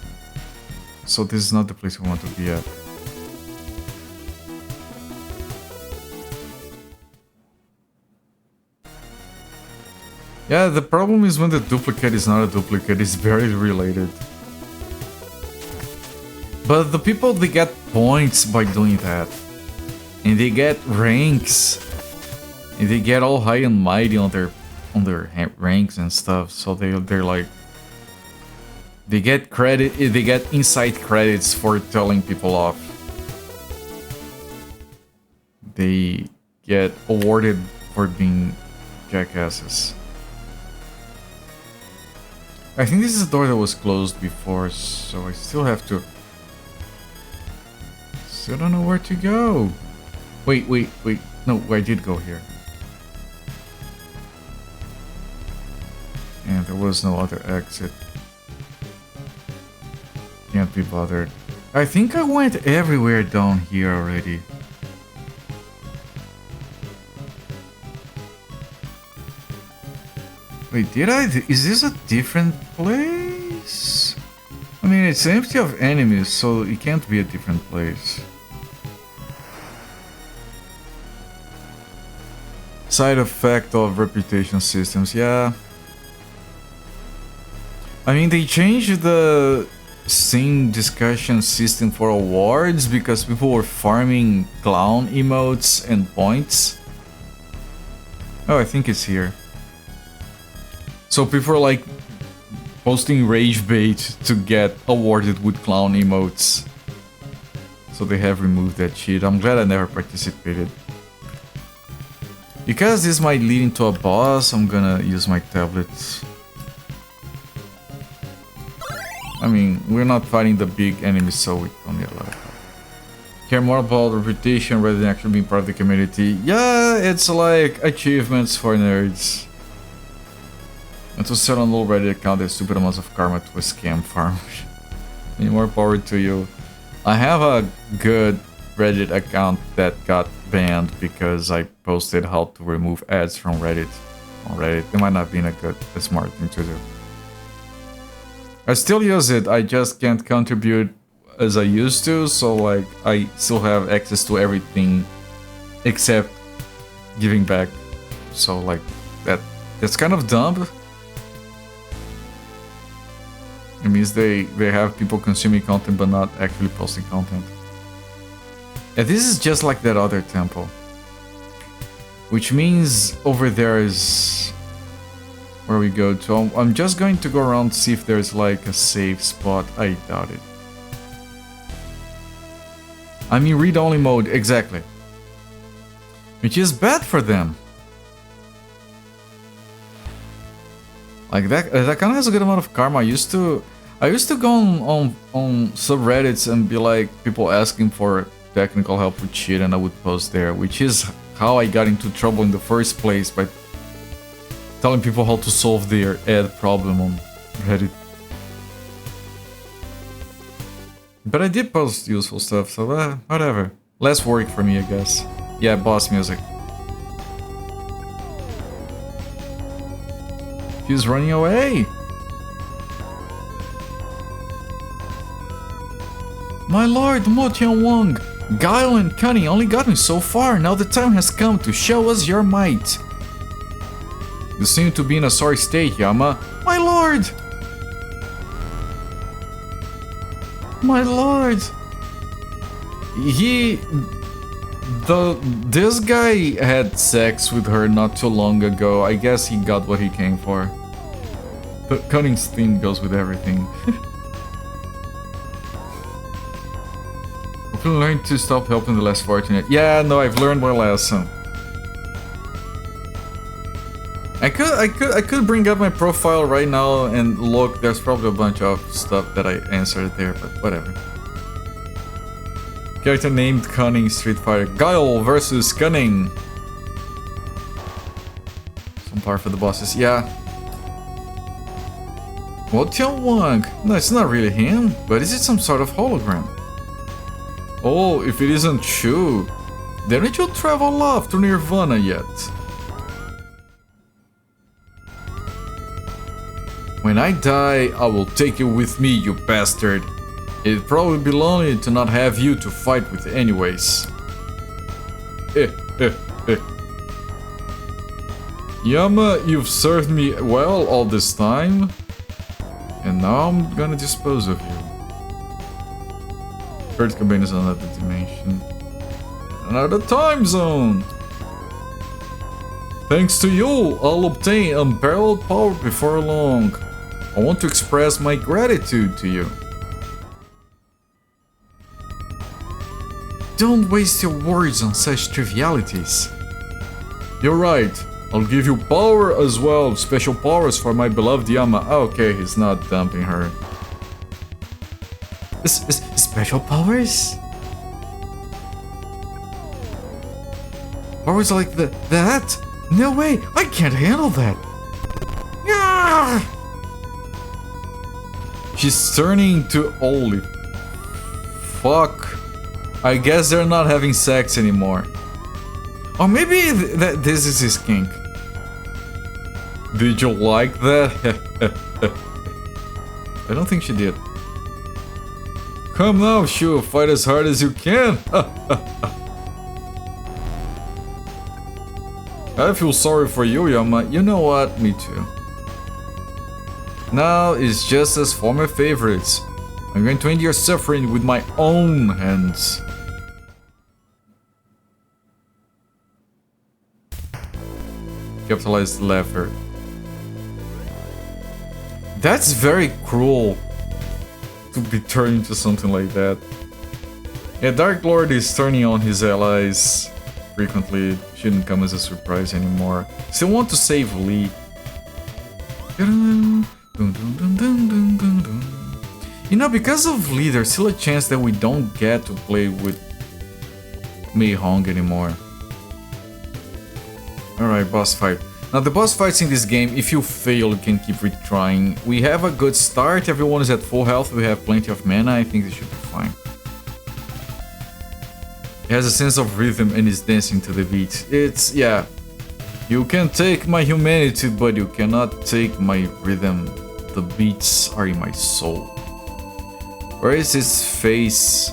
So this is not the place we want to be at. Yeah, the problem is when the duplicate is not a duplicate, it's very related. But the people, they get points by doing that. And they get ranks. And they get all high and mighty on their ranks and stuff. So they're like, they get credit, they get insight credits for telling people off. They get awarded for being jackasses. I think this is a door that was closed before, so I still have to... Still don't know where to go. Wait. No, I did go here. And there was no other exit. Can't be bothered. I think I went everywhere down here already. Wait, did I? Is this a different place? I mean, it's empty of enemies, so it can't be a different place. side effect of reputation systems, yeah. I mean, they changed the Steam discussion system for awards because people were farming clown emotes and points. Oh, I think it's here. So people are like posting rage bait to get awarded with clown emotes. So they have removed that cheat. I'm glad I never participated. Because this might lead into a boss, I'm gonna use my tablet. I mean, we're not fighting the big enemies, so we don't need a lot of help. Care more about reputation rather than actually being part of the community. Yeah, it's like achievements for nerds. And to sell an old Reddit account, there's stupid amounts of karma to a scam farm. Any more power to you. I have a good Reddit account that got banned because I posted how to remove ads from Reddit. On Reddit, it might not have been a smart thing to do. I still use it, I just can't contribute as I used to, so like I still have access to everything except giving back. So like that's kind of dumb. It means they have people consuming content but not actually posting content. And this is just like that other temple. Which means over there is where we go to. I'm just going to go around see if there's like a safe spot. I doubt it. I'm in read-only mode, exactly. Which is bad for them. Like that kind of has a good amount of karma. I used to go on subreddits and be like people asking for technical help with shit, and I would post there, which is how I got into trouble in the first place, by telling people how to solve their ad problem on Reddit. But I did post useful stuff, so whatever. Less work for me, I guess. Yeah, boss music. He's running away! My lord, Mo Tian Wang! Guile and cunning only got me so far, now the time has come to show us your might. You seem to be in a sorry state, Yama. My lord! My lord! This guy had sex with her not too long ago. I guess he got what he came for. The cunning's theme goes with everything. I've learned to stop helping the less fortunate. Yeah, no, I've learned my lesson. I could bring up my profile right now and look. There's probably a bunch of stuff that I answered there, but whatever. Character named Cunning Street Fighter. Guile versus Cunning. Some power for the bosses, yeah. What Tian Wang? No, it's not really him, but is it some sort of hologram? Oh, if it isn't Shu, didn't you travel off to Nirvana yet? When I die, I will take you with me, you bastard. It'd probably be lonely to not have you to fight with anyways. Yama, you've served me well all this time. And now I'm gonna dispose of you. Kurt Cobain is another dimension. Another time zone! Thanks to you, I'll obtain unparalleled power before long. I want to express my gratitude to you. Don't waste your words on such trivialities. You're right. I'll give you power as well, special powers for my beloved Yama. Okay, he's not dumping her. Special powers? Powers like that? No way, I can't handle that. Yeah! She's turning to holy fuck. I guess they're not having sex anymore. Or maybe this is his kink. Did you like that? I don't think she did. Come now, Shu, fight as hard as you can. I feel sorry for you, Yama. You know what? Me too. Now it's just as for my favorites. I'm going to end your suffering with my own hands. Capitalized lever. That's very cruel to be turned into something like that. Yeah, Dark Lord is turning on his allies frequently. Shouldn't come as a surprise anymore. Still want to save Lee. You know, because of Lee, there's still a chance that we don't get to play with Mei Hong anymore. Alright, boss fight. Now the boss fights in this game, if you fail, you can keep retrying. We have a good start, everyone is at full health, we have plenty of mana, I think this should be fine. He has a sense of rhythm and is dancing to the beat. It's, yeah. You can take my humanity, but you cannot take my rhythm. The beats are in my soul. Where is his face?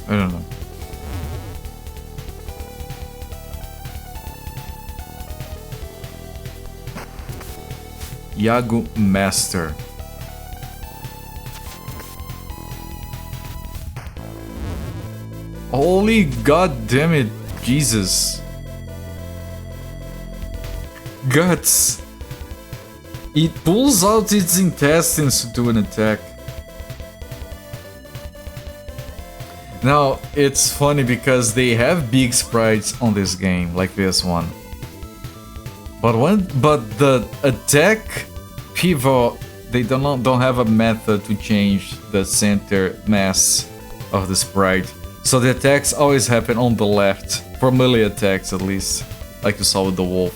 I don't know. Yagu Master. Holy god damn it, Jesus. Guts. It pulls out its intestines to do an attack. Now, it's funny because they have big sprites on this game, like this one. But the attack pivot, they don't have a method to change the center mass of the sprite. So the attacks always happen on the left, for melee attacks at least, like you saw with the wolf.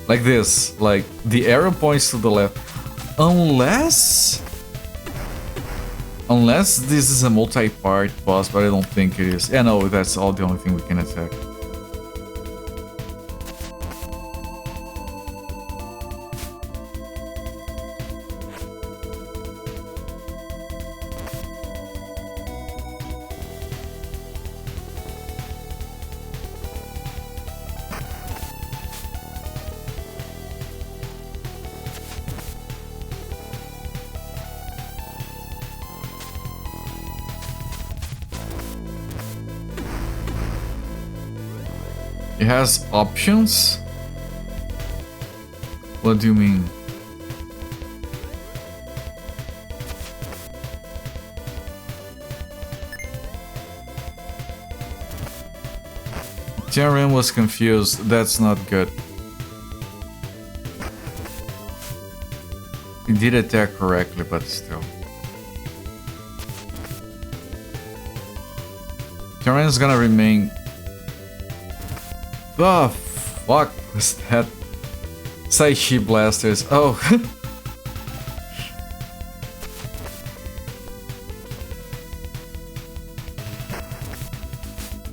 Like this, like the arrow points to the left. Unless this is a multi-part boss, but I don't think it is. Yeah, no, that's all the only thing we can attack. It has options? What do you mean? Tyrion was confused. That's not good. He did attack correctly, but still. Tyrion's gonna remain. The fuck was that? Saishi blasters. Oh.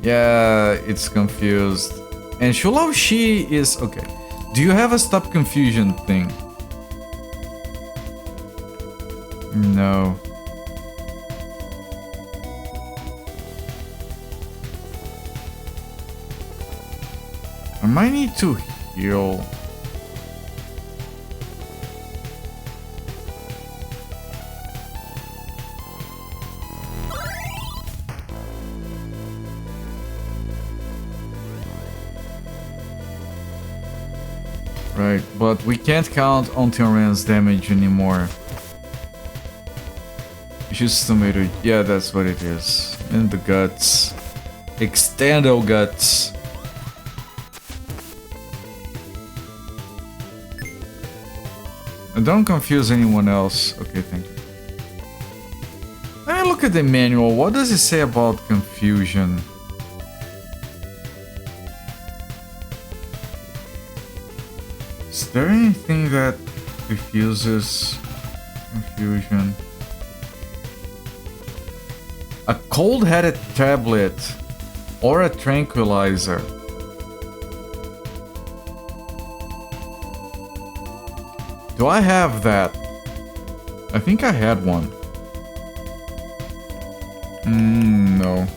Yeah, it's confused. And Shulao Shi is okay. Do you have a stop confusion thing? No. I might need to heal. Right, but we can't count on Tyrion's damage anymore. Just tomato. Yeah, that's what it is. And the guts. Extendo guts. And don't confuse anyone else. Okay, thank you. Let me look at the manual. What does it say about confusion? Is there anything that refuses confusion? A cold-headed tablet or a tranquilizer. Do I have that? I think I had one. No.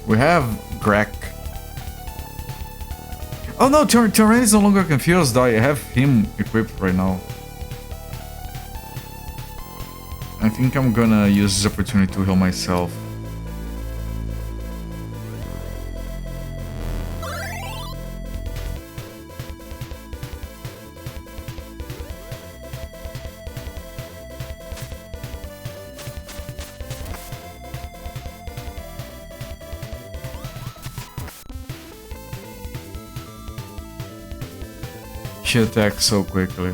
We have Grek. Oh no, Terrain is no longer confused. I have him equipped right now. I think I'm gonna use this opportunity to heal myself. She attacks so quickly.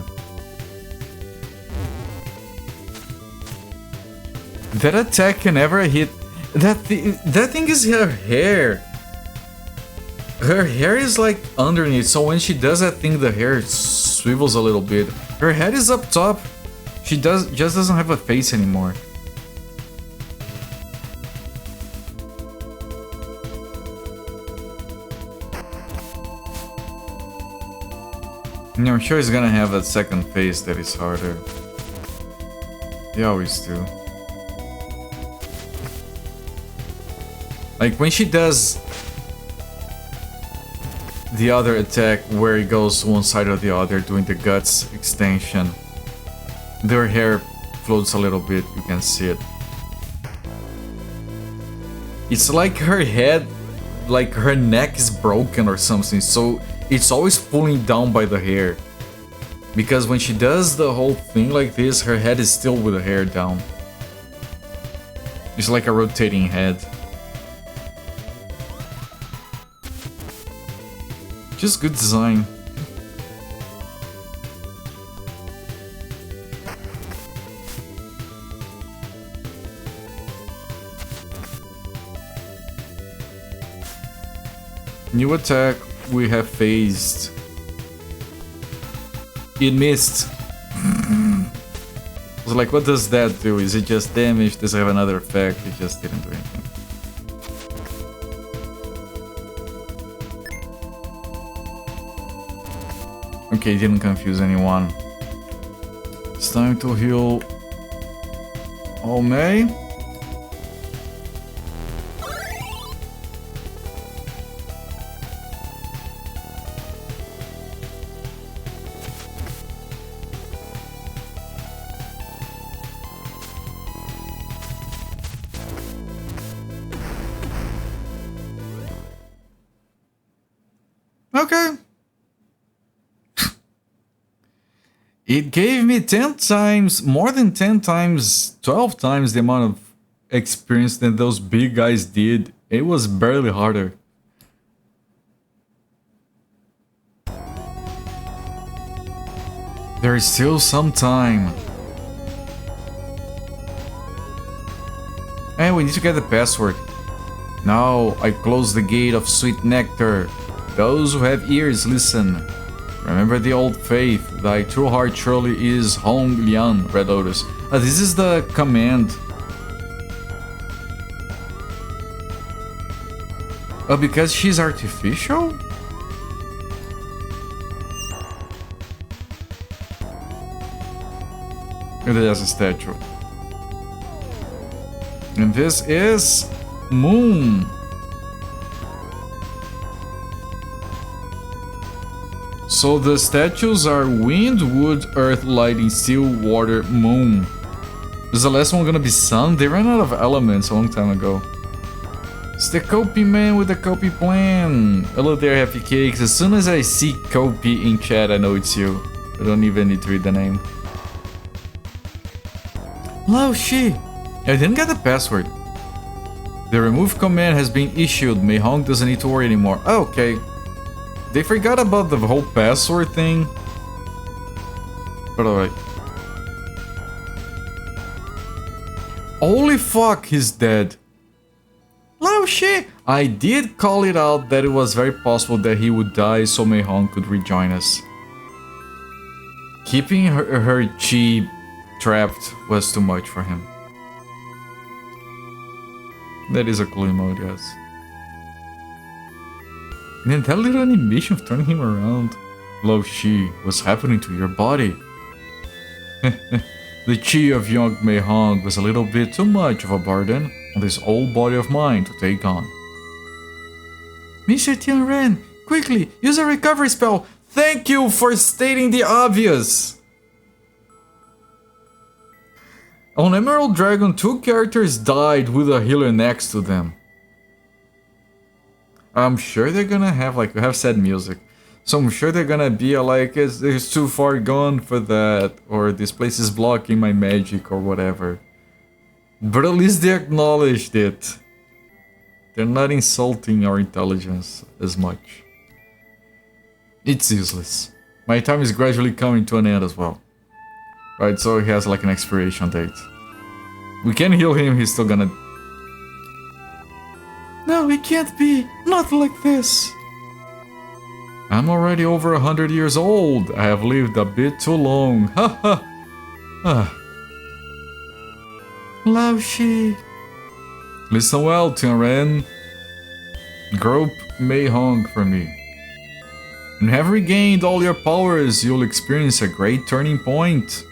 That attack can never hit. That thing is her hair. Her hair is like underneath, so when she does that thing, the hair swivels a little bit. Her head is up top. She just doesn't have a face anymore. I'm sure he's gonna have a second face that is harder. They always do. Like when she does the other attack where it goes one side or the other doing the guts extension, their hair floats a little bit, you can see it. It's like her head, like her neck is broken or something, so it's always pulling down by the hair. Because when she does the whole thing like this, her head is still with the hair down. It's like a rotating head. Just good design. New attack we have phased. It missed. I was like, what does that do? Is it just damage? Does it have another effect? It just didn't do anything. Okay, didn't confuse anyone. It's time to heal May. Okay. It gave me 10 times, more than 10 times, 12 times the amount of experience that those big guys did. It was barely harder. There is still some time. And we need to get the password. Now I close the gate of sweet nectar. Those who have ears, listen. Remember the old faith. Thy true heart surely is Hong Lian, Red Lotus. This is the command. Oh, because she's artificial? There's a statue. And this is Moon. So the statues are wind, wood, earth, lightning, steel, water, moon. Is the last one gonna be sun? They ran out of elements a long time ago. It's the Copy man with the Copy plan. Hello there, happy cakes. As soon as I see Copy in chat, I know it's you. I don't even need to read the name. Hello, she. I didn't get the password. The remove command has been issued. Mei Hong doesn't need to worry anymore. Oh, okay. They forgot about the whole password thing. But alright. Holy fuck, he's dead. Lao Shi! I did call it out that it was very possible that he would die so Mei Hong could rejoin us. Keeping her chi trapped was too much for him. That is a cool emote, yes. And then that little animation of turning him around. Lo Shi, what's happening to your body? The chi of young Mei Hong was a little bit too much of a burden on this old body of mine to take on. Mr. Tianren, quickly, use a recovery spell! Thank you for stating the obvious! On Emerald Dragon, 2 characters died with a healer next to them. I'm sure they're gonna have, like, we have sad music. So I'm sure they're gonna be like, it's too far gone for that, or this place is blocking my magic, or whatever. But at least they acknowledged it. They're not insulting our intelligence as much. It's useless. My time is gradually coming to an end as well. Right, so he has like an expiration date. We can heal him, he's still gonna... No, it can't be! Not like this! I'm already over 100 years old. I have lived a bit too long. Ha ha! Lao Shi. Listen well, Tianren. Group Mei Hong for me. When you have regained all your powers, you'll experience a great turning point.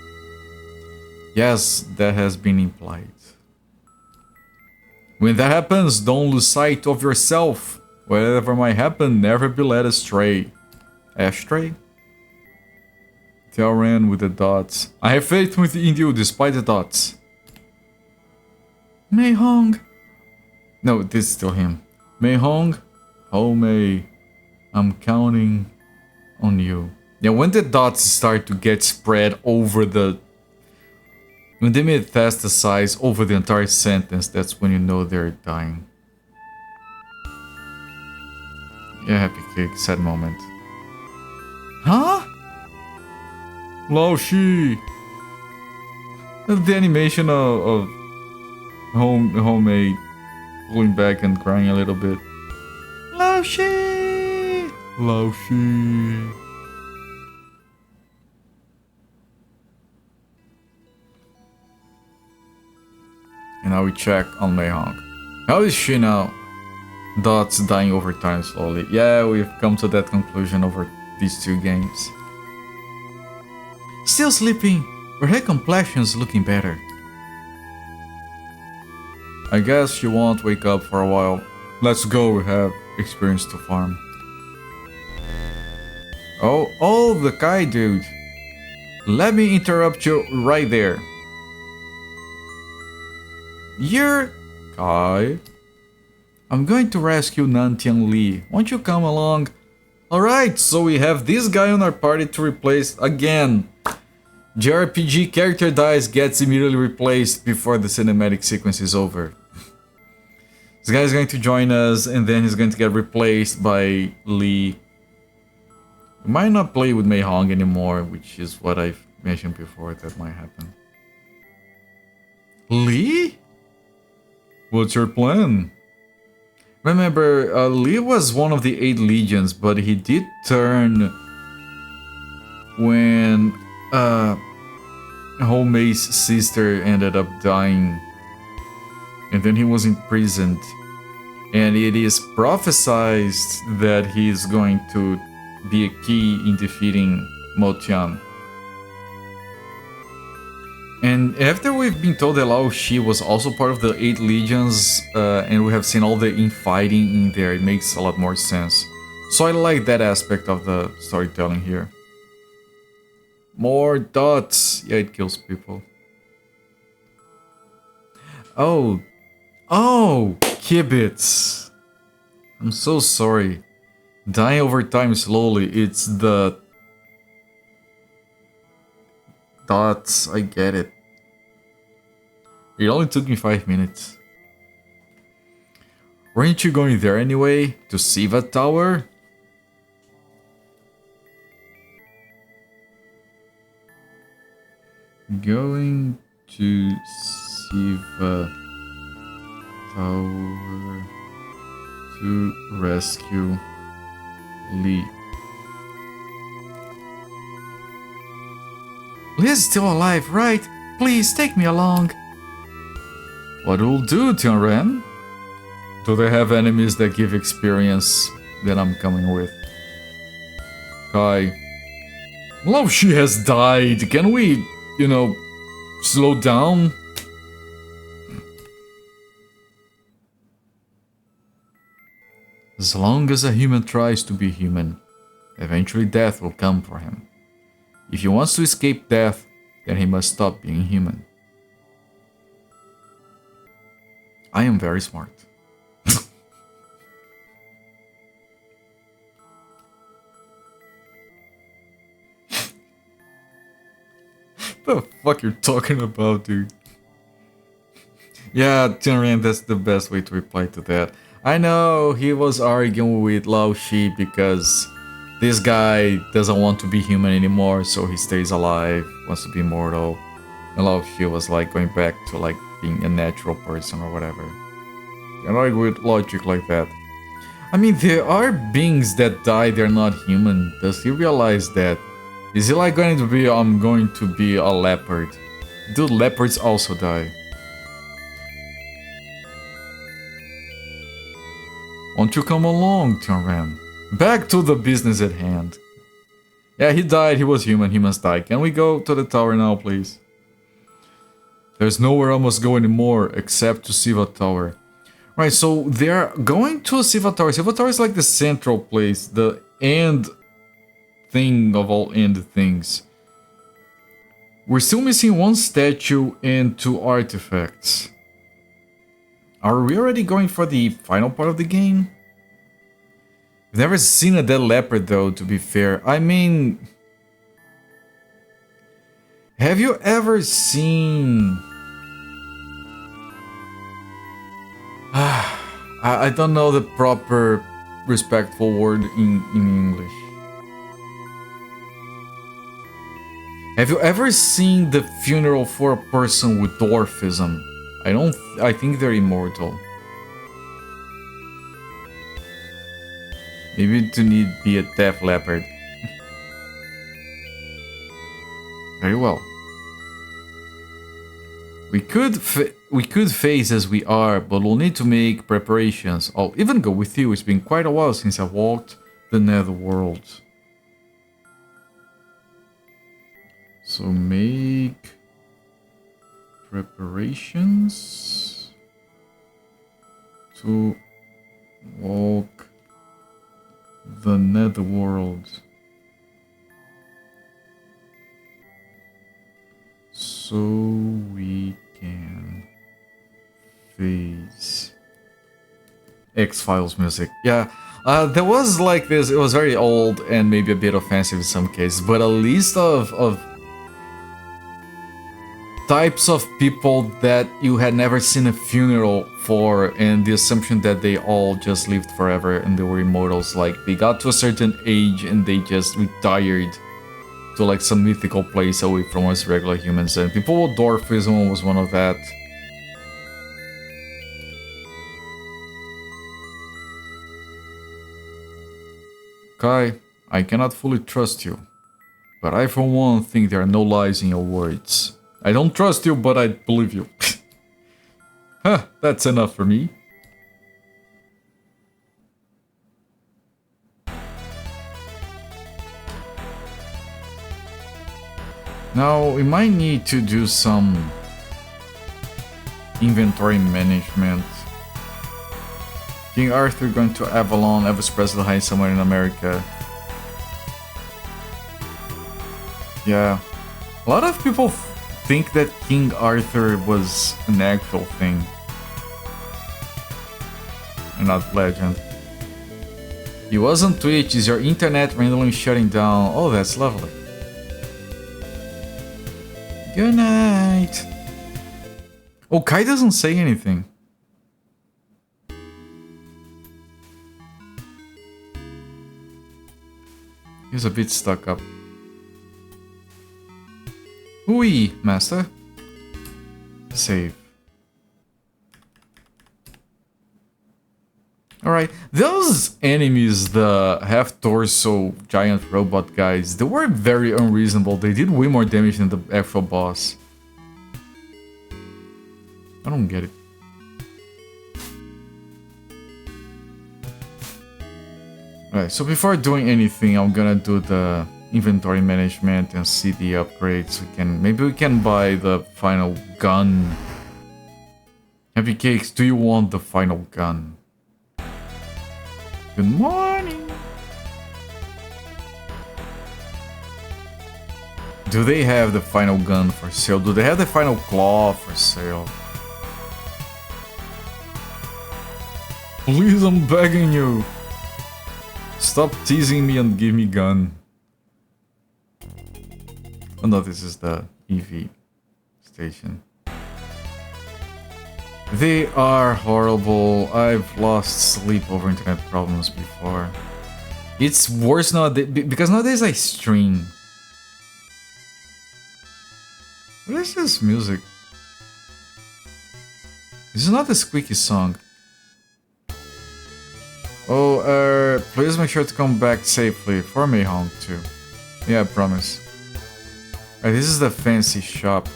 Yes, that has been implied. When that happens, don't lose sight of yourself. Whatever might happen, never be led astray. Ashtray? Tianren with the dots. I have faith in you despite the dots. Mei Hong. No, this is still him. Mei Hong. Oh Mei. I'm counting on you. Yeah, when the dots start to get spread over the... When they metastasize over the entire sentence, that's when you know they're dying. Yeah, happy cake, sad moment. Huh? Lao Shi! The animation of Homemade pulling back and crying a little bit. Lao Shi! Lao Shi! And now we check on Mei Hong. How is she now? Dots dying over time slowly. Yeah, we've come to that conclusion over these 2 games. Still sleeping, but her complexion's looking better. I guess she won't wake up for a while. Let's go, we have experience to farm. Oh, the Kai dude. Let me interrupt you right there. You're... Kai? I'm going to rescue Nantian Li. Won't you come along? Alright, so we have this guy on our party to replace again. JRPG character dies, gets immediately replaced before the cinematic sequence is over. This guy is going to join us and then he's going to get replaced by Li. We might not play with Mei Hong anymore, which is what I've mentioned before that might happen. Li? What's your plan? Remember, Li was one of the 8 legions, but he did turn when Homei's sister ended up dying. And then he was imprisoned. And it is prophesied that he is going to be a key in defeating Motian. And after we've been told that Lao Shi was also part of the 8 legions, and we have seen all the infighting in there, it makes a lot more sense. So I like that aspect of the storytelling here. More dots! Yeah, it kills people. Oh, Kibitz! I'm so sorry. Dying over time slowly, it's the... dots, I get it. It only took me 5 minutes. Weren't you going there anyway? To Siva Tower? Going to Siva Tower to rescue Li. Li's still alive, right? Please take me along. What will do, Tianren? Do they have enemies that give experience that I'm coming with? Kai. Lao Shi has died. Can we, slow down. As long as a human tries to be human, eventually death will come for him. If he wants to escape death, then he must stop being human. I am very smart. What the fuck you're talking about, dude? Yeah, Tinran, that's the best way to reply to that. I know he was arguing with Lao Shi because this guy doesn't want to be human anymore, so he stays alive, wants to be immortal. And Lao Shi was like going back to like being a natural person or whatever. You argue with logic like that. I mean, there are beings that die, they're not human. Does he realize that? Is he like going to be, I'm going to be a leopard? Dude, leopards also die. Won't you come along, Tinran? Back to the business at hand. Yeah, he died, he was human, he must die. Can we go to the tower now, please? There's nowhere I must go anymore except to Siva Tower. Right, so they're going to Siva Tower. Siva Tower is like the central place, the end thing of all end things. We're still missing one statue and 2 artifacts. Are we already going for the final part of the game? I've never seen a dead leopard though, to be fair. I mean... Have you ever seen... I don't know the proper respectful word in English. Have you ever seen the funeral for a person with dwarfism? I think they're immortal. Maybe to need be a deaf leopard. Very well. We could face as we are, but we'll need to make preparations. I'll even go with you. It's been quite a while since I walked the netherworld. So make preparations to walk the netherworld. So we can face X-Files music. Yeah, there was like this, it was very old and maybe a bit offensive in some cases, but a list of types of people that you had never seen a funeral for, and the assumption that they all just lived forever and they were immortals. Like, they got to a certain age and they just retired to like some mythical place away from us regular humans, and people with dwarfism was one of that. Kai, I cannot fully trust you, but I for one think there are no lies in your words. I don't trust you, but I believe you. Huh, that's enough for me. Now, we might need to do some inventory management. King Arthur going to Avalon, Elvis Presley hiding somewhere in America. Yeah. A lot of people think that King Arthur was an actual thing. And not legend. He was on Twitch. Is your internet randomly shutting down? Oh, that's lovely. Good night. Oh, Kai doesn't say anything. He's a bit stuck up. Ui, master. Save. Alright, those enemies, the half-torso giant robot guys, they were very unreasonable. They did way more damage than the actual boss. I don't get it. Alright, so before doing anything, I'm gonna do the inventory management and CD upgrades. Maybe we can buy the final gun. Happy Cakes, do you want the final gun? Good morning. Do they have the final gun for sale? Do they have the final claw for sale? Please, I'm begging you. Stop teasing me and give me gun. Oh no, this is the EV station. They are horrible. I've lost sleep over internet problems before. It's worse nowadays because nowadays I stream. What is this music? This is not a squeaky song. Oh, please make sure to come back safely for me home too. Yeah, I promise. Alright, this is the fancy shop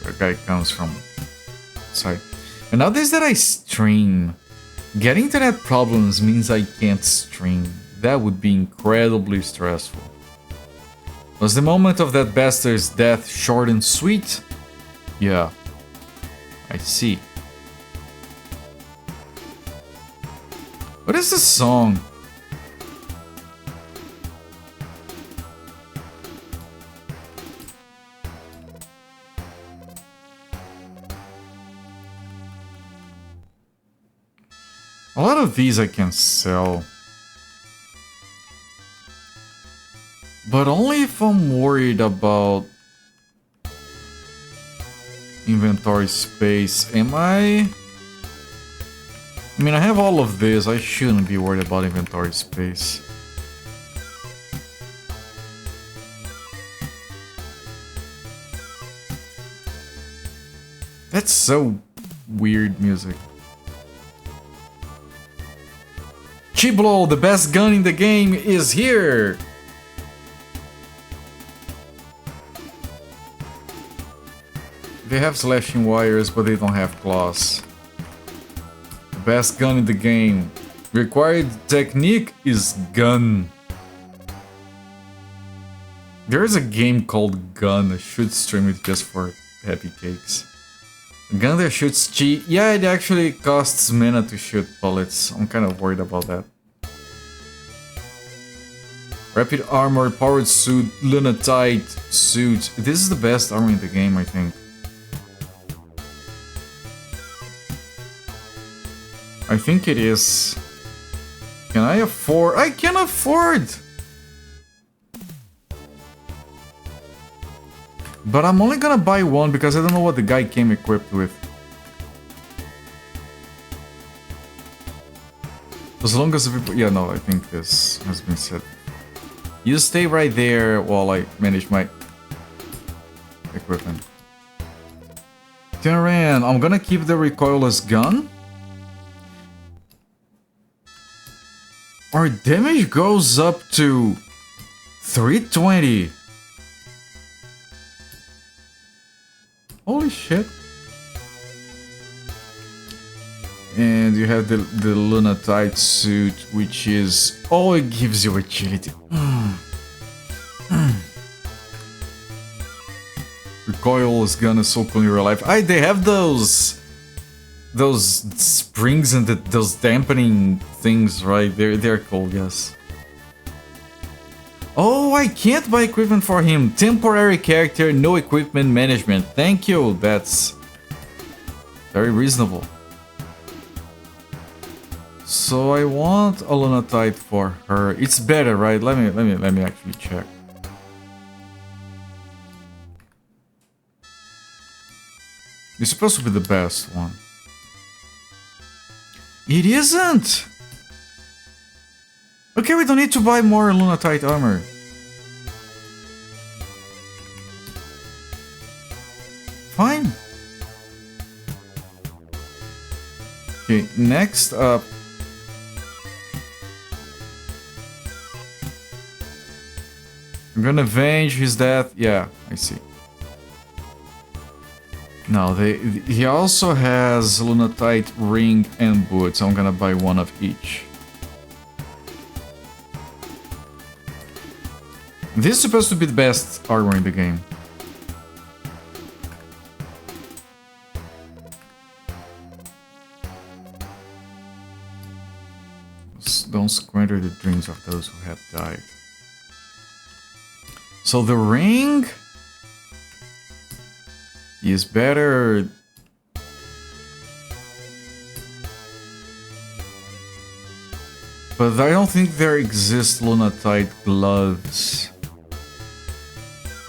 where a guy comes from. Sorry. And nowadays that I stream, getting internet problems means I can't stream. That would be incredibly stressful. Was the moment of that bastard's death short and sweet? Yeah. I see. What is this song? A lot of these I can sell. But only if I'm worried about inventory space. Am I? I mean, I have all of this. I shouldn't be worried about inventory space. That's so weird music. Chiblo, the best gun in the game, is here! They have slashing wires, but they don't have claws. The best gun in the game. Required technique is gun. There's a game called Gun. I should stream it just for Happy Cakes. A gun that shoots chi. Yeah, it actually costs mana to shoot bullets. I'm kind of worried about that. Rapid armor, powered suit, lunatite suit. This is the best armor in the game, I think. I think it is. Can I afford? I can afford! But I'm only gonna buy one because I don't know what the guy came equipped with. As long as people... Yeah, no, I think this has been said. You stay right there while I manage my equipment. Terran, I'm gonna keep the recoilless gun. Our damage goes up to 320. Holy shit. And you have the lunatite suit, which is... Oh, it gives you agility. Recoilless gun is so cool in real life. They have those springs and those dampening things, right? They're cool, yes. Oh, I can't buy equipment for him. Temporary character, no equipment management. Thank you. That's very reasonable. So I want a lunatite for her. It's better, right? Let me actually check. It's supposed to be the best one. It isn't! Okay, we don't need to buy more lunatite armor. Fine. Okay, next up. I'm gonna avenge his death. Yeah, I see. No, he also has lunatite ring and boots. So I'm gonna buy one of each. This is supposed to be the best armor in the game. Don't squander the dreams of those who have died. So the ring is better. But I don't think there exist Lunatite gloves.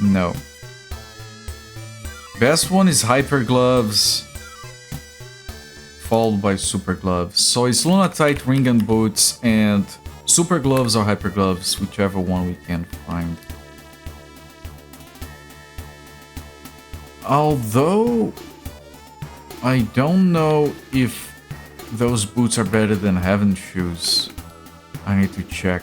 No. Best one is Hyper Gloves, followed by Super Gloves. So it's Lunatite Ring and Boots and Super Gloves or Hyper Gloves, whichever one we can find. Although I don't know if those boots are better than Heaven Shoes. I need to check.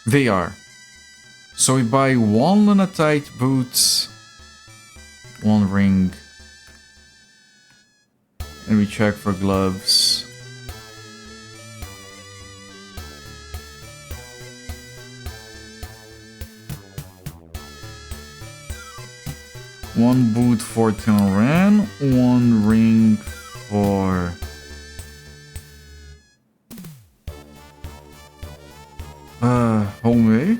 They are. So we buy one Lunatite boots, one ring, and we check for gloves. One boot for 10 Ren, one ring for... Homemade.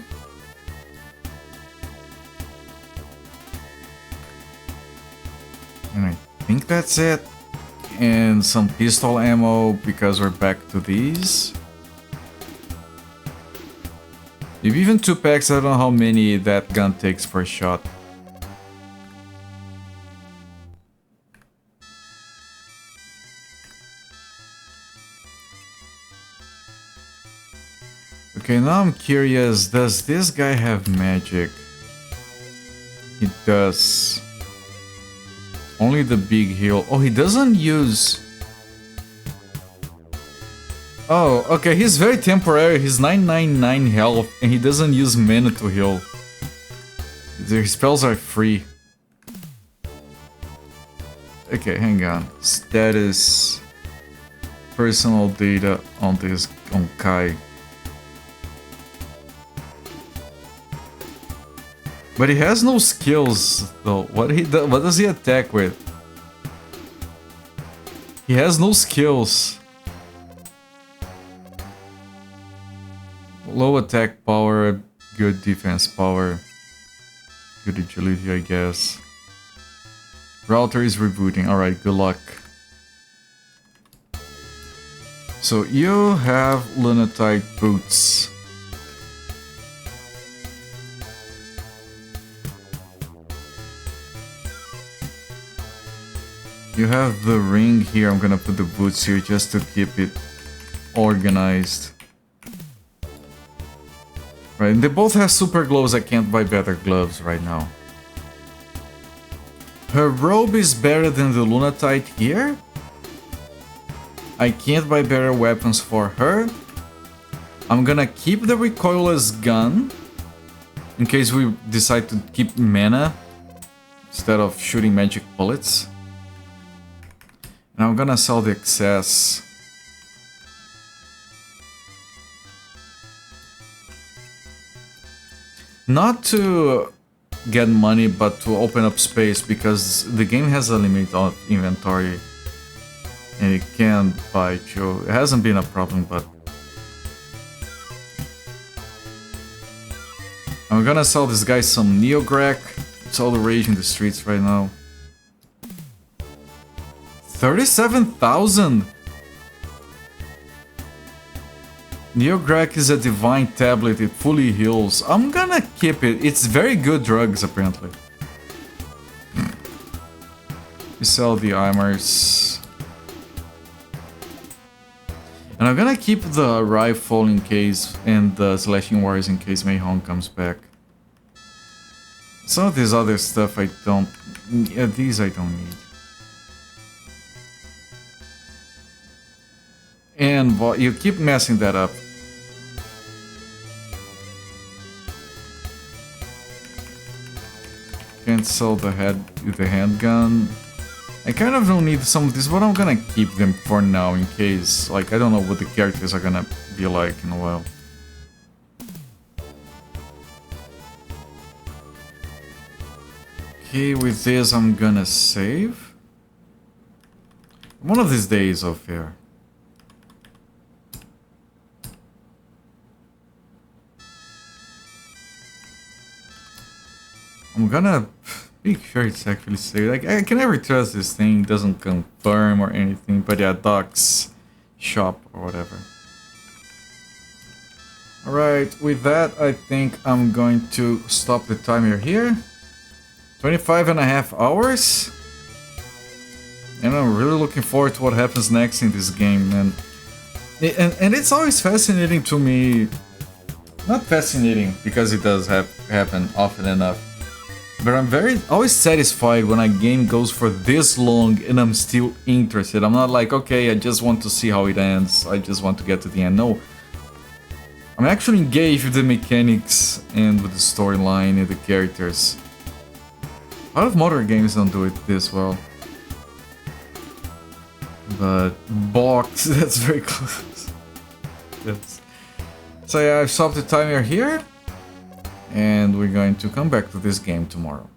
And I think that's it. And some pistol ammo because we're back to these. Maybe even 2 packs, I don't know how many that gun takes per shot. Okay, now I'm curious, does this guy have magic? He does. Only the big heal. Oh, he doesn't use... Oh, okay, he's very temporary. He's 999 health and he doesn't use mana to heal. His spells are free. Okay, hang on. Status... Personal data on this... on Kai. But he has no skills, though. What does he attack with? He has no skills. Low attack power, good defense power, good agility, I guess. Router is rebooting. Alright, good luck. So you have Lunatite boots. You have the ring here. I'm gonna put the boots here just to keep it organized. Right, and they both have super gloves. I can't buy better gloves right now. Her robe is better than the Lunatite here. I can't buy better weapons for her. I'm gonna keep the recoilless gun in case we decide to keep mana instead of shooting magic bullets. And I'm gonna sell the excess. Not to get money, but to open up space, because the game has a limit of inventory. And it can bite you. It hasn't been a problem, but... I'm gonna sell this guy some Neogrek. It's all the rage in the streets right now. 37,000! Neogrek is a divine tablet, it fully heals. I'm gonna keep it, it's very good drugs apparently. We sell the armors. And I'm gonna keep the rifle in case, and the slashing wires in case Mayhong comes back. Some of this other stuff I don't... Yeah, these I don't need. And you keep messing that up. Can't sell the handgun. I kind of don't need some of this, but I'm gonna keep them for now in case, like, I don't know what the characters are gonna be like in a while. Okay, with this I'm gonna save. One of these days off here. I'm gonna be sure it's actually saved. Like, I can never trust this thing, it doesn't confirm or anything, but yeah, Doc's shop or whatever. Alright, with that I think I'm going to stop the timer here. 25.5 hours? And I'm really looking forward to what happens next in this game, man. And it's always fascinating to me. Not fascinating, because it does happen often enough. But I'm always satisfied when a game goes for this long and I'm still interested. I'm not like, okay, I just want to see how it ends. I just want to get to the end. No. I'm actually engaged with the mechanics and with the storyline and the characters. A lot of modern games don't do it this well. But Box, that's very close. Yes. So yeah, I've stopped the timer here. And we're going to come back to this game tomorrow.